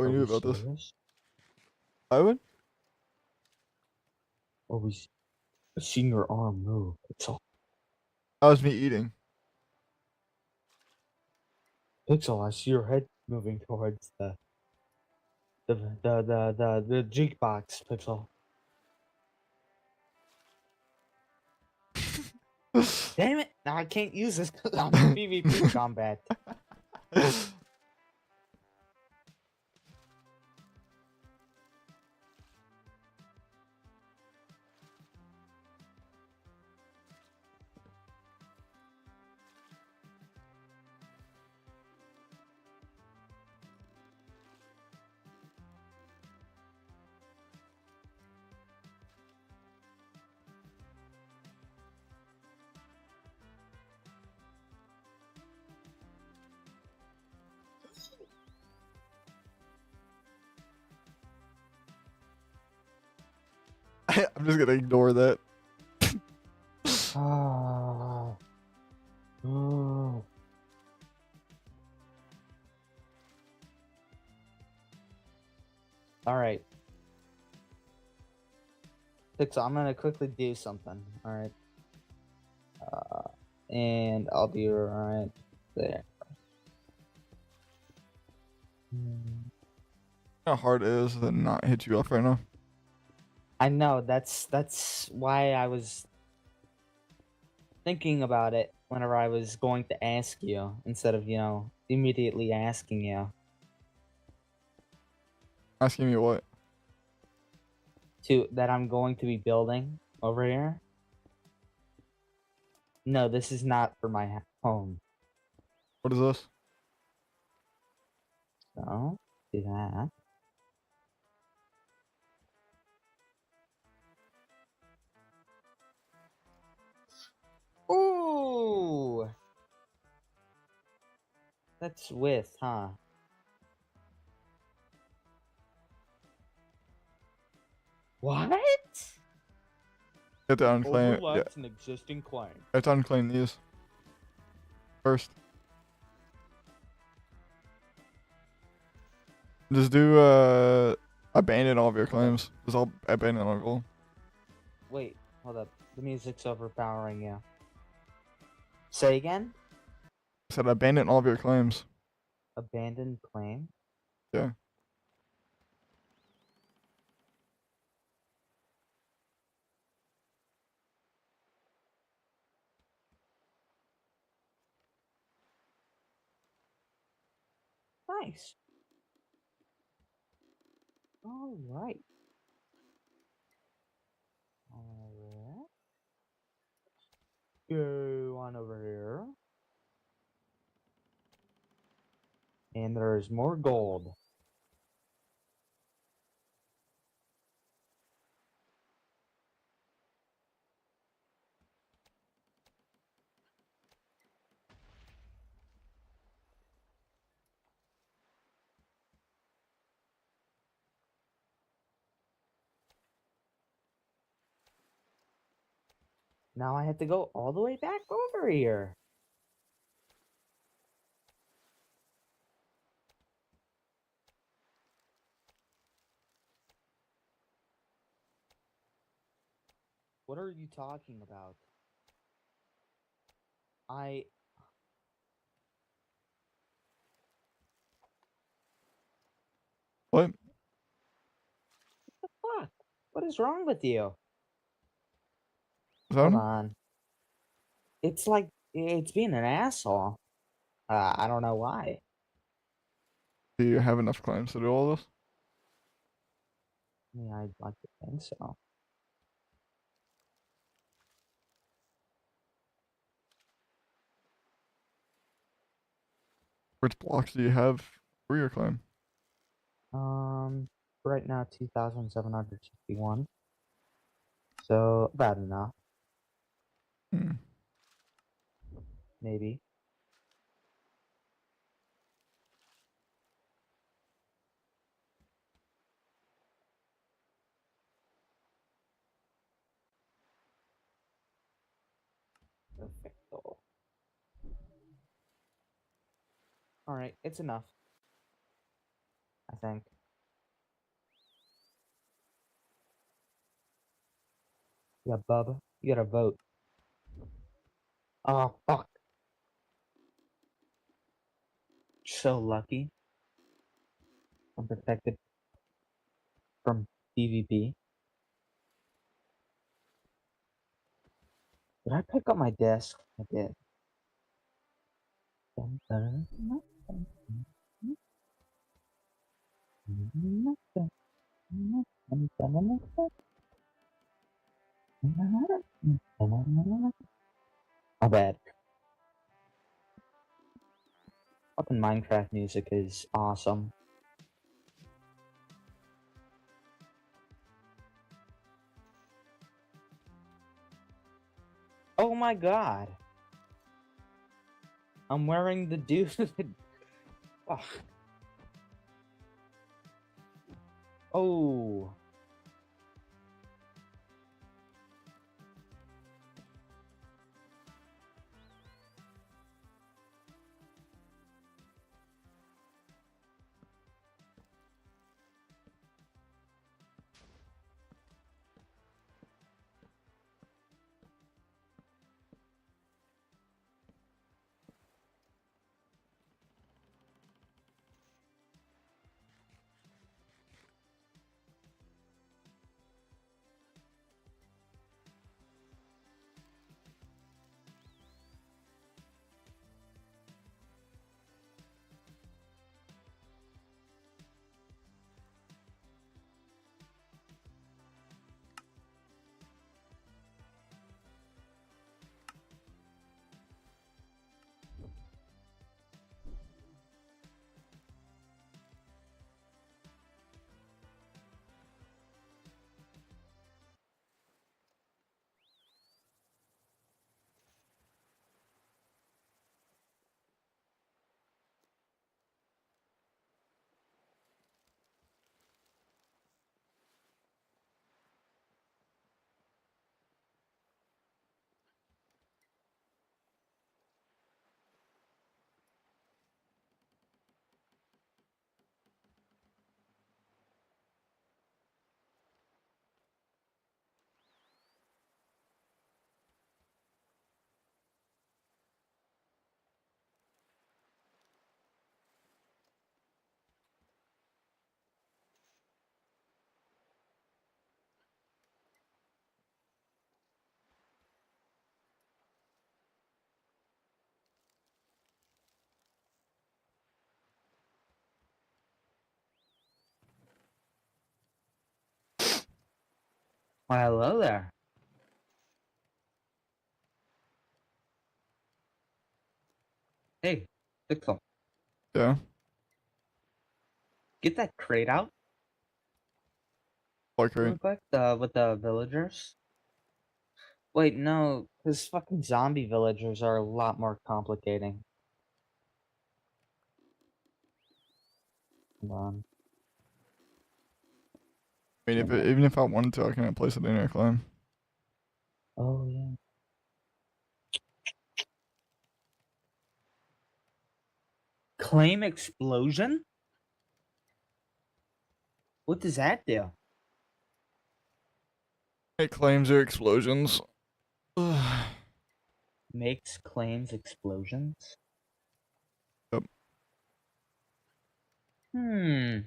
we knew about this. Ivan? Oh, I've seen your arm move. It's all. That was me eating. Pixel, I see your head moving towards the jukebox, Pixel. Damn it! Now I can't use this because I'm in PvP combat. I'm just gonna ignore that. Oh. Oh. Alright. Pixel, I'm gonna quickly do something, alright? And I'll be right there. How hard it is to not hit you off right now. I know, that's why I was thinking about it whenever I was going to ask you, instead of, immediately asking you. Asking me what? That I'm going to be building over here. No, this is not for my home. What is this? So, do that. Ooh! That's with, huh? What? You have to unclaim. Yeah. Overlaps an existing claim. You have to unclaim these first. Just do abandon all of your claims. Just all abandon all of them. Wait, hold up. The music's overpowering you. Say again? I said abandon all of your claims. Abandoned claim? Yeah. Nice. Alright. Alright. Go on over here. And there's more gold. Now I have to go all the way back over here. What are you talking about? What? What the fuck? What is wrong with you? Hold on. It's like, it's being an asshole. I don't know why. Do you have enough claims to do all this? Yeah, I'd like to think so. Which blocks do you have for your claim? Right now 2,761. So about enough. Maybe. Perfecto. Alright, it's enough. I think. Yeah, Bubba, you gotta vote. Oh, fuck. so lucky. I'm protected from PvP. Did I pick up my disc? I did. My bad. Fucking Minecraft music is awesome. Oh my god. I'm wearing the dude. Oh. Oh. Why, hello there. Hey, Pixel. Yeah. Get that crate out What crate? real quick, with the villagers. Wait, no, because fucking zombie villagers are a lot more complicating. Hold on. I mean, even if I wanted to, I can't place it in your claim. Oh, yeah. Claim explosion? What does that do? It claims your explosions. Makes claims explosions? Yep. Hmm.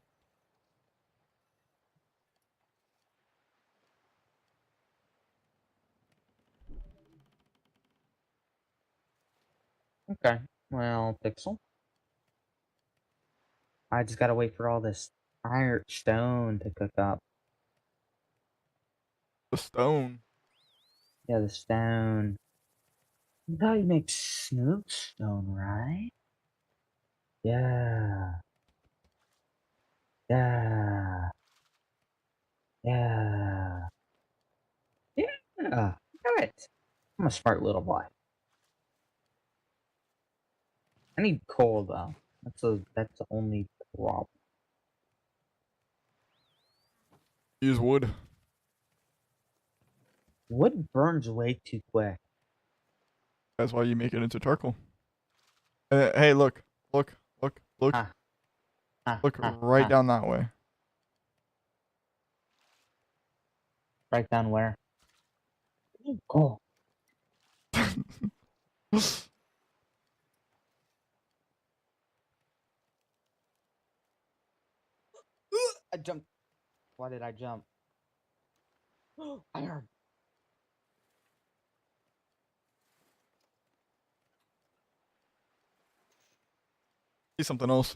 Okay. Well, Pixel. I just gotta wait for all this iron stone to cook up. The stone. Yeah, the stone. That's how you make smooth stone, right? Yeah. Yeah. Yeah. Yeah. Got it. I'm a smart little boy. I need coal though. That's the only problem. Use wood. Wood burns way too quick. That's why you make it into charcoal. Hey, look. Look. Look right down that way. Right down where? Cool. jumped. Why did I jump? Iron. See something else.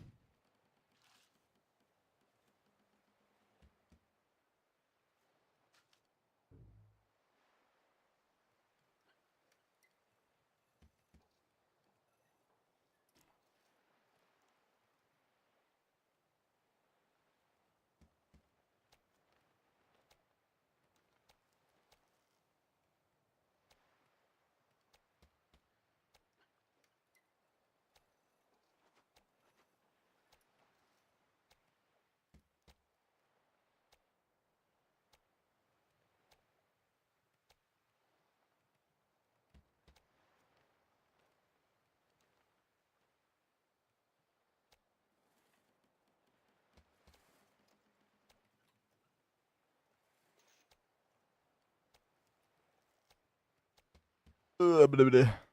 Blah, blah, blah.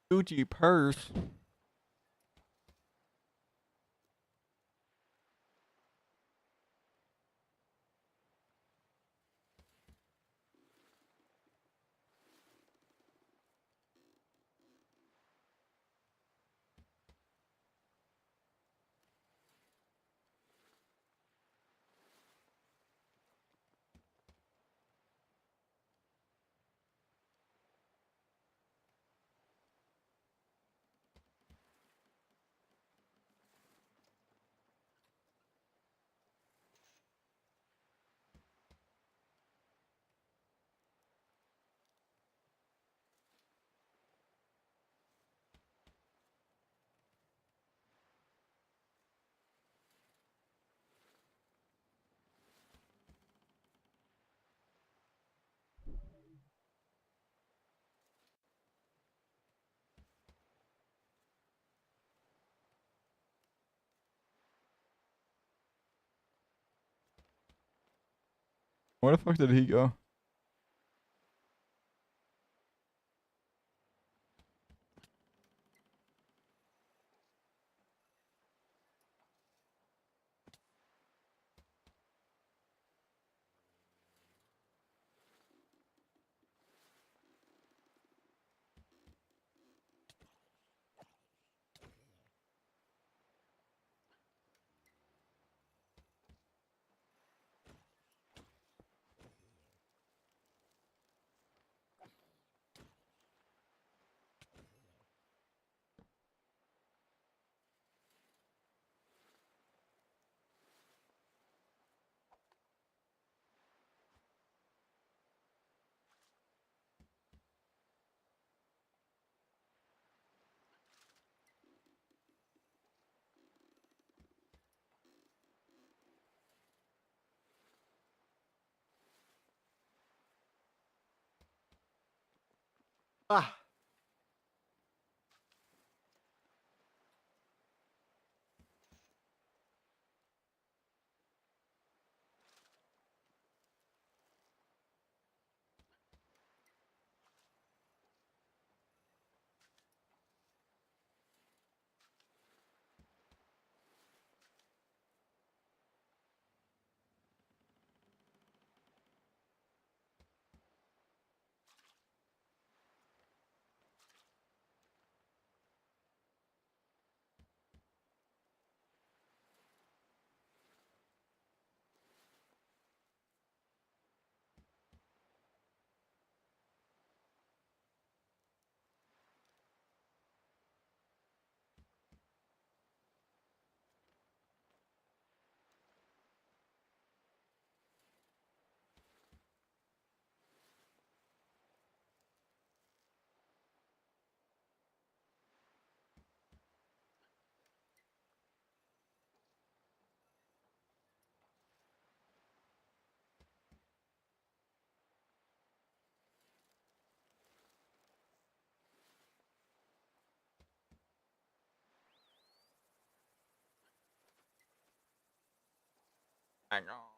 Gucci purse. Where the fuck did he go? Ah. Hang on.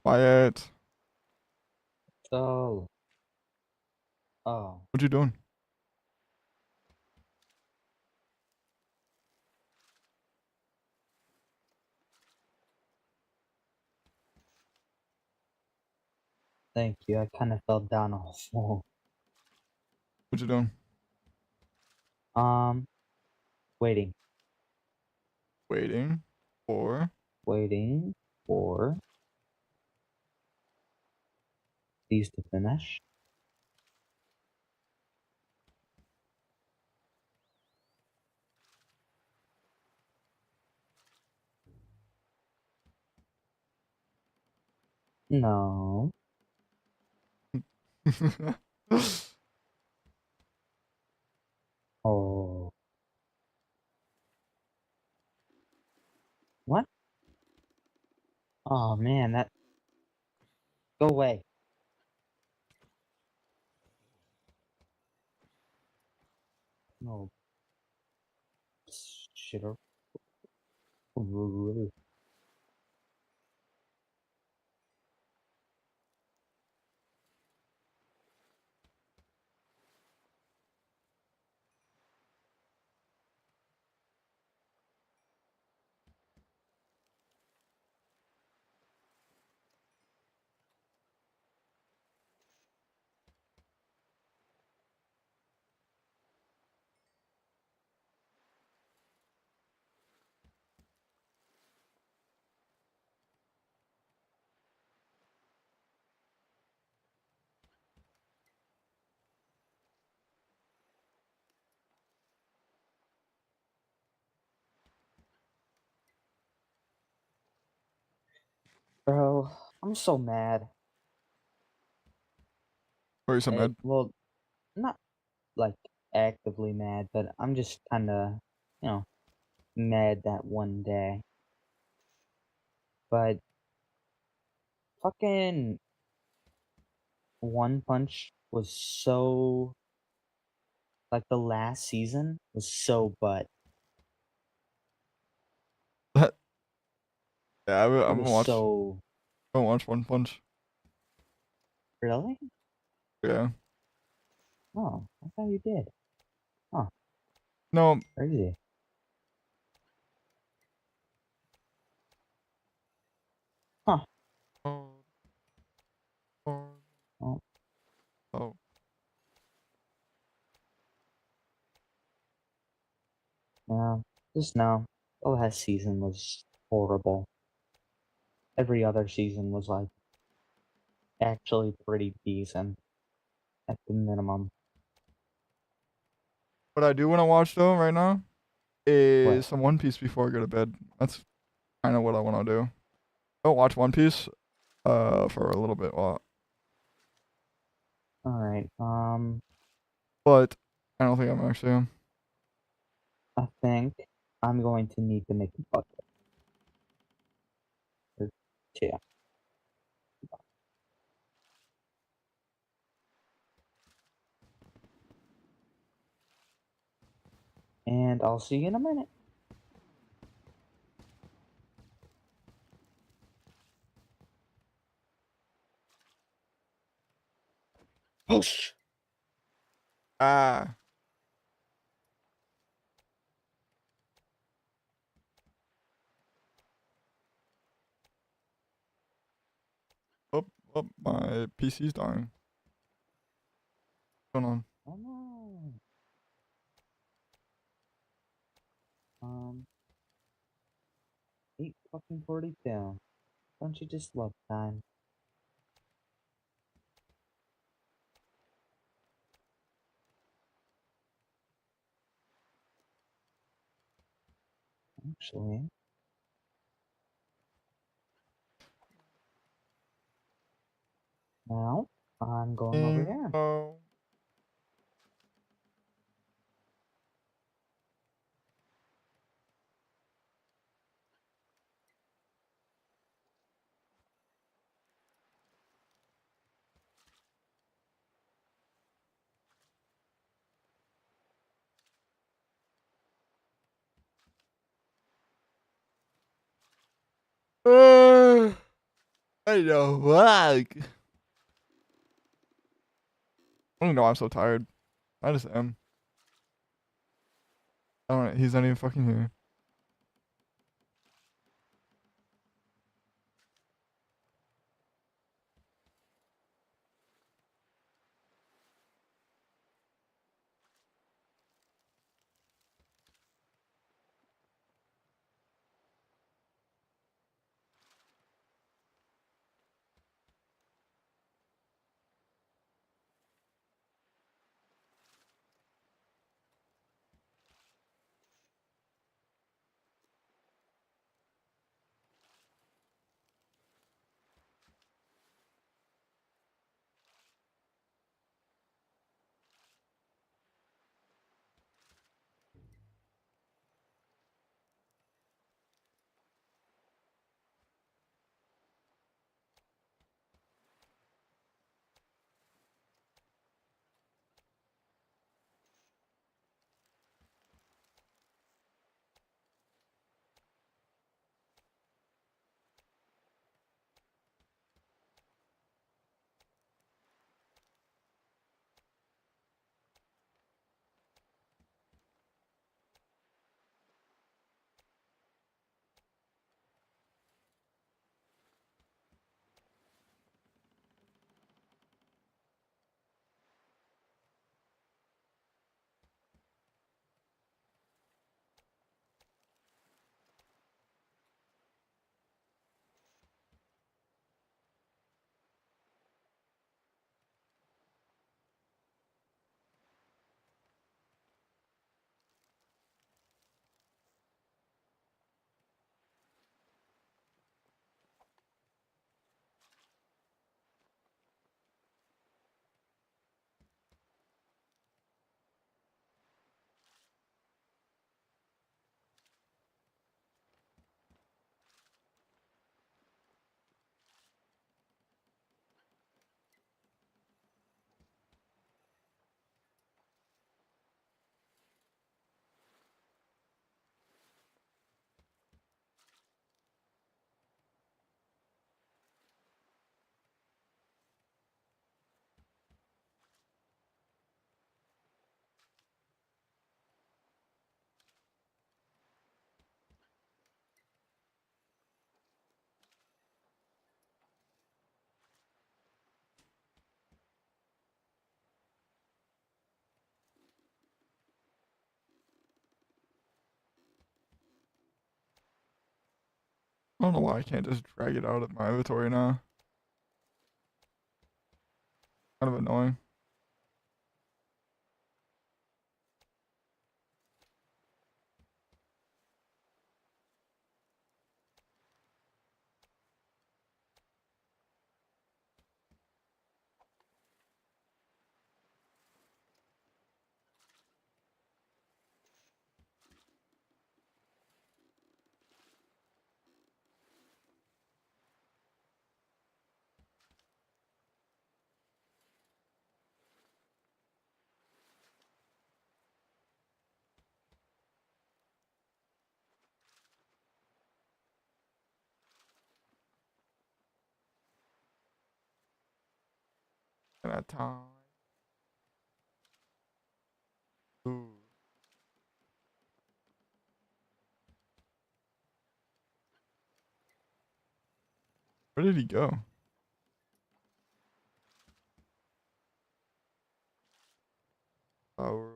Quiet. So. Oh. What you doing? Thank you. I kind of fell down a hole. What you doing? Waiting. Waiting for. Waiting for these to finish. No. Oh. What? Oh man, that. Go away. No. Shitter. Bro, I'm so mad. Why are you so mad? Well, not like actively mad, but I'm just kinda, mad that one day. But fucking One Punch was so like the last season was so butt. Yeah, I It haven't was watched. so I haven't watched One Punch. really? Yeah. Oh, I thought you did. Huh, No. crazy. Huh. Oh. Oh. Oh, Oh. no. Just no. The last season was horrible. Every other season was like actually pretty decent at the minimum. What I do want to watch though right now What? is some One Piece before I go to bed. That's kind of what I want to do. I'll watch One Piece for a little bit while, Alright, but I don't think I'm actually. I think I'm going to need to make a bucket. Or two. And I'll see you in a minute. Whoosh! Ah. Oh, oh, my PC's dying. What's going on? Oh no. 8 fucking 42. Don't you just love time? actually. Now, I'm going over here. I know. Fuck. I don't know. I'm so tired. I just am. I don't. He's not even fucking here. I don't know why I can't just drag it out of my inventory now. Kind of annoying. And that time. Ooh. Where did he go? Oh.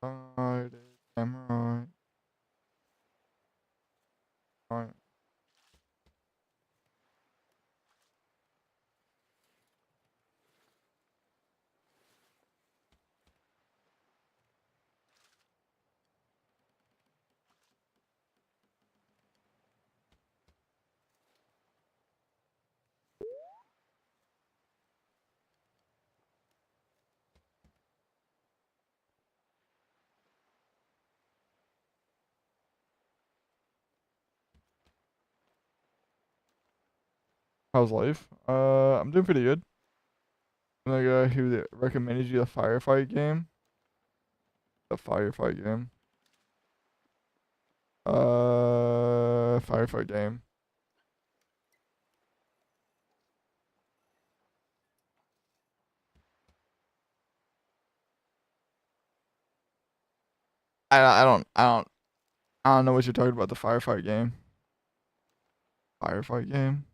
Alright. Camera. Alright. How's life? I'm doing pretty good. I'm the guy who recommended you the firefight game. The firefight game. Firefight game. I don't know what you're talking about. The firefight game. Firefight game.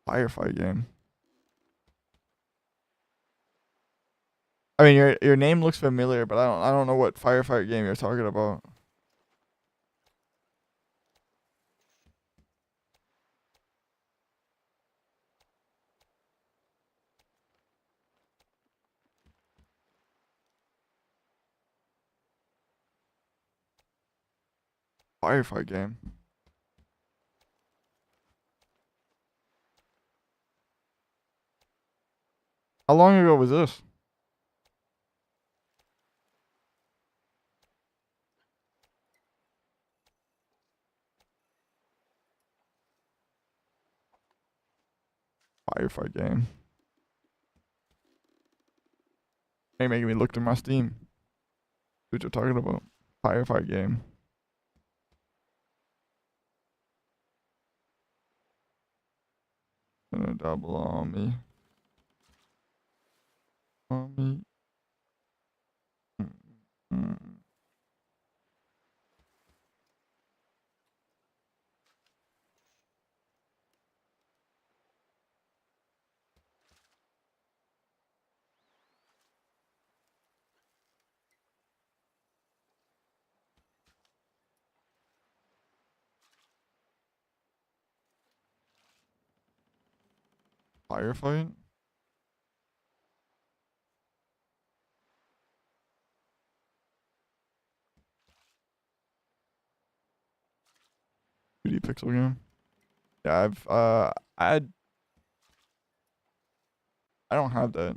Firefight game. I mean, your name looks familiar, but I don't know what firefight game you're talking about. Firefight game. How long ago was this? Firefight game. Hey, making me look through my Steam. What you're talking about? Firefight game. Gonna double on me. On me. Mm. Firefight? Beauty pixel game. Yeah, I don't have that.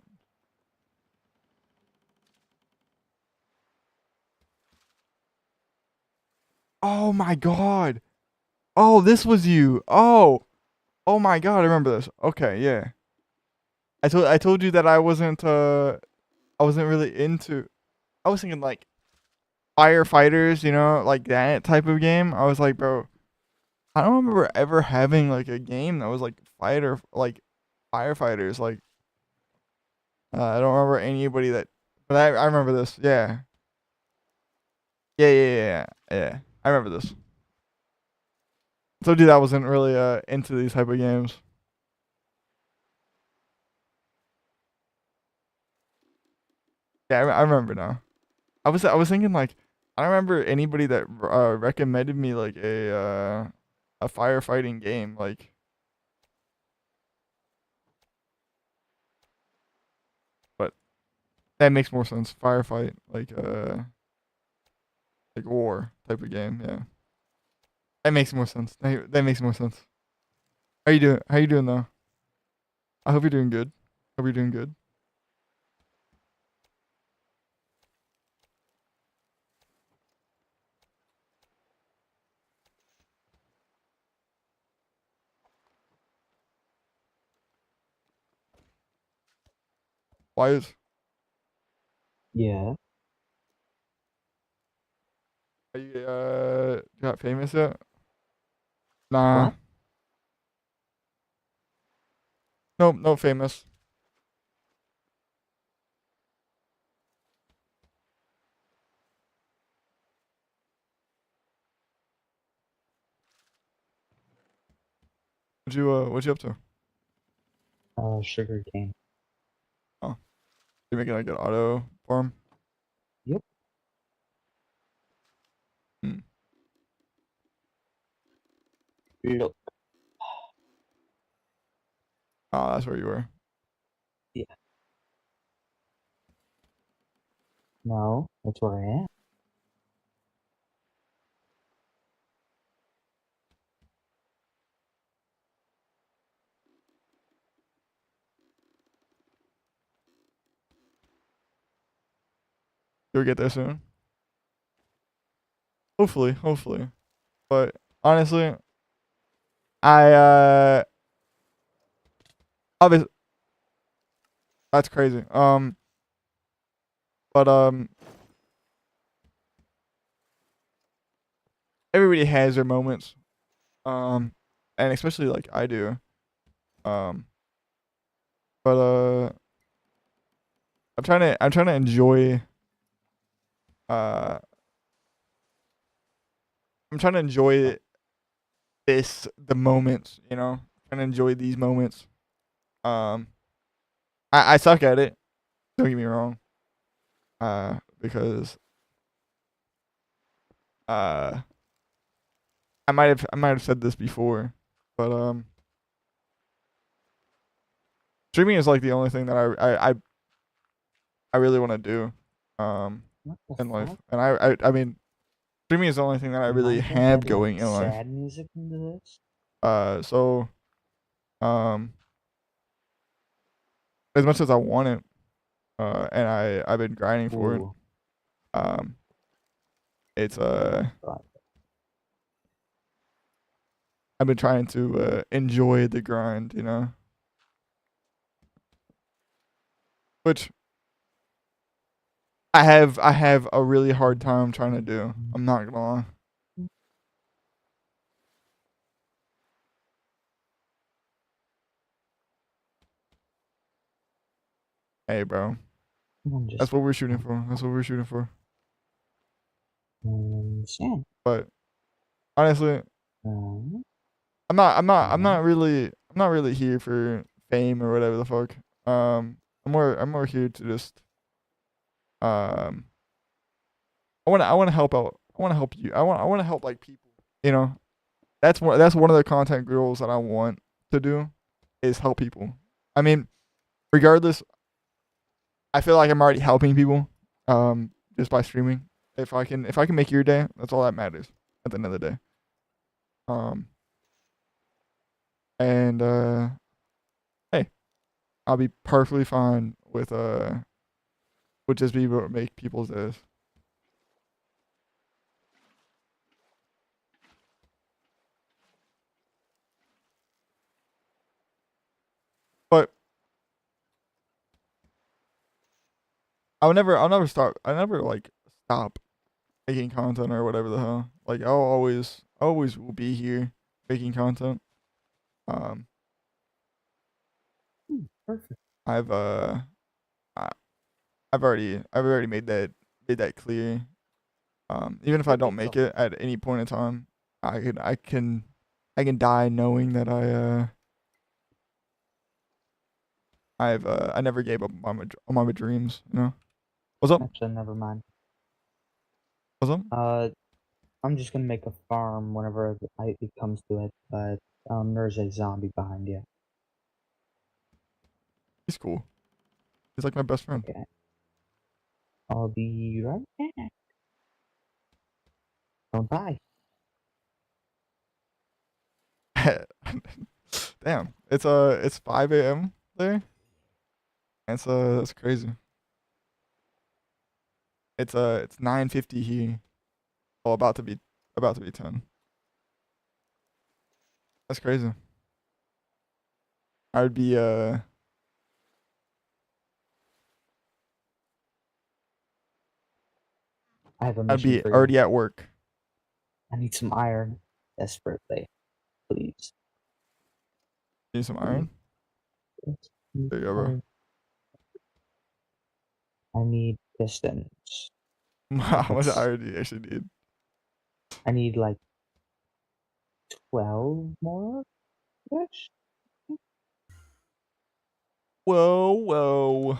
Oh my god. Oh, this was you. Oh. Oh my god, I remember this. Okay, yeah. I told you that I wasn't really into. I was thinking like firefighters, you know, like that type of game. I was like, bro, I don't remember ever having like a game that was like firefighters. Like, I don't remember anybody that, but I remember this. Yeah, yeah. I remember this. So, dude, I wasn't really into these type of games. Yeah, I remember now. I was thinking like I don't remember anybody that recommended me like a firefighting game like. But that makes more sense. Firefight like war type of game. Yeah, that makes more sense. That makes more sense. How you doing? How you doing though? I hope you're doing good. Hope you're doing good. Why is Yeah. are you got famous yet? Nah. What? Nope, no famous. What you up to? Sugar cane. Oh, you making like an auto farm? Yep. Hmm. Look. Oh, that's where you were. Yeah. No, that's where I am. You'll get there soon. Hopefully. But honestly, I obviously that's crazy. But everybody has their moments. And especially like I do. Um, but I'm trying to enjoy. Uh, I'm trying to enjoy the moments. You know, trying to enjoy these moments. Um, I suck at it. Don't get me wrong. Because uh, I might have said this before, but streaming is like the only thing that I really want to do What the in life. fuck? And I mean, streaming is the only thing that I really Imagine have adding going in life. sad music into this. So um as much as I want it, and I've been grinding for it. Ooh. It's I've been trying to enjoy the grind, you know. Which I have a really hard time trying to do. I'm not gonna lie. Hey, bro. That's what we're shooting for. That's what we're shooting for. Understand. But honestly, Um, I'm not really here for fame or whatever the fuck. I'm more here to just I want to help out. I want to help you. I want to help like people. You know, that's one of the content goals that I want to do is help people. I mean, regardless, I feel like I'm already helping people just by streaming. If I can make your day, that's all that matters at the end of the day. Um and hey, I'll be perfectly fine with just be able to make people's days. But I'll never like stop making content or whatever the hell. Like I always will be here making content. Um Perfect. I, I've already made that clear. Even if I don't make it at any point in time, I can die knowing that I never gave up on my dreams, you know. What's up? Actually, never mind. What's up? I'm just gonna make a farm whenever it comes to it, but there's a zombie behind you. He's cool. He's like my best friend. Okay. I'll be right back. Don't die. Damn. It's 5 a.m. there. And that's crazy. It's 9:50 here. Oh, about to be 10. That's crazy. I would be I have a I'd mission be for you. already at work. I need some iron desperately. Please. Need some iron? Yes, There you go, bro. I need pistons. How much iron do you actually need? I need like 12 more ish. Whoa.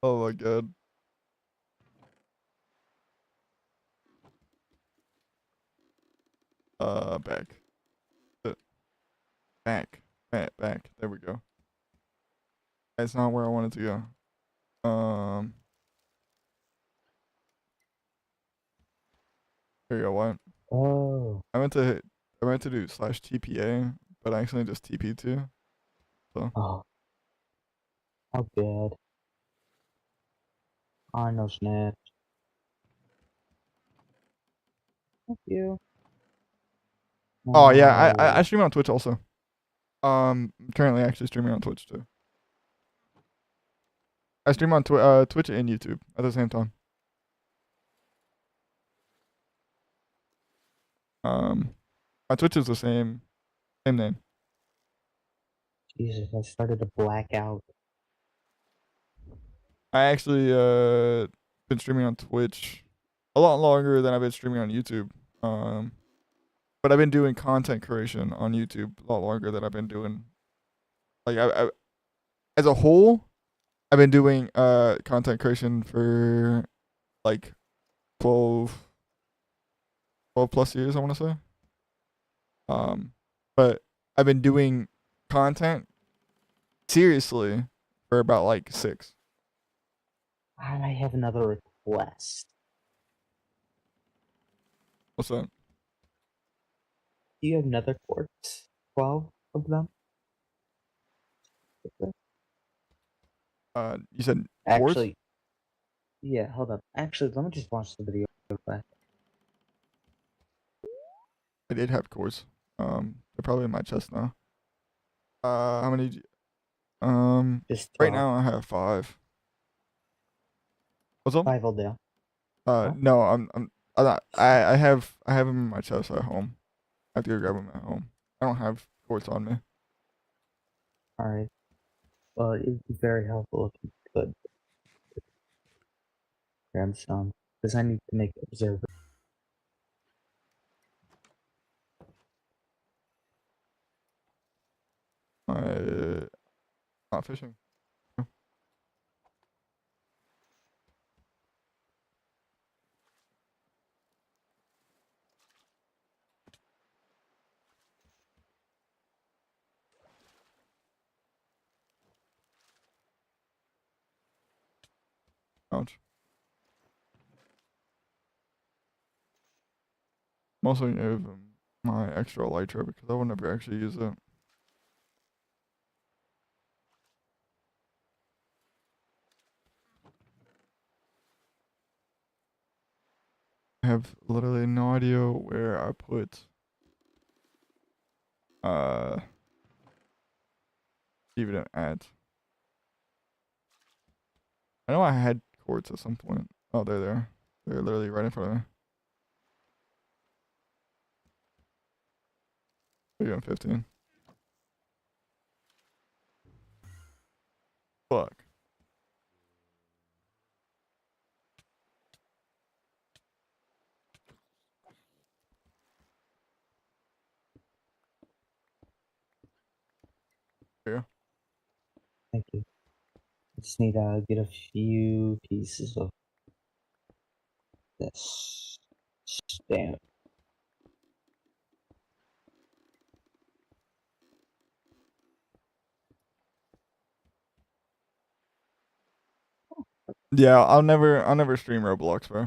Oh my god. Back. back. There we go. That's not where I wanted to go. Here you go. What? Oh. I meant to do /TPA, but I accidentally just TP'd to. So. Oh. How good. I know snaps. Thank you. Oh yeah, I No. stream on Twitch also. Currently actually streaming on Twitch too. I stream on Twitch and YouTube at the same time. My Twitch is the same name. Jesus, I started to black out. I actually been streaming on Twitch a lot longer than I've been streaming on YouTube. But I've been doing content creation on YouTube a lot longer than I've been doing. Like I as a whole, I've been doing content creation for like 12 plus years, I want to say. But I've been doing content seriously for about like 6. And I have another request. What's that? Do you have another quartz? 12 of them? You said quartz? Actually, yeah, hold up. Actually, let me just watch the video real quick. I did have quartz. They're probably in my chest now. How many? Just right 12. now I have 5. What's up? 5 will do. No, I have them in my chest at home. I have to go grab them at home. I don't have quartz on me. Alright. Well, it would be very helpful if you could grab some, because I need to make observer. Not fishing. Ouch. Mostly gave my extra elytra because I would never actually use it. I have literally no idea where I put even at. I know I had quartz at some point. Oh, they're there. They're literally right in front of me. 15. Fuck. Here. Thank you. I just need to get a few pieces of this stamp. Yeah, I'll never stream Roblox, bro.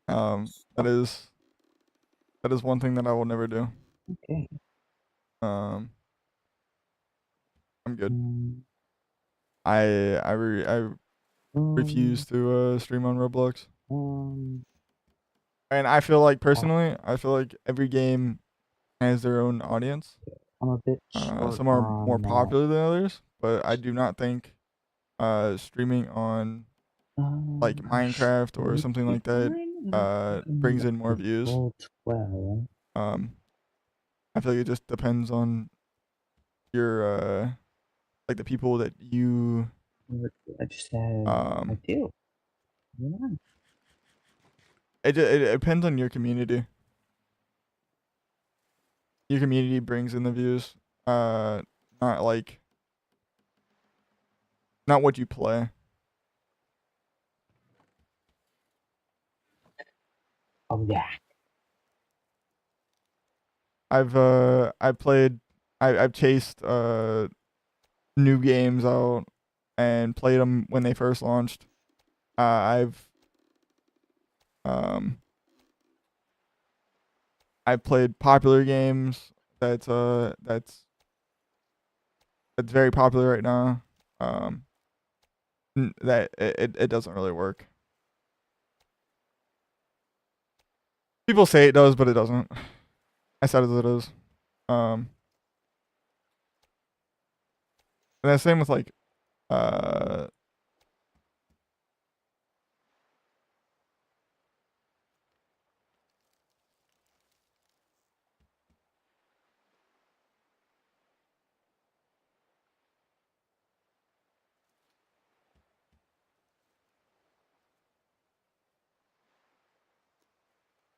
That is one thing that I will never do. Okay. I'm good. I refuse to stream on Roblox. And I feel like personally, I feel like every game has their own audience. I'm a bit short Some are more on popular than others, but I do not think streaming on like Minecraft or something like that brings in more views. I feel like it just depends on your like the people that you I just had I do. Yeah. it depends on your community. Your community brings in the views, not like not what you play. Oh yeah. I've played I've chased new games out and played them when they first launched. Um I've played popular games that's very popular right now. That it doesn't really work. People say it does, but it doesn't. I said as it is. And the same with like uh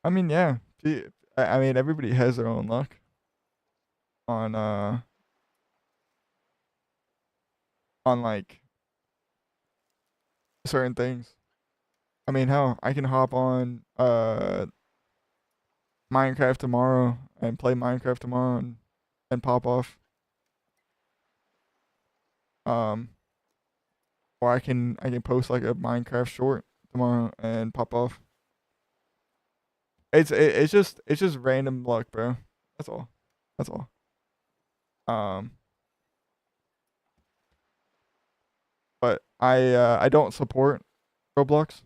I mean, yeah. I mean, everybody has their own luck on on like certain things. I mean, hell, I can hop on Minecraft tomorrow and play Minecraft tomorrow and pop off. Um, or I can post like a Minecraft short tomorrow and pop off. It's just random luck, bro. That's all. That's all. Um, but I don't support Roblox.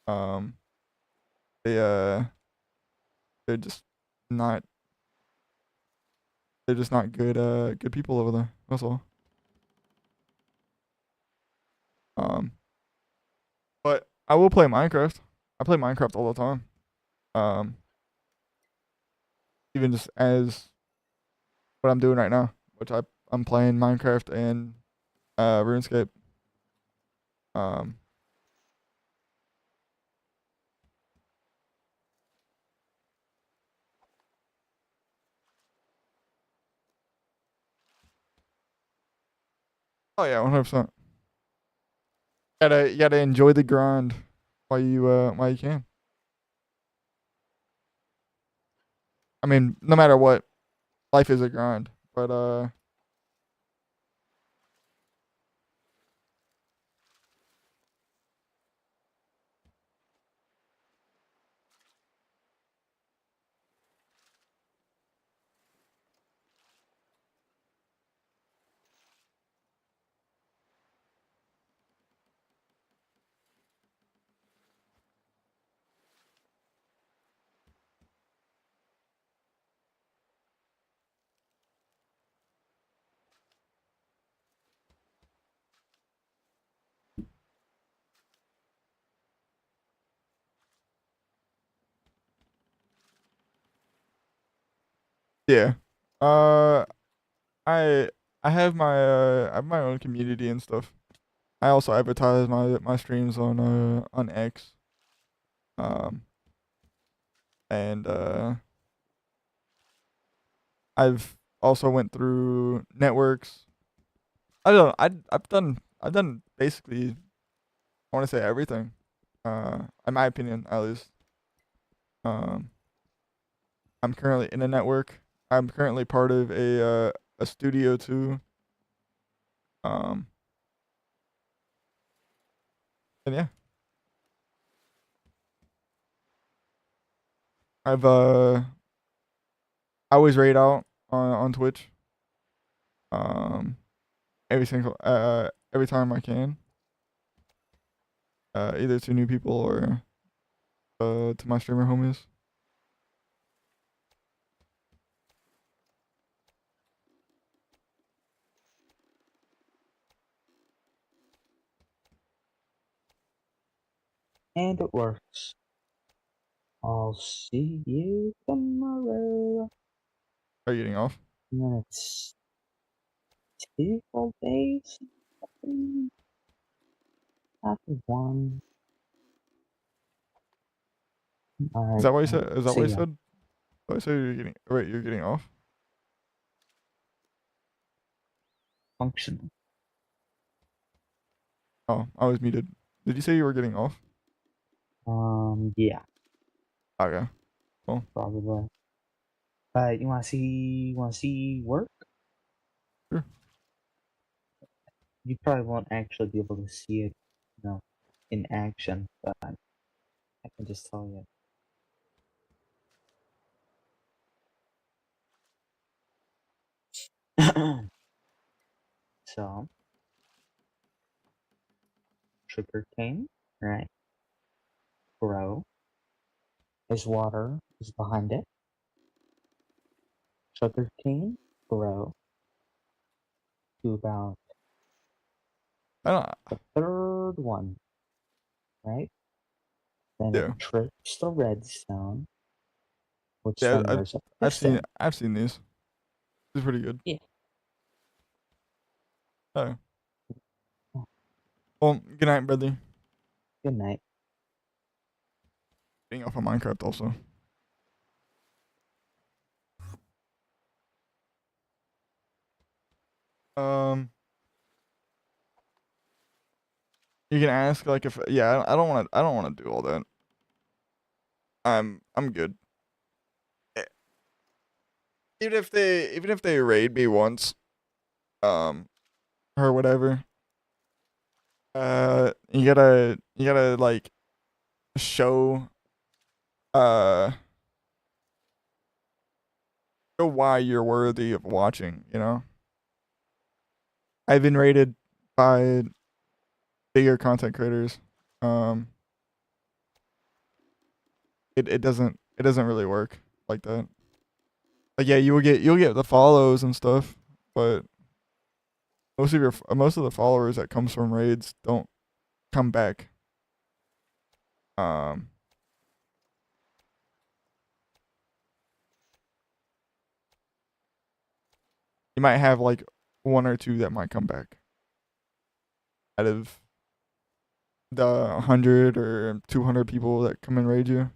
Um, they they're just not they're just not good people over there. That's all. Um, but I will play Minecraft. I play Minecraft all the time. Um, even just as what I'm doing right now, which I'm playing Minecraft and RuneScape. Um, oh yeah, 100%. You gotta enjoy the grind while you can. I mean, no matter what, life is a grind. But yeah. Uh, I I have my own community and stuff. I also advertise my streams on X. Um, and I've also went through networks. I don't know. I've done basically I want to say everything. In my opinion, at least. Um, I'm currently in a network. I'm currently part of a studio too. Um, and yeah, I've I always raid out on Twitch. Um, every time I can. Either to new people or to my streamer homies. And it works. I'll see you tomorrow. Are you getting off? And then it's 2 full days. After 1. Is Alright, that what you said? Is that what see you ya. said? I said you're getting wait. You're getting off. Functional. Oh, I was muted. Did you say you were getting off? Yeah. Okay. Cool. Probably. You wanna see work? Sure. You probably won't actually be able to see it, you know, in action, but I can just tell you. So, sugarcane, right? Grow. As water is behind it. Sugarcane, grow. To about the third one, right? Then it Yeah. trips the redstone, which Yeah, then there's a I've piston. seen these. These are pretty good. Yeah. Oh. Well, good night, brother. Good night. Being off of Minecraft also. You can ask like if I don't want to do all that. I'm good. Eh, even if they raid me once, or whatever, you gotta like show uh show why you're worthy of watching, you know? I've been rated by bigger content creators. Um it doesn't really work like that. Like yeah, you'll get the follows and stuff, but most of the followers that comes from raids don't come back. Um you might have like one or two that might come back out of the 100 or 200 people that come and raid you.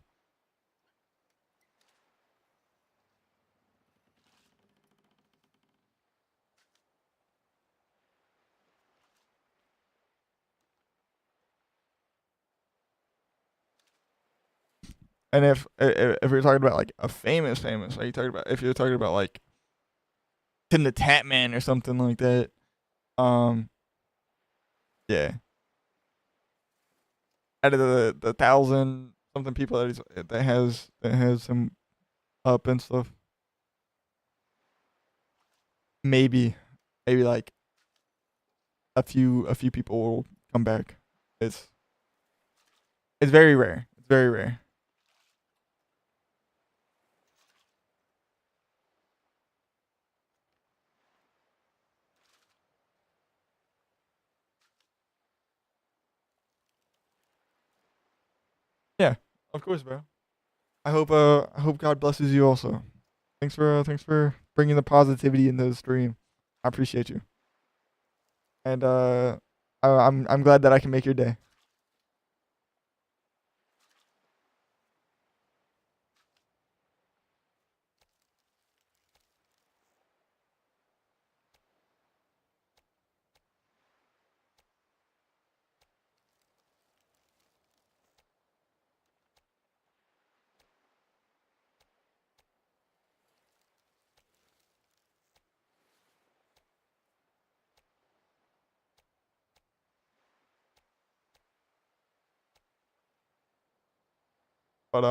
And if you're talking about like a famous, like you talking about if you're talking about like Tim the Tatman or something like that, um, yeah, out of the thousand something people that has him up and stuff, maybe like a few people will come back. It's it's very rare. It's very rare. Yeah, of course, bro. I hope God blesses you also. Thanks for bringing the positivity into the stream. I appreciate you. And I'm glad that I can make your day. But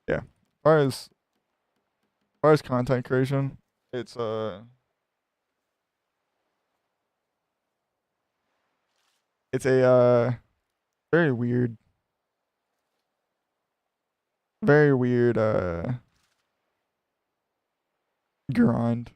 yeah. Far as content creation, it's it's a very weird very weird grind.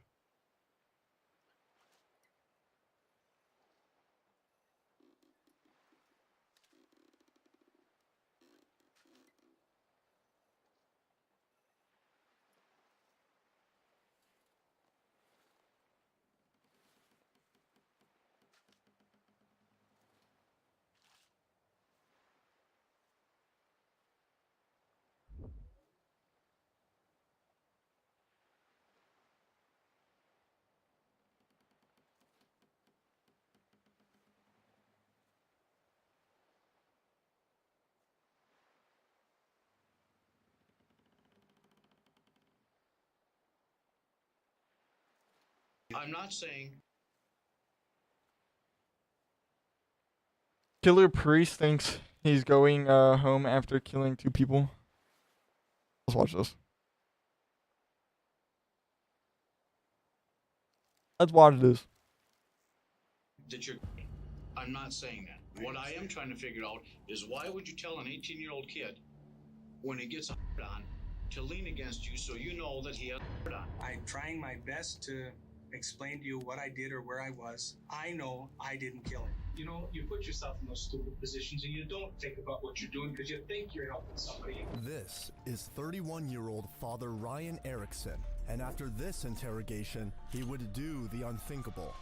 I'm not saying Killer Priest thinks he's going home after killing 2 people. Let's watch this. Let's watch this. that you're. I'm not saying that. What I am trying to figure out is why would you tell an 18-year-old kid when he gets a hard on to lean against you so you know that he has a hard on? I'm trying my best to explain to you what I did or where I was. I know I didn't kill him. You know, you put yourself in those stupid positions and you don't think about what you're doing because you think you're helping somebody. This is 31-year-old Father Ryan Erickson, and after this interrogation, he would do the unthinkable.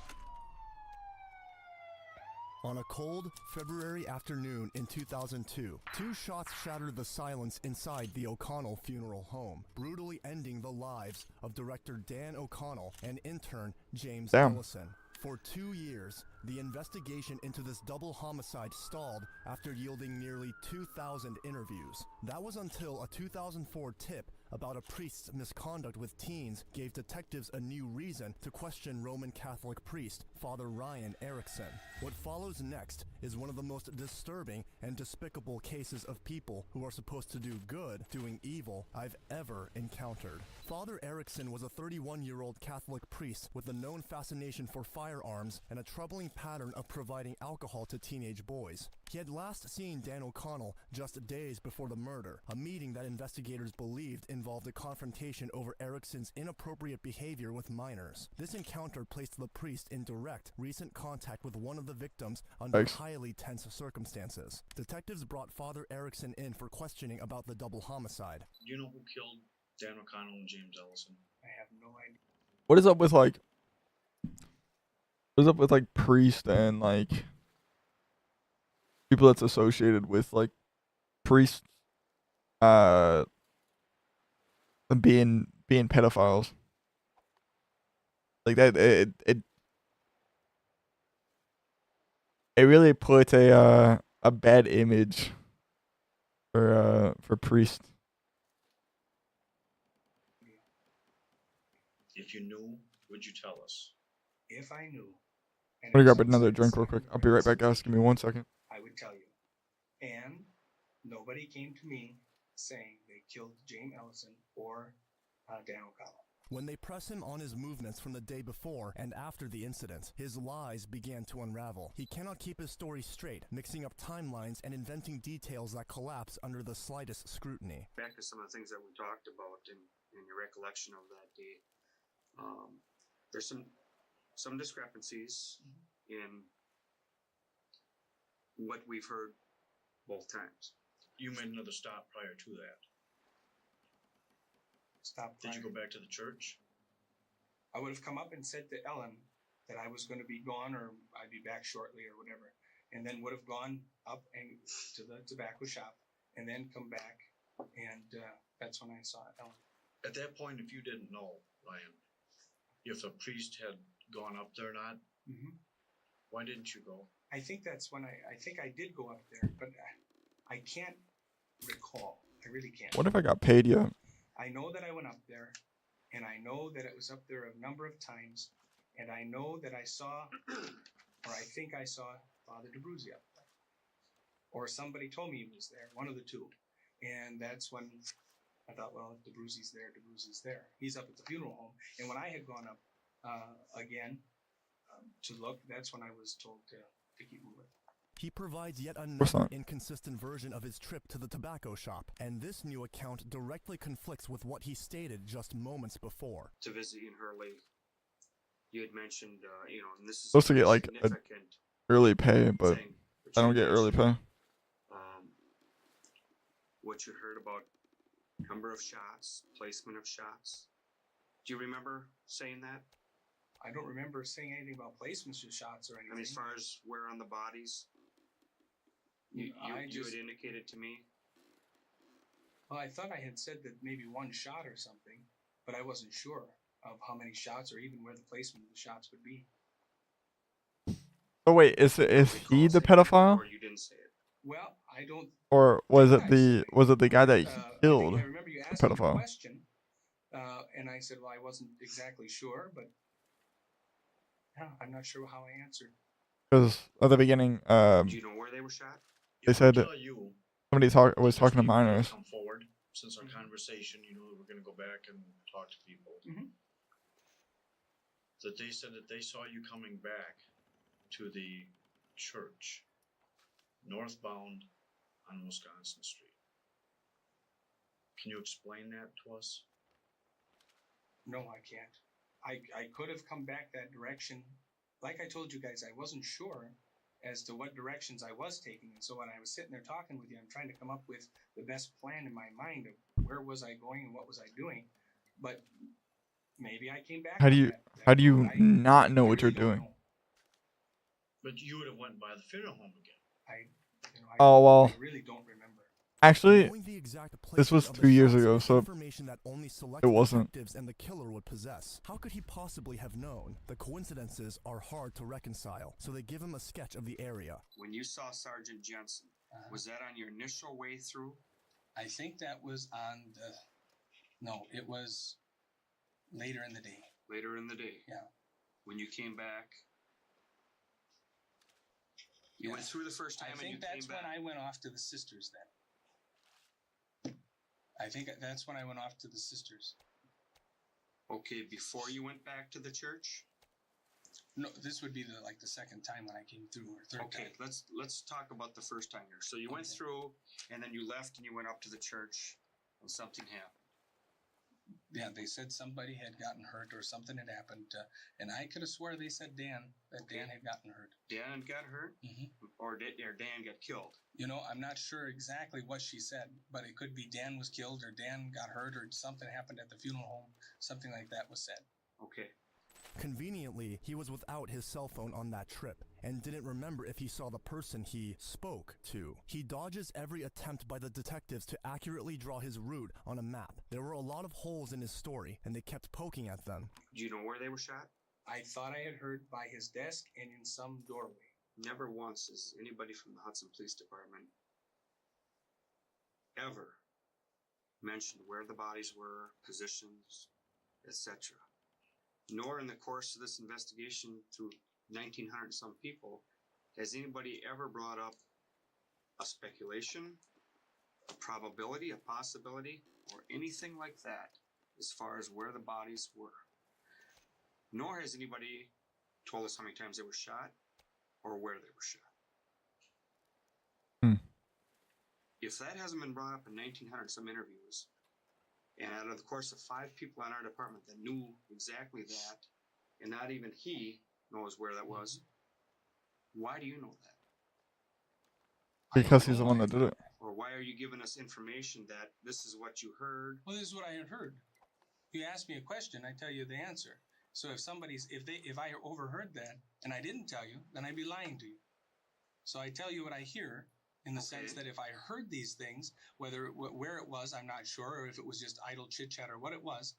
On a cold February afternoon in 2002, 2 shots shattered the silence inside the O'Connell funeral home, brutally ending the lives of director Dan O'Connell and intern James Ellison. For 2 years, the investigation into this double homicide stalled after yielding nearly 2,000 interviews. That was until a 2004 tip about a priest's misconduct with teens gave detectives a new reason to question Roman Catholic priest Father Ryan Erickson. What follows next is one of the most disturbing and despicable cases of people who are supposed to do good doing evil I've ever encountered. Father Erickson was a 31-year-old Catholic priest with a known fascination for firearms and a troubling pattern of providing alcohol to teenage boys. He had last seen Dan O'Connell just days before the murder, a meeting that investigators believed involved a confrontation over Erickson's inappropriate behavior with minors. This encounter placed the priest in direct, recent contact with one of the victims under highly tense circumstances. Detectives brought Father Erickson in for questioning about the double homicide. Do you know who killed Dan O'Connell and James Ellison? I have no idea. What is up with like? What is up with like priest and like people that's associated with like priests, being pedophiles? Like that, it really puts a bad image for priests. If you knew, would you tell us? If I knew. I'm gonna grab another drink real quick. I'll be right back, guys. Give me 1 second. I would tell you. And nobody came to me saying they killed James Ellison or Dan O'Connell. When they press him on his movements from the day before and after the incident, his lies began to unravel. He cannot keep his story straight, mixing up timelines and inventing details that collapse under the slightest scrutiny. Back to some of the things that we talked about in your recollection of that day, there's some discrepancies in what we've heard both times. You made another stop prior to that. Stop. Did you go back to the church? I would have come up and said to Ellen that I was going to be gone or I'd be back shortly or whatever, and then would have gone up and to the tobacco shop and then come back, and that's when I saw Ellen. At that point, if you didn't know, Ryan, if the priest had gone up there or not, why didn't you go? I think that's when I think I did go up there, but I can't recall. I really can't. What if I got paid yet? I know that I went up there, and I know that it was up there a number of times, and I know that I saw, or I think I saw Father DeBruzzi up there, or somebody told me he was there, one of the two, and that's when I thought, well, if DeBruzzi's there, DeBruzzi's there. He's up at the funeral home, and when I had gone up again to look, that's when I was told to keep moving. He provides yet another inconsistent version of his trip to the tobacco shop, and this new account directly conflicts with what he stated just moments before. To visit in Hurley, you had mentioned, and this is Supposed to get like an early pay, but I don't get early pay. What you heard about number of shots, placement of shots. Do you remember saying that? I don't remember saying anything about placements of shots or anything. I mean, as far as where on the bodies, you had indicated to me. Well, I thought I had said that maybe one shot or something, but I wasn't sure of how many shots or even where the placement of the shots would be. Oh wait, is he the pedophile? Or you didn't say it. Well, I don't. Or was it the guy that he killed? I remember you the asked me a pedophile. question, and I said, well, I wasn't exactly sure, but Yeah, I'm not sure how I answered. Because at the beginning, Do you know where they were shot? they said somebody was talking to minors. Come forward since our conversation. You know, we're going to go back and talk to people. That they said that they saw you coming back to the church, northbound on Wisconsin Street. Can you explain that to us? No, I can't. I could have come back that direction. Like I told you guys, I wasn't sure as to what directions I was taking. And so when I was sitting there talking with you, I'm trying to come up with the best plan in my mind of where was I going and what was I doing. But maybe I came back. How do you not know what you're doing? But you would have went by the funeral home again. Oh well. I really don't remember. Actually, Knowing the exact this was placement of 2 the years shots ago, is so information that only select it wasn't. detectives and the killer would possess. How could he possibly have known? The coincidences are hard to reconcile, so they give him a sketch of the area. When you saw Sergeant Jensen, was that on your initial way through? I think that was on the. No, it was later in the day. Later in the day? Yeah. When you came back? You went through the first time and you came back? I think that's when I went off to the sisters then. I think that's when I went off to the sisters. Okay, before you went back to the church? No, this would be the second time when I came through, or third time. Okay, let's talk about the first time here. So you went through, and then you left, and you went up to the church, and something happened. Yeah, they said somebody had gotten hurt or something had happened, and I could have swore they said Dan had gotten hurt. Dan got hurt, or Dan got killed. You know, I'm not sure exactly what she said, but it could be Dan was killed, or Dan got hurt, or something happened at the funeral home. Something like that was said. Okay. Conveniently, he was without his cell phone on that trip, and didn't remember if he saw the person he spoke to. He dodges every attempt by the detectives to accurately draw his route on a map. There were a lot of holes in his story, and they kept poking at them. Do you know where they were shot? I thought I had heard by his desk and in some doorway. Never once has anybody from the Hudson Police Department ever mentioned where the bodies were, positions, etc. Nor in the course of this investigation through 1,900 and some people has anybody ever brought up a speculation, a probability, a possibility, or anything like that as far as where the bodies were. Nor has anybody told us how many times they were shot or where they were shot. If that hasn't been brought up in 1,900 some interviews, and out of the course of 5 people in our department that knew exactly that, and not even he knows where that was, why do you know that? Because he's the one that did it. Or why are you giving us information that this is what you heard? Well, this is what I had heard. You ask me a question, I tell you the answer. So if I overheard that and I didn't tell you, then I'd be lying to you. So I tell you what I hear, in the sense that if I heard these things, where it was, I'm not sure, or if it was just idle chit chat or what it was,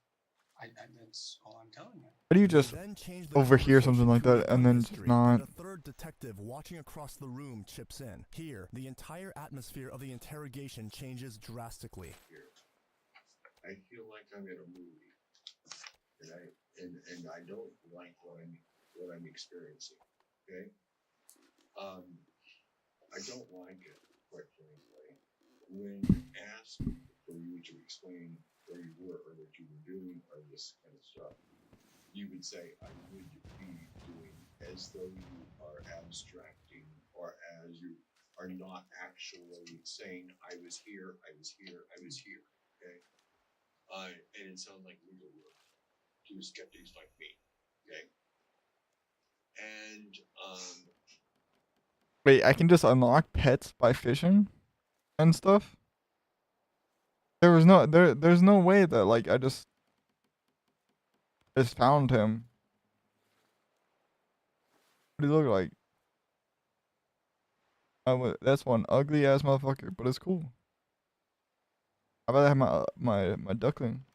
that's all I'm telling you. How do you just overhear something like that and then just not? A third detective watching across the room chips in. Here, the entire atmosphere of the interrogation changes drastically. I feel like I'm in a movie, and I don't like what I'm experiencing. Okay, I don't like it, quite frankly. When asked for you to explain where you were or what you were doing or this kind of stuff, you would say, I would be doing as though you are abstracting or as you are not actually saying, I was here, I was here, I was here. Okay? And it sounds like legal work to skeptics like me. Okay? And, Wait, I can just unlock pets by fishing and stuff? There's no way that like I just found him. What do you look like? That's one ugly ass motherfucker, but it's cool. I'd rather have my duckling.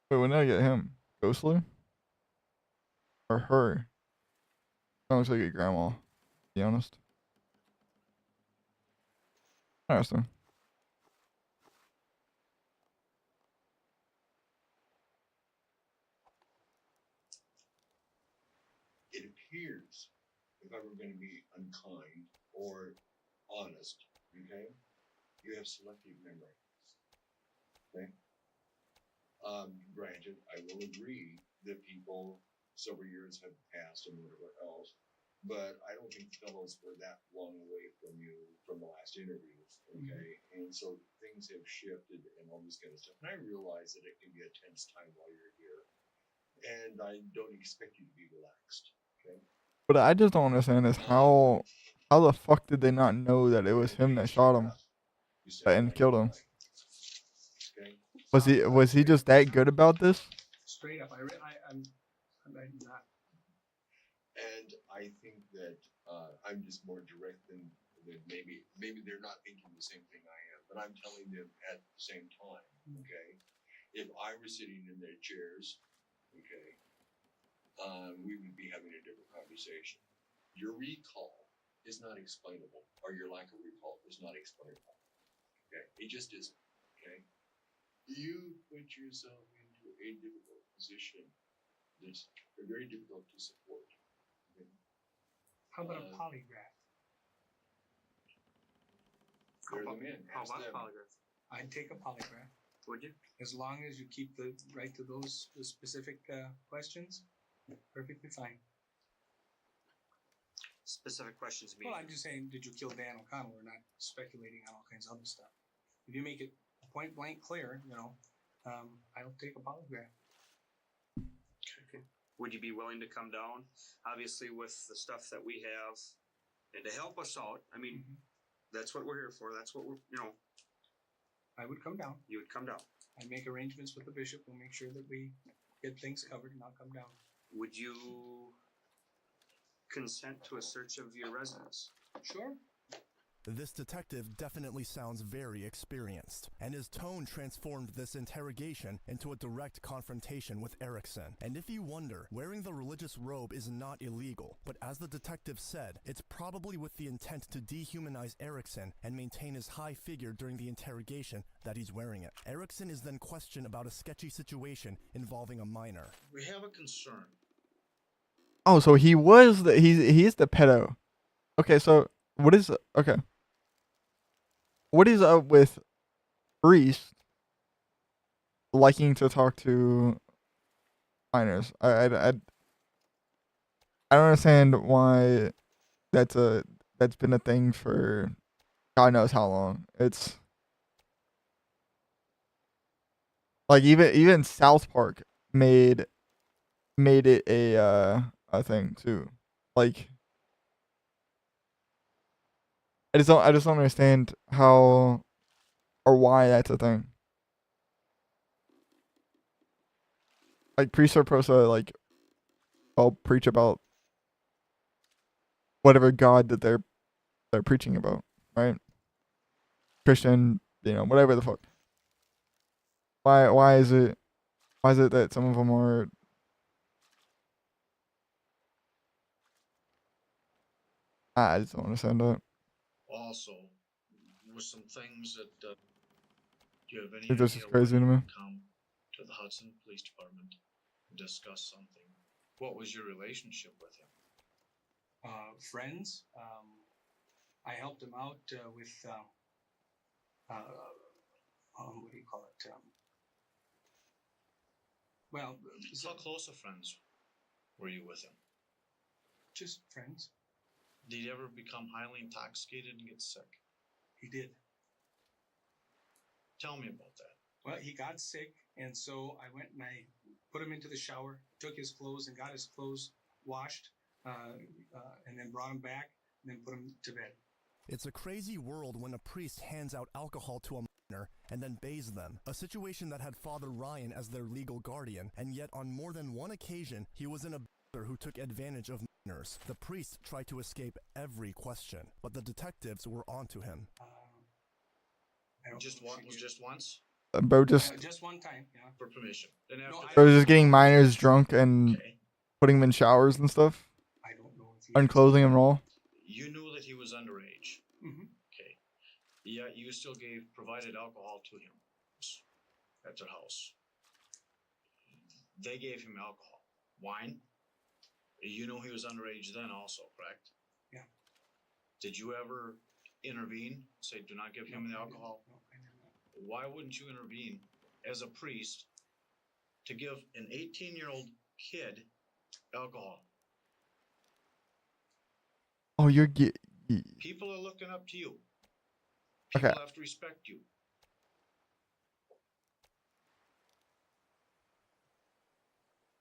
Wait, when did I get him? Ghostly? Or her? That looks like a grandma, to be honest. Interesting. if ever going to be unkind or honest, okay, you have selective memory. Okay. Granted, I will agree that people several years have passed and whatever else, but I don't think fellows were that long away from you from the last interview. Okay. And so things have shifted and all this kind of stuff. And I realize that it can be a tense time while you're here. And I don't expect you to be relaxed. Okay. But I just don't understand is how the fuck did they not know that it was him that shot him and killed him? Okay. Was he just that good about this? Straight up, I'm not. And I think that I'm just more direct than maybe they're not thinking the same thing I am, but I'm telling them at the same time. Okay, if I were sitting in their chairs, okay, we would be having a different conversation. Your recall is not explainable, or your lack of recall is not explainable. Okay, it just isn't. Okay, you put yourself into a difficult position that's very difficult to support. Okay? How about a polygraph? They're the men. How Ask about them. polygraph? I'd take a polygraph. Would you? As long as you keep the right to those specific questions, perfectly fine. Specific questions mean. Well, I'm just saying, did you kill Dan O'Connell? We're not speculating on all kinds of other stuff. If you make it point blank clear, I'll take a polygraph. Okay. Would you be willing to come down? Obviously, with the stuff that we have, and to help us out. I mean, that's what we're here for. That's what we're. I would come down. You would come down. I'd make arrangements with the bishop. We'll make sure that we get things covered, and I'll come down. Would you consent to a search of your residence? Sure. This detective definitely sounds very experienced, and his tone transformed this interrogation into a direct confrontation with Erickson. And if you wonder, wearing the religious robe is not illegal, but as the detective said, it's probably with the intent to dehumanize Erickson and maintain his high figure during the interrogation that he's wearing it. Erickson is then questioned about a sketchy situation involving a minor. We have a concern. Oh, so he's the pedo. Okay, so what is up with priests liking to talk to minors? I don't understand why that's been a thing for God knows how long. It's like even South Park made it a thing too. Like I just don't understand how or why that's a thing. Like priests are supposed to like all preach about whatever God that they're preaching about, right? Christian, whatever the fuck. Why is it that some of them are I just don't understand that. Also, with some things that do you have any It just idea is crazy to when me. you come to the Hudson Police Department and discuss something? What was your relationship with him? Friends. I helped him out with what do you call it? How close of friends were you with him? Just friends. Did he ever become highly intoxicated and get sick? He did. Tell me about that. Well, he got sick, and so I went and I put him into the shower, took his clothes, and got his clothes washed, and then brought him back, and then put him to bed. It's a crazy world when a priest hands out alcohol to a minor and then bathes them, a situation that had Father Ryan as their legal guardian, and yet on more than one occasion, he was an abuser who took advantage of minors. The priest tried to escape every question, but the detectives were onto him. Just once? Bro just one time, yeah. For permission. Then after bro just getting minors drunk and putting them in showers and stuff. I don't know if unclothing them raw. You knew that he was underage. Mm-hmm. Okay. Yeah, you still provided alcohol to him at their house. They gave him alcohol. Wine? You know he was underage then also, correct? Yeah. Did you ever intervene? Say, do not give him the alcohol? No, I did not. Why wouldn't you intervene as a priest to give an 18-year-old kid alcohol? Oh, you're People are looking up to you. okay. People have to respect you.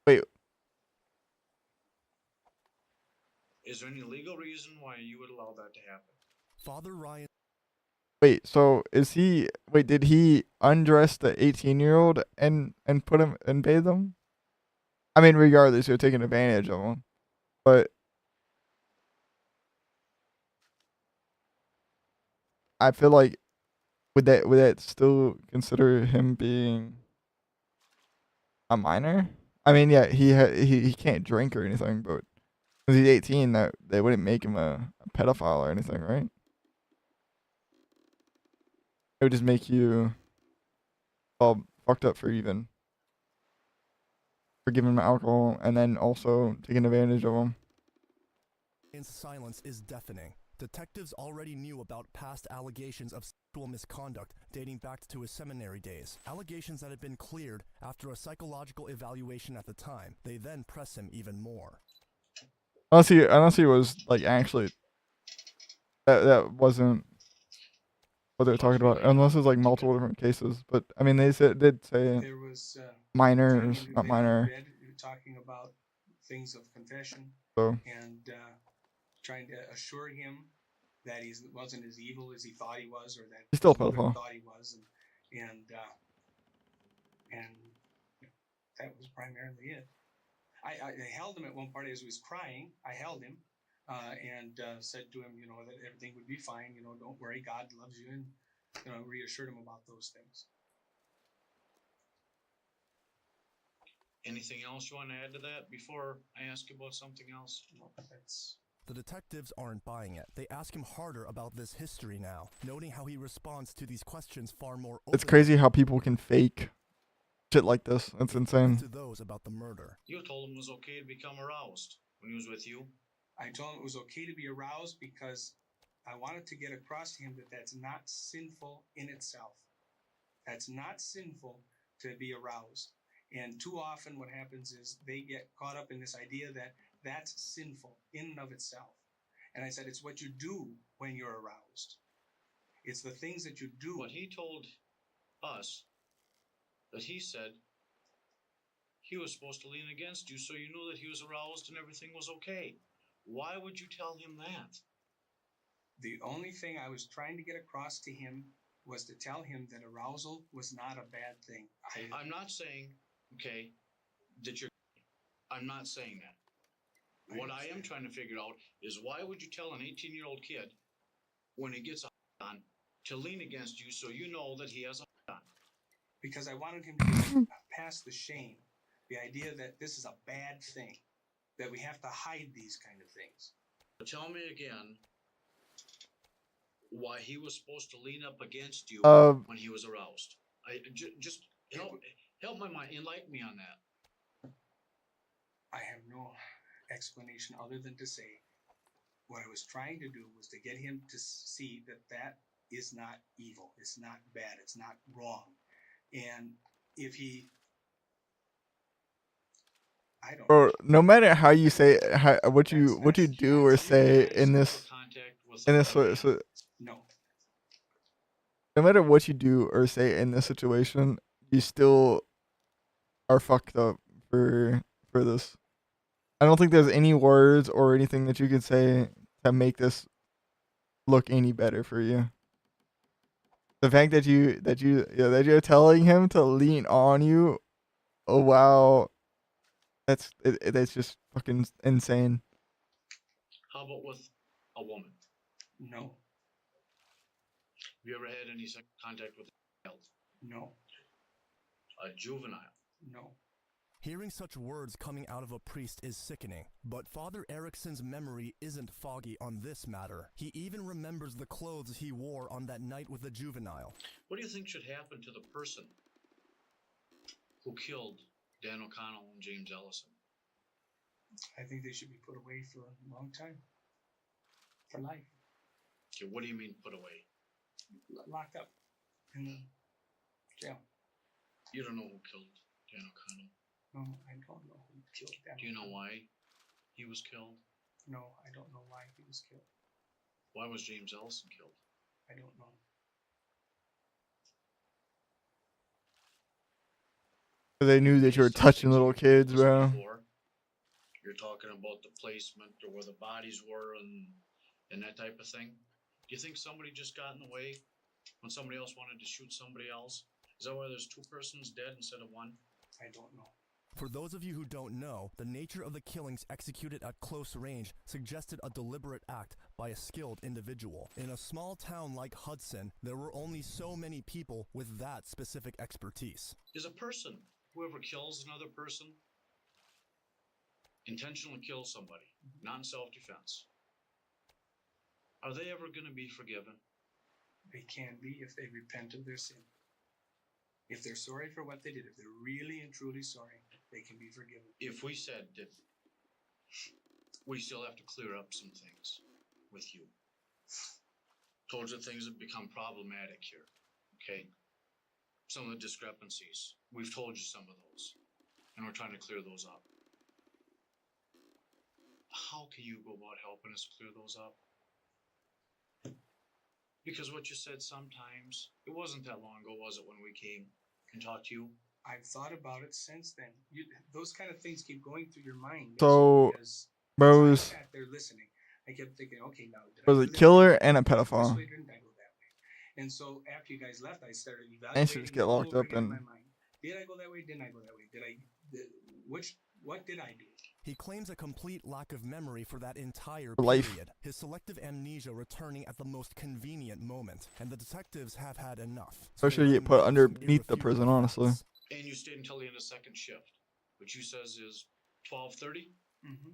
Wait. Is there any legal reason why you would allow that to happen? Father Ryan. Wait, so is he? Wait, did he undress the 18-year-old and put him and bathe him? I mean, regardless, you're taking advantage of him, but I feel like would that still consider him being a minor? I mean, yeah, he can't drink or anything, but because he's 18, that they wouldn't make him a pedophile or anything, right? It would just make you all fucked up for giving him alcohol and then also taking advantage of him. Ryan's silence is deafening. Detectives already knew about past allegations of sexual misconduct dating back to his seminary days. Allegations that had been cleared after a psychological evaluation at the time. They then press him even more. Unless he was like actually that wasn't what they were talking about. Unless it's like multiple different cases, but I mean did say There was minors, time not in minor. bed talking about things of confession So and trying to assure him that he wasn't as evil as he thought he was, or that he's still a his mother pedophile. thought he was, and that was primarily it. I held him at one part as he was crying. I held him and said to him, that everything would be fine. Don't worry, God loves you, and reassured him about those things. Anything else you want to add to that before I ask you about something else? No, that's... The detectives aren't buying it. They ask him harder about this history now, noting how he responds to these questions far more openly. It's crazy how people can fake shit like this. It's insane. To those about the murder. You told him it was okay to become aroused when he was with you. I told him it was okay to be aroused because I wanted to get across to him that that's not sinful in itself. That's not sinful to be aroused. And too often what happens is they get caught up in this idea that that's sinful in and of itself. And I said, it's what you do when you're aroused. It's the things that you do. But he told us that he said he was supposed to lean against you so you knew that he was aroused and everything was okay. Why would you tell him that? The only thing I was trying to get across to him was to tell him that arousal was not a bad thing. I'm not saying, okay, that you're... I'm not saying that. What I am trying to figure out is why would you tell an 18-year-old kid when he gets a on to lean against you so you know that he has a on? Because I wanted him to get past the shame, the idea that this is a bad thing, that we have to hide these kind of things. Tell me again why he was supposed to lean up against you when he was aroused. Just help my mind, enlighten me on that. I have no explanation other than to say what I was trying to do was to get him to see that that is not evil. It's not bad. It's not wrong. And if he, I don't Bro, no matter how you say what you do or say in this so no. No matter what you do or say in this situation, you still are fucked up for this. I don't think there's any words or anything that you could say to make this look any better for you. The fact that you're telling him to lean on you, oh wow, that's just fucking insane. How about with a woman? No. Have you ever had any contact with a child? No. A juvenile? No. Hearing such words coming out of a priest is sickening, but Father Erickson's memory isn't foggy on this matter. He even remembers the clothes he wore on that night with the juvenile. What do you think should happen to the person who killed Dan O'Connell and James Ellison? I think they should be put away for a long time. For life. Okay, what do you mean put away? Locked up in the jail. You don't know who killed Dan O'Connell. No, I don't know who killed Dan. Do you know why he was killed? No, I don't know why he was killed. Why was James Ellison killed? I don't know. They knew that you were touching little kids, bro. Before, you're talking about the placement or where the bodies were and that type of thing. Do you think somebody just got in the way when somebody else wanted to shoot somebody else? Is that why there's two persons dead instead of one? I don't know. For those of you who don't know, the nature of the killings executed at close range suggested a deliberate act by a skilled individual. In a small town like Hudson, there were only so many people with that specific expertise. Is a person, whoever kills another person, intentionally kills somebody, not in self-defense, are they ever going to be forgiven? They can be if they repent of their sin. If they're sorry for what they did, if they're really and truly sorry, they can be forgiven. If we said that we still have to clear up some things with you, told you things have become problematic here, okay? Some of the discrepancies, we've told you some of those, and we're trying to clear those up. How can you go about helping us clear those up? Because what you said sometimes, it wasn't that long ago, was it, when we came and talked to you? I've thought about it since then. Those kind of things keep going through your mind. So, As bro, I sat there listening, I kept thinking, okay, now did was I a do this? killer and a Did I go pedophile. this way, didn't I go that way? And so after you guys left, I started They evaluating should just it get all locked over up again in my and mind. Did I go that way? Didn't I go that way? What did I do? He claims a complete lack of memory for that entire Life. period, his selective amnesia returning at the most convenient moment, and the detectives have had enough. so they should he let get him put know underneath the irrefutable prison, honestly. facts. And you stayed until the end of second shift, which you says is 12:30? Mm-hmm.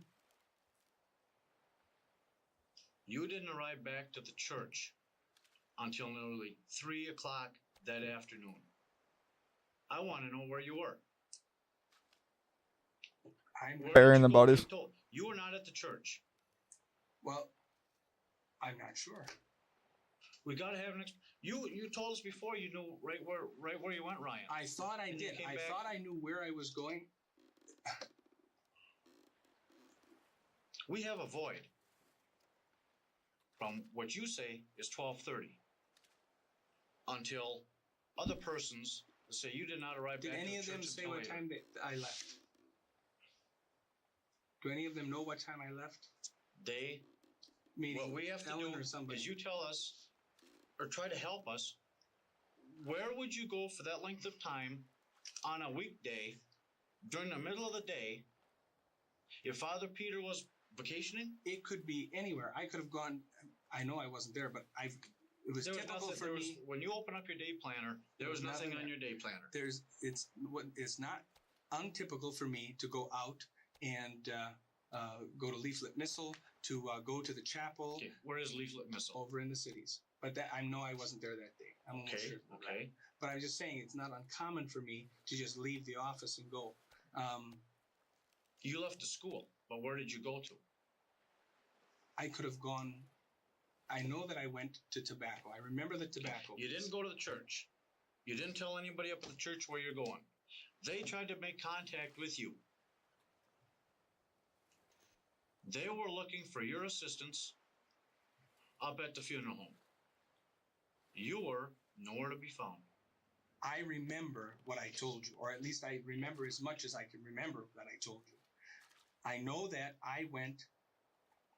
You didn't arrive back to the church until nearly 3 o'clock that afternoon. I want to know where you were. Where Burying did the you go? bodies. Be told. You were not at the church. Well, I'm not sure. We gotta have an. You told us before you knew right where you went, Ryan. I thought I And you did. came I back- thought I knew where I was going. We have a void from what you say is 12:30 until other persons say you did not arrive Did back any to of the them church say until what later. time I left? Do any of them know what time I left? They. Meaning What we have to Ellen do or somebody? is you tell us, or try to help us. Where would you go for that length of time on a weekday during the middle of the day if Father Peter was vacationing? It could be anywhere. I could have gone. I know I wasn't there, but it was typical for me. When you open up your day planner, there was nothing on there. your day planner. It's not untypical for me to go out and go to Leaflet Missile, to go to the chapel. Okay, where is Leaflet Missile? Over in the cities. But that I know I wasn't there that day. I'm almost sure. Okay. But I'm just saying it's not uncommon for me to just leave the office and go. You left the school, but where did you go to? I could have gone. I know that I went to tobacco. I remember the tobacco. You didn't go to the church. You didn't tell anybody up at the church where you're going. They tried to make contact with you. They were looking for your assistance up at the funeral home. You were nowhere to be found. I remember what I told you, or at least I remember as much as I can remember that I told you. I know that I went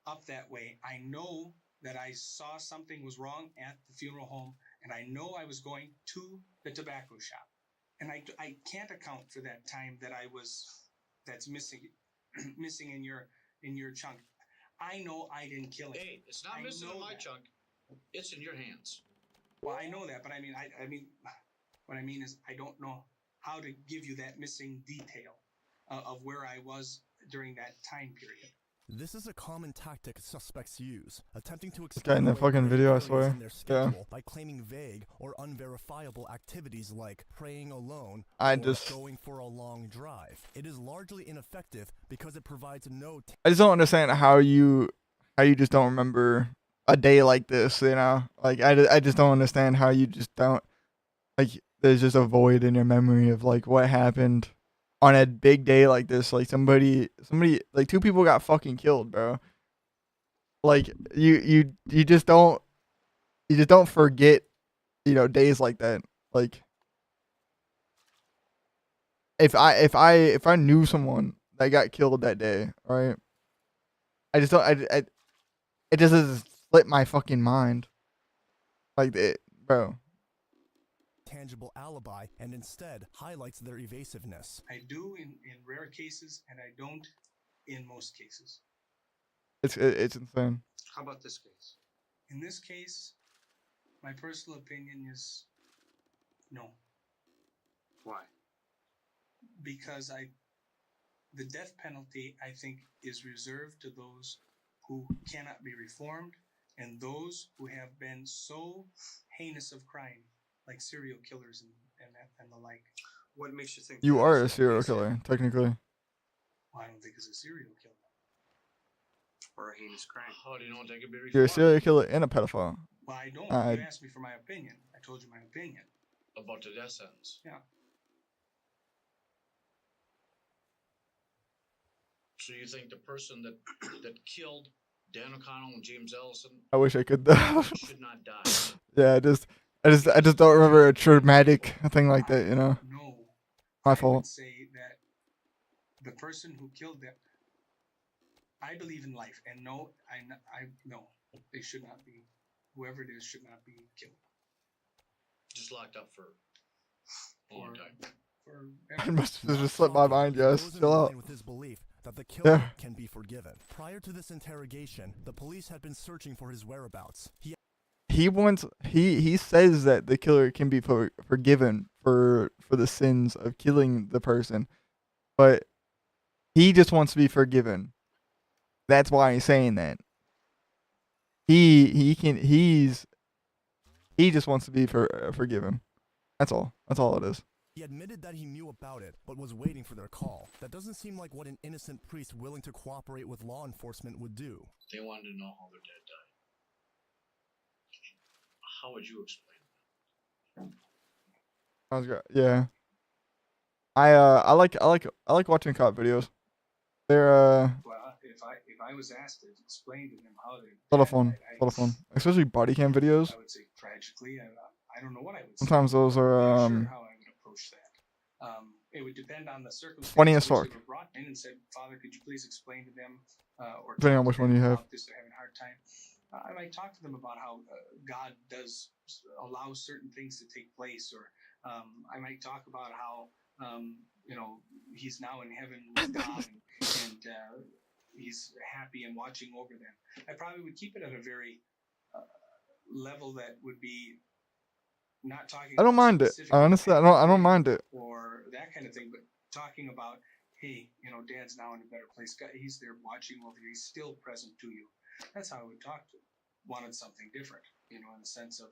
up that way. I know that I saw something was wrong at the funeral home, and I know I was going to the tobacco shop. And I can't account for that time that that's missing missing in your chunk. I know I didn't kill him. Hey, it's not missing in my chunk. It's in your hands. Well, I know that, but I mean, what I mean is I don't know how to give you that missing detail of where I was during that time period. This is a common tactic suspects use, attempting to This guy in explain the away fucking gray video, I areas swear. in their Yeah. schedule by claiming vague or unverifiable activities like praying alone I or just going for a long drive. It is largely ineffective because it provides no I just don't understand how you just don't remember a day like this, you know? Like I just don't understand how you just don't, like, there's just a void in your memory of like what happened on a big day like this. Like somebody like 2 people got fucking killed, bro. Like you just don't forget, you know, days like that. Like if I knew someone that got killed that day, right? I just don't it just doesn't slip my fucking mind. Like it, bro. tangible alibi and instead highlights their evasiveness. I do in rare cases, and I don't in most cases. It's insane. How about this case? In this case, my personal opinion is no. Why? Because the death penalty, I think, is reserved to those who cannot be reformed and those who have been so heinous of crime, like serial killers and the like. What makes you think You that are is a the serial case? killer, technically. Well, I don't think it's a serial killer. Or a heinous crime? How do you know they could be You're a reformed? serial killer and a pedophile. Well, I don't. I- You asked me for my opinion. I told you my opinion. About the death sentence. Yeah. So you think the person that killed Dan O'Connell and James Ellison I wish I could. should not die? Yeah, I just don't remember a traumatic thing like that, you know? No. My I fault. would say that the person who killed them, I believe in life, and no, no, they should not be. Whoever it is should not be killed. Just locked up for a long time. It must have just slipped my mind, yes. Goes in Chill out. line with his belief that the killer Yeah. can be forgiven. Prior to this interrogation, the police had been searching for his whereabouts. He says that the killer can be forgiven for the sins of killing the person, but he just wants to be forgiven. That's why he's saying that. He just wants to be forgiven. That's all. That's all it is. He admitted that he knew about it, but was waiting for their call. That doesn't seem like what an innocent priest willing to cooperate with law enforcement would do. They wanted to know how their dad died. How would you explain Sounds good. Yeah. I like watching cop videos. They're Well, if I was asked to explain to them how they a lot of fun. A lot of fun. Especially body cam videos. I would say tragically. I don't know what I would say. Sometimes those are I'm not sure how I would approach that. It would depend on the circumstances. Funny as which fuck. They were brought in and said, "Father, could you please explain to them?" Or Depending on talk which to one them you have. about this, they're having a hard time. I might talk to them about how God does allow certain things to take place, or I might talk about how He's now in heaven with God and He's happy and watching over them. I probably would keep it at a very level that would be not talking. I don't about mind it. specific Honestly, I don't mind it. or that kind of thing, but talking about, hey, Dad's now in a better place. He's there watching over you. He's still present to you. That's how I would talk to him. Wanted something different, in the sense of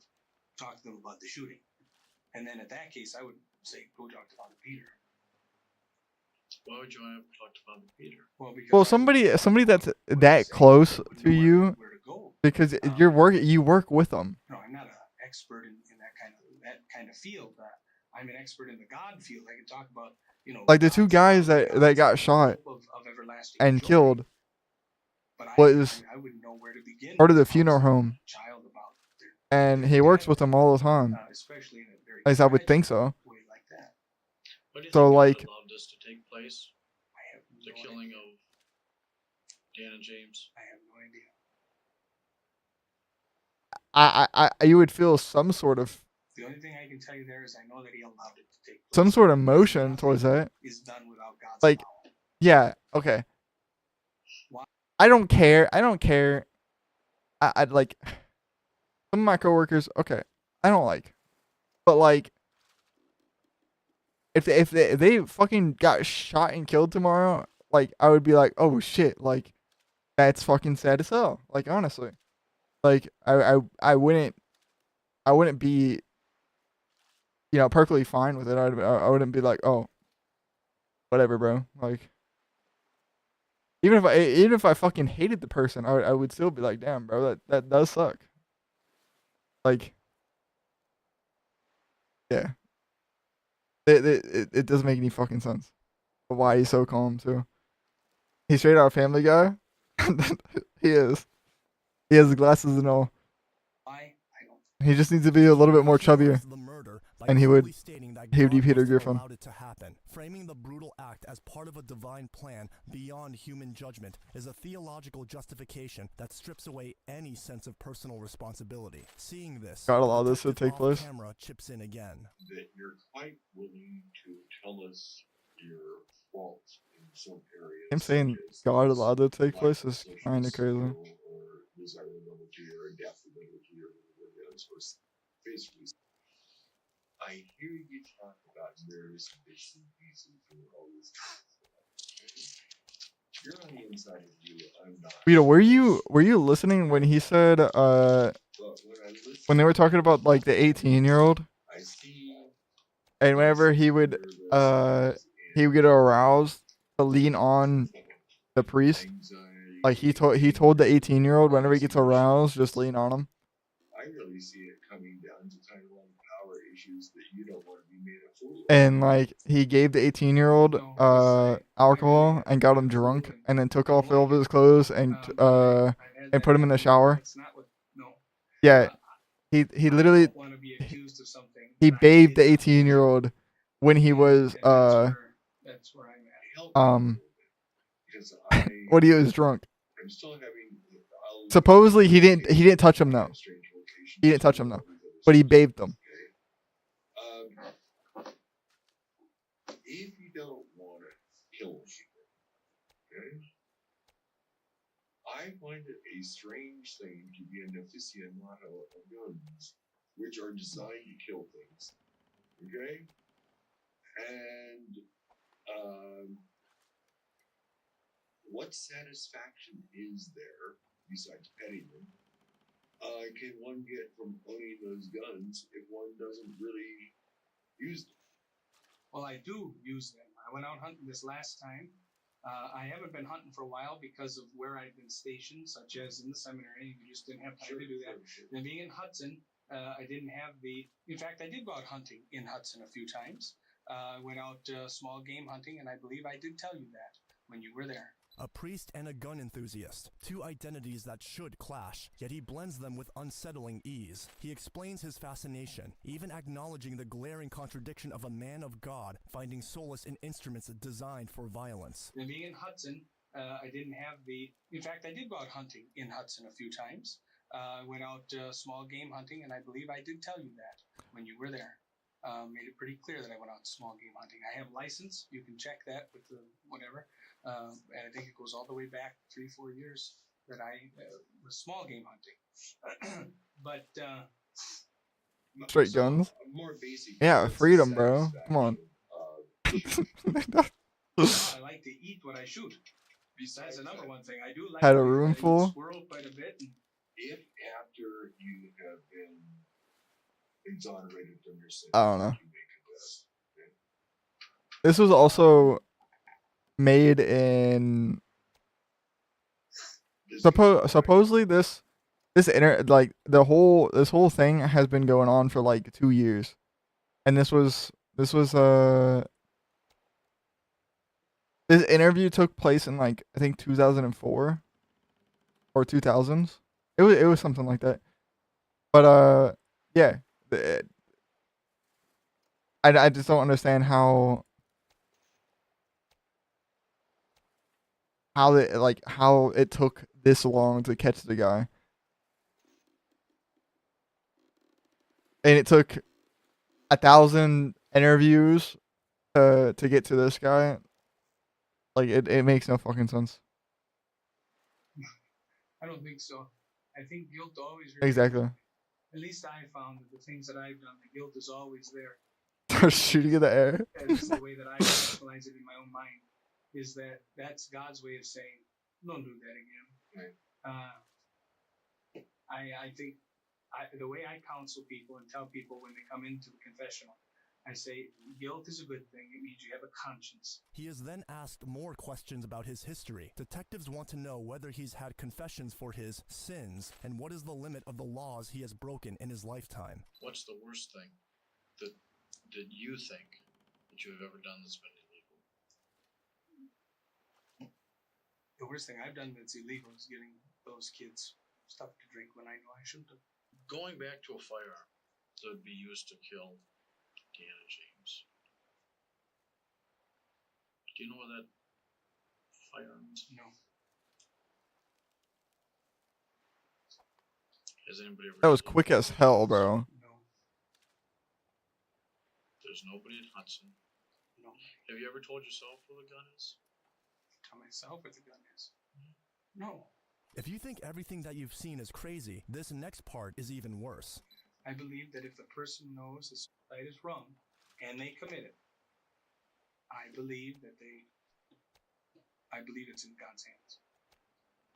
talk to them about the shooting. And then at that case, I would say, go talk to Father Peter. Why would you want to talk to Father Peter? Well, because Well, somebody that's that close to you, because you work with them. No, I'm not an expert in that kind of field. I'm an expert in the God field. I can talk about, Like the 2 guys that got shot of everlasting and joy. killed But was I wouldn't know where to begin. part of the funeral home, Child about and he works with them all the time. especially in a very At least I would think so. way like that. Why do you So think like, God allowed this to take place? I have The killing of Dan and James. I have no idea. you would feel some sort of The only thing I can tell you there is I know that He allowed it to take place. some sort of emotion towards that. Is done without God's Like, yeah, okay. I don't care. I'd like some of my coworkers. Okay, I don't like, but like, if they fucking got shot and killed tomorrow, like I would be like, oh shit, like that's fucking sad as hell. Like honestly, like I wouldn't be, you know, perfectly fine with it. I wouldn't be like, oh, whatever, bro. Like even if I fucking hated the person, I would still be like, damn, bro, that does suck. Like, yeah, it doesn't make any fucking sense. But why he's so calm too? He's straight out Family Guy. He is. He has glasses and all. He just needs to be a little bit more chubbier, and he would be Peter Griffin. Allowed it to happen. Framing the brutal act as part of a divine plan beyond human judgment is a theological justification that strips away any sense of personal responsibility. Seeing this, God allow this to take place. Camera chips in again. That you're quite willing to tell us your faults in some areas. Him saying God allowed it to take place is kind of crazy. Or desirability or adaptability or whatever it is, or basically. I hear you talk about various bits and pieces and all this stuff. You're on the inside of you, I'm not. Rita, were you listening when he said when they were talking about like the 18-year-old? I see. And whenever he would get aroused to lean on the priest, like he told the 18-year-old whenever he gets aroused, just lean on him. I really see it coming down to kind of like power issues that you don't want to be made a fool of. And like he gave the 18-year-old alcohol and got him drunk, and then took off all of his clothes and put him in the shower. Yeah, he literally he bathed the 18-year-old when he was when he was drunk. I'm still having. Supposedly he didn't touch him though. He didn't touch him though, but he bathed them. If you don't want to kill people, okay? I find it a strange thing to be an aficionado of guns, which are designed to kill things, okay? And what satisfaction is there besides petting them? Can one get from owning those guns if one doesn't really use them? Well, I do use them. I went out hunting this last time. I haven't been hunting for a while because of where I've been stationed, such as in the seminary. You just didn't have time to do that. And being in Hudson, I didn't have in fact, I did go out hunting in Hudson a few times. I went out small game hunting, and I believe I did tell you that when you were there. A priest and a gun enthusiast, two identities that should clash, yet he blends them with unsettling ease. He explains his fascination, even acknowledging the glaring contradiction of a man of God finding solace in instruments designed for violence. And being in Hudson, I didn't have in fact, I did go out hunting in Hudson a few times. I went out small game hunting, and I believe I did tell you that when you were there. Made it pretty clear that I went out small game hunting. I have license. You can check that with the whatever. And I think it goes all the way back 3-4 years that I was small game hunting. But straight guns. More basic. Yeah, freedom, bro. Come on. I like to eat what I shoot. That's the number one thing. I do like had a room full. Squirrel quite a bit. If after you have been exonerated from your sins, I don't know. This was also made in supposedly this this whole thing has been going on for like 2 years, and this interview took place in like I think 2004 or 2000s. It was something like that. But yeah, I just don't understand how it took this long to catch the guy. And it took 1,000 interviews to get to this guy. Like it makes no fucking sense. I don't think so. I think guilt always Exactly. At least I found that the things that I've done, the guilt is always there. Shooting in the air. That's the way that I rationalize it in my own mind. Is that's God's way of saying, don't do that again. I think the way I counsel people and tell people when they come into the confessional, I say guilt is a good thing. It means you have a conscience. He is then asked more questions about his history. Detectives want to know whether he's had confessions for his sins and what is the limit of the laws he has broken in his lifetime. What's the worst thing that you think that you have ever done that's been illegal? The worst thing I've done that's illegal is getting those kids stuff to drink when I know I shouldn't have. Going back to a firearm that would be used to kill Dan and James. Do you know what that firearm is? No. Has anybody ever? That was quick as hell, bro. No. There's nobody in Hudson. No. Have you ever told yourself what a gun is? Tell myself what the gun is. No. If you think everything that you've seen is crazy, this next part is even worse. I believe that if the person knows the suicide is wrong and they commit it, I believe it's in God's hands.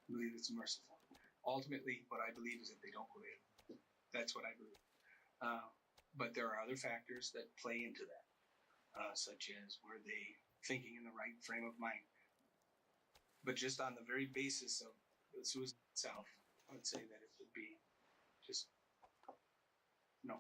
I believe it's merciful. Ultimately, what I believe is that they don't believe it. That's what I believe. But there are other factors that play into that, such as were they thinking in the right frame of mind. But just on the very basis of the suicide itself, I would say that it would be just no.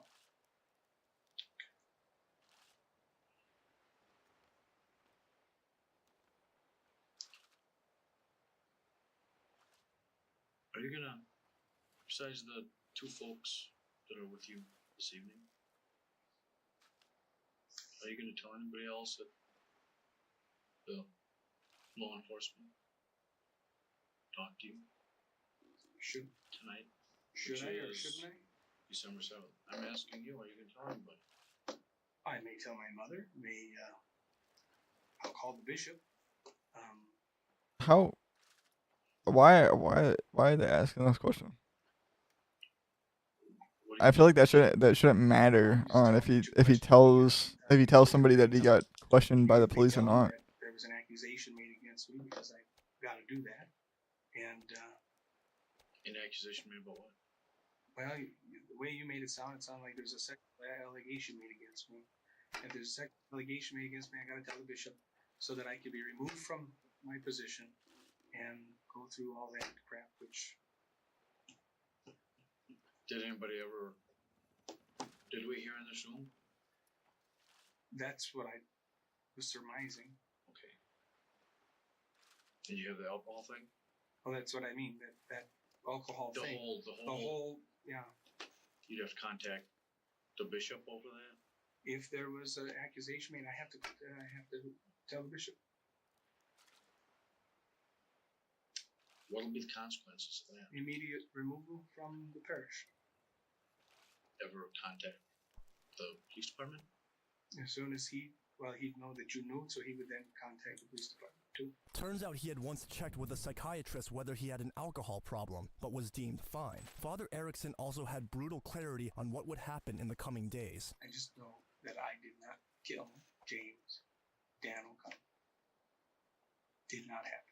Are you gonna, besides the two folks that are with you this evening, are you gonna tell anybody else at the law enforcement talk to you? Should tonight? Should I or shouldn't I? December 7th. I'm asking you, are you gonna tell anybody? I may tell my mother. I'll call the bishop. How? Why are they asking this question? I feel like that shouldn't matter on if he tells somebody that he got questioned by the police or not. There was an accusation made against me because I got to do that, and An accusation made about what? well, the way you made it sounded like there's a sexual allegation made against me. If there's a sexual allegation made against me, I got to tell the bishop so that I can be removed from my position and go through all that crap. Which Did we hear in this room? that's what I was surmising. Okay. Did you have the alcohol thing? Well, that's what I mean. That alcohol The thing. whole. Yeah. You'd have to contact the bishop over that. If there was an accusation made, I have to tell the bishop. What will be the consequences of that? Immediate removal from the parish. Ever contact the police department? As soon as he'd know that you knew, so he would then contact the police department too. Turns out he had once checked with a psychiatrist whether he had an alcohol problem, but was deemed fine. Father Erickson also had brutal clarity on what would happen in the coming days. I just know that I did not kill James Dan O'Connell. Did not happen.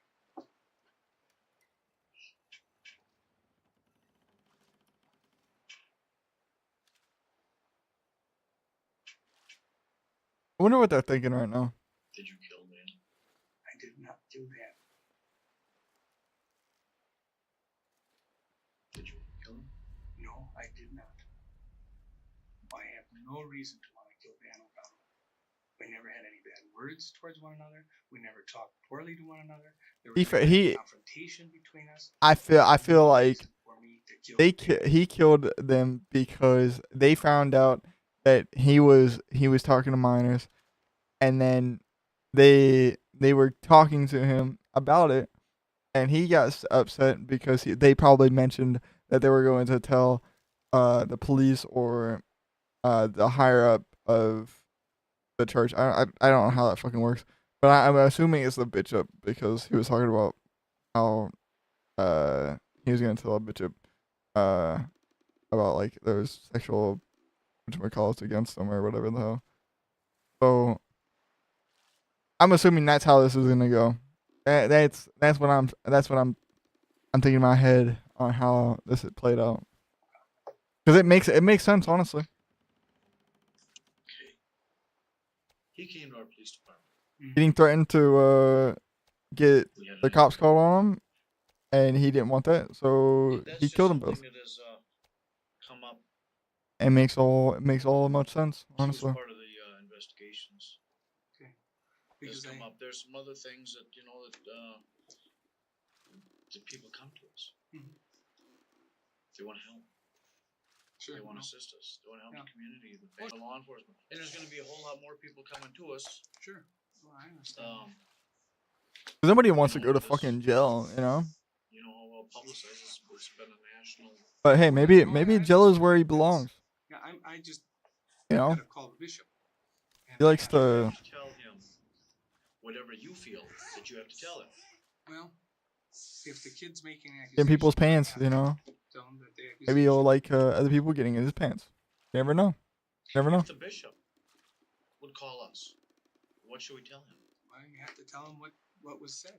I wonder what they're thinking right now. Did you kill Dan? I did not kill Dan. Did you kill him? No, I did not. I have no reason to want to kill Dan O'Connell. We never had any bad words towards one another. We never talked poorly to one another. There was no confrontation between us. I feel like he killed them because they found out that he was talking to minors, and then they were talking to him about it, and he got upset because they probably mentioned that they were going to tell the police or the higher up of the church. I don't know how that fucking works, but I'm assuming it's the bishop because he was talking about how he was gonna tell a bishop about like there's sexual whatchamacallits against them or whatever the hell. So I'm assuming that's how this is gonna go. That's what I'm I'm thinking in my head on how this had played out. Because it makes sense, honestly. He came to our police department. Getting threatened to get the cops called on him, and he didn't want that, so That's he just killed them something both. that has come up. It makes all much sense, He was honestly. part of the investigations. Okay. Has Because come up. There's some other things that that people come to us. They want to help. Sure. They want to assist us. They want to help Yeah. the community, the law enforcement. And there's going to be a whole lot more people coming to us. Sure. Well, I understand. Because nobody wants to go to fucking jail, you know. You know how well publicized it's been a national. But hey, maybe jail is where he belongs. Yeah, I just You know, gotta call the bishop. he likes You to. have to tell him whatever you feel that you have to tell him. Well, if the kid's making an In accusation, people's pants, you know. tell him that the Maybe he'll like other people getting in his pants. You never know. Never know. If the bishop would call us, what should we tell him? Well, you have to tell him what was said.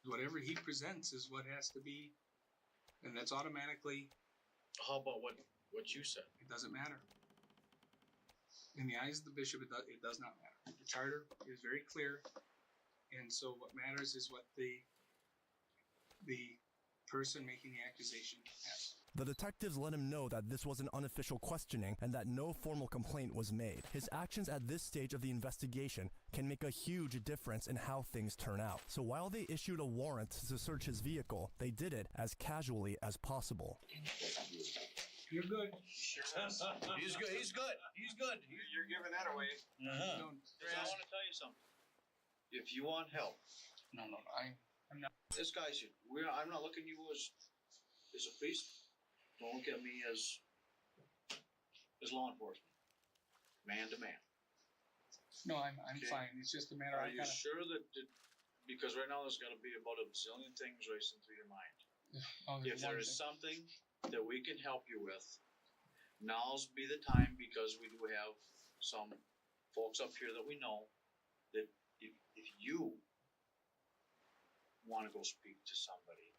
Whatever he presents is what has to be, and that's automatically. How about what you said? It doesn't matter. In the eyes of the bishop, it does not matter. The charter is very clear, and so what matters is what the person making the accusation has. The detectives let him know that this was an unofficial questioning and that no formal complaint was made. His actions at this stage of the investigation can make a huge difference in how things turn out. So while they issued a warrant to search his vehicle, they did it as casually as possible. You're good. He's good. He's good. He's good. You're giving that away. I want to tell you something. If you want help, No, I'm not. this guy's. I'm not looking at you as a priest. Don't look at me as law enforcement, man to man. No, I'm Okay. fine. It's just a matter. Are I you gotta. sure that? Because right now there's got to be about a bazillion things racing through your mind. Oh, If there is something that we can help you with, now's be the time, because we do have some folks up here that we know that if you want to go speak to somebody,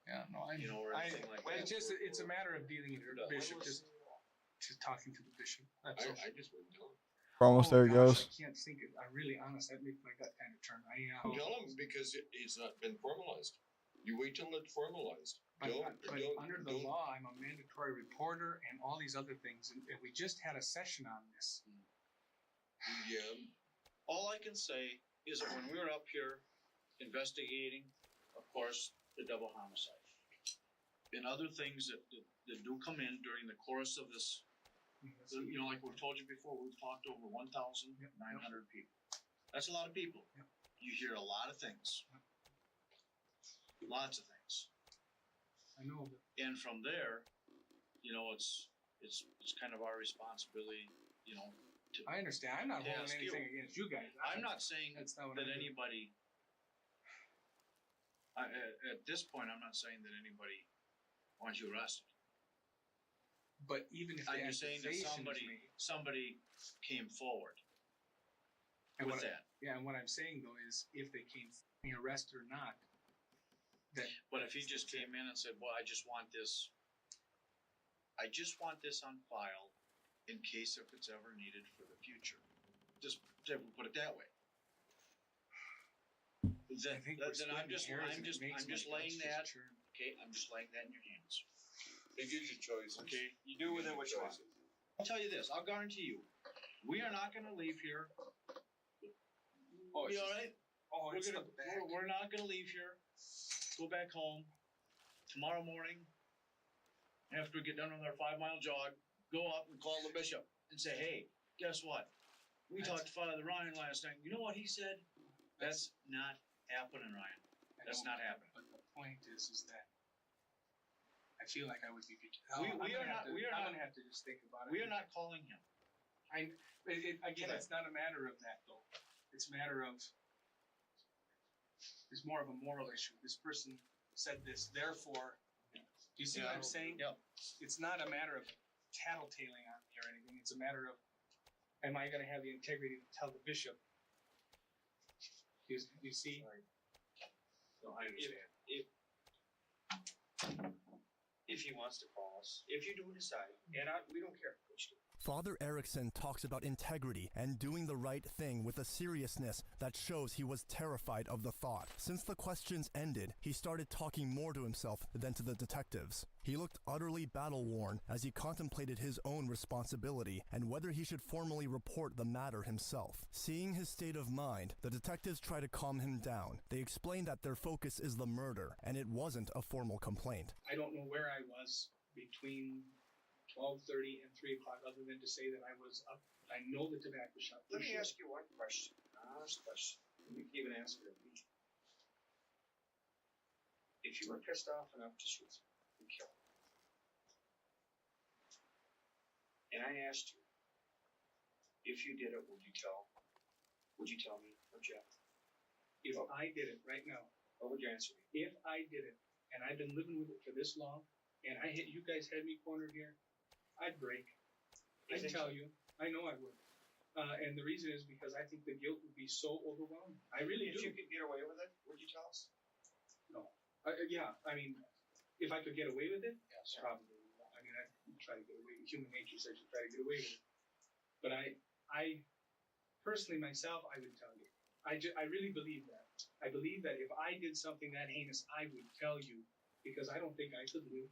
Yeah, no, I. you know, or anything like that. It's a matter of dealing with the bishop, just talking to the bishop. That's all. I just wouldn't tell him. We're almost there, gosh, goes. I can't think it. I really, honest, that makes my gut kind of turn. Tell him because it's not been formalized. You wait till it's formalized. But under the law, I'm a mandatory reporter and all these other things, and we just had a session on this. Yeah. All I can say is that when we were up here investigating, of course, the double homicide and other things that do come in during the course of this, you know, like we've told you before, we've talked to over 1,900 people. That's a lot of people. You hear a lot of things. Lots of things. I know. And from there, you know, it's kind of our responsibility, you know. I understand. I'm not to holding ask anything against you guys. I'm not saying That's not what that I do. anybody. At this point, I'm not saying that anybody wants you arrested. But even if the I'm just saying that accusation is made, somebody came forward and with what that. Yeah, and what I'm saying though is, if they came arrested or not, that. But if he just came in and said, "Well, I just want this on file in case if it's ever needed for the future," just put it that way. Then I'm just laying that. Okay, I'm just laying that in your hands. It gives you choices. Okay, you do with it what you want. I'll tell you this. I'll guarantee you, we are not going to leave here. Oh, you all right? Oh, it's the back. We're not going to leave here. Go back home tomorrow morning. After we get done with our 5-mile jog, go up and call the bishop and say, "Hey, guess what? We talked to Father Ryan last night. You know what he said?" That's not happening, Ryan. That's not happening. But the point is that I feel like I would be. We are not. I'm gonna have to just think about it. We are not calling him. Again, it's not a matter of that though. It's a matter of. It's more of a moral issue. This person said this, therefore. Do you see what I'm saying? Yep. It's not a matter of tattletaling on me or anything. It's a matter of, am I going to have the integrity to tell the bishop? You see? No, I understand. if he wants to call us, if you do decide, and we don't care what you do. Father Erickson talks about integrity and doing the right thing with a seriousness that shows he was terrified of the thought. Since the questions ended, he started talking more to himself than to the detectives. He looked utterly battle-worn as he contemplated his own responsibility and whether he should formally report the matter himself. Seeing his state of mind, the detectives try to calm him down. They explain that their focus is the murder, and it wasn't a formal complaint. I don't know where I was between 12:30 and 3 o'clock, other than to say that I was up. I know the tobacco shop. Let me ask you one question, honest question. You can even answer it. If you were pissed off enough to shoot and kill, and I asked you, if you did it, would you tell? Would you tell me or Jeff? If I did it right now, what would your answer be? if I did it, and I've been living with it for this long, and you guys had me cornered here, I'd break. I'd tell you. I know I would. And the reason is because I think the guilt would be so overwhelming. I really do. If you could get away with it, would you tell us? No. Yeah, I mean, if I could get away with it, Yes. probably. I mean, I'd try to get away with it. Human nature says you try to get away with it. But I personally myself, I would tell you. I really believe that. I believe that if I did something that heinous, I would tell you, because I don't think I could live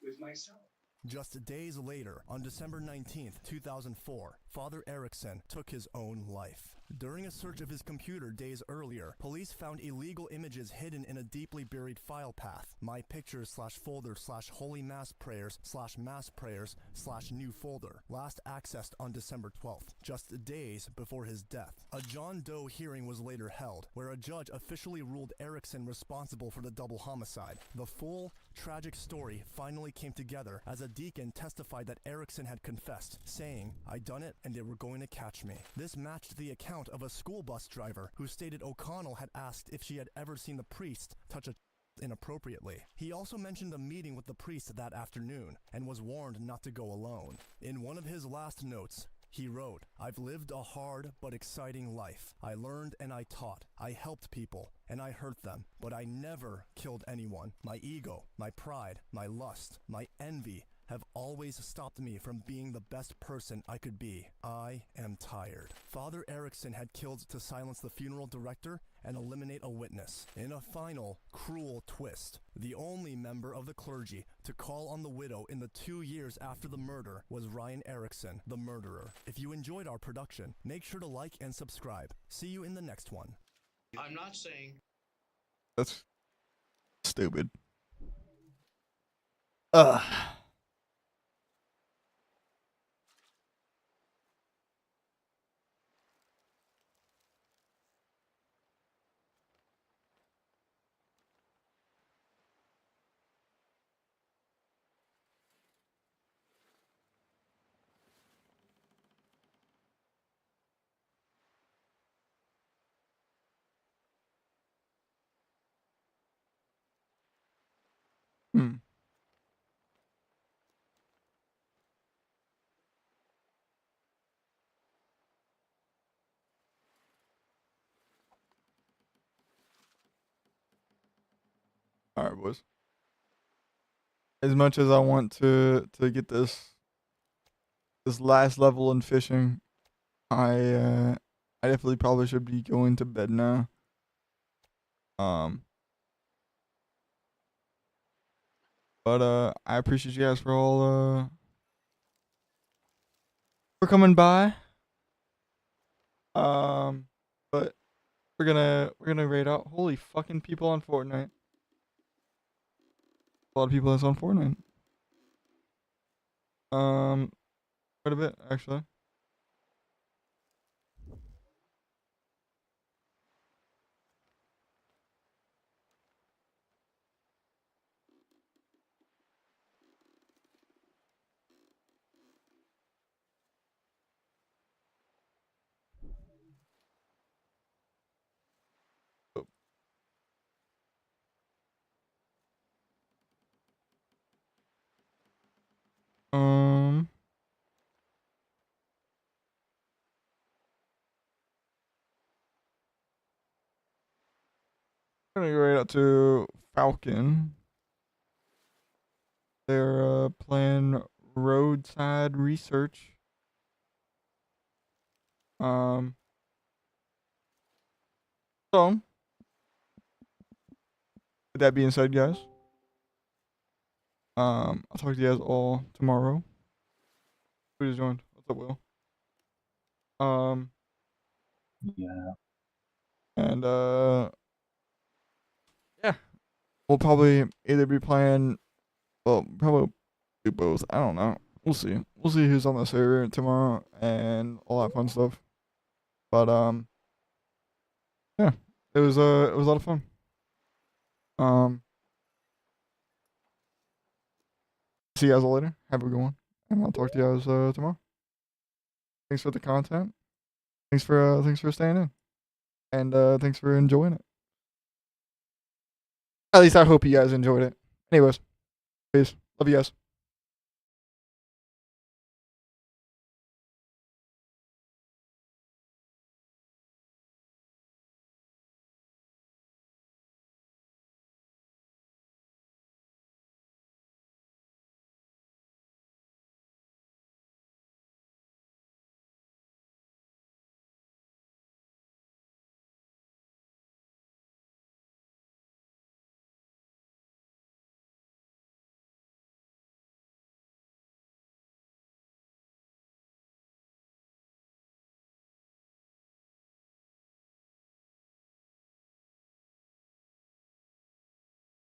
with myself. Just days later, on December 19th, 2004, Father Erickson took his own life. During a search of his computer days earlier, police found illegal images hidden in a deeply buried file path. My pictures/folder/holy mass prayers/mass prayers/new folder. Last accessed on December 12th, just days before his death. A John Doe hearing was later held, where a judge officially ruled Erickson responsible for the double homicide. The full, tragic story finally came together as a deacon testified that Erickson had confessed, saying, "I done it and they were going to catch me." This matched the account of a school bus driver who stated O'Connell had asked if she had ever seen the priest touch a inappropriately. He also mentioned a meeting with the priest that afternoon and was warned not to go alone. In one of his last notes, he wrote, "I've lived a hard but exciting life. I learned and I taught. I helped people and I hurt them, but I never killed anyone. My ego, my pride, my lust, my envy have always stopped me from being the best person I could be. I am tired." Father Erickson had killed to silence the funeral director and eliminate a witness. In a final, cruel twist, the only member of the clergy to call on the widow in the 2 years after the murder was Ryan Erickson, the murderer. If you enjoyed our production, make sure to like and subscribe. See you in the next one. I'm not saying That's stupid. Ugh. Hmm. All right, boys. As much as I want to get this last level in fishing, I definitely probably should be going to bed now. But I appreciate you guys for all for coming by. But we're gonna raid out. Holy fucking people on Fortnite. A lot of people that's on Fortnite. Quite a bit actually. Um. gonna go right out to Falcon. They're playing roadside research. So with that being said, guys, I'll talk to you guys all tomorrow. Who just joined? What's up, Will? Yeah. And yeah, we'll probably either be playing, well, probably do both. I don't know. We'll see. We'll see who's on the server tomorrow and all that fun stuff. But yeah, it was a lot of fun. See you guys all later. Have a good one, and I'll talk to you guys tomorrow. Thanks for the content. Thanks for staying in, and thanks for enjoying it. At least I hope you guys enjoyed it. Anyways, peace. Love you guys.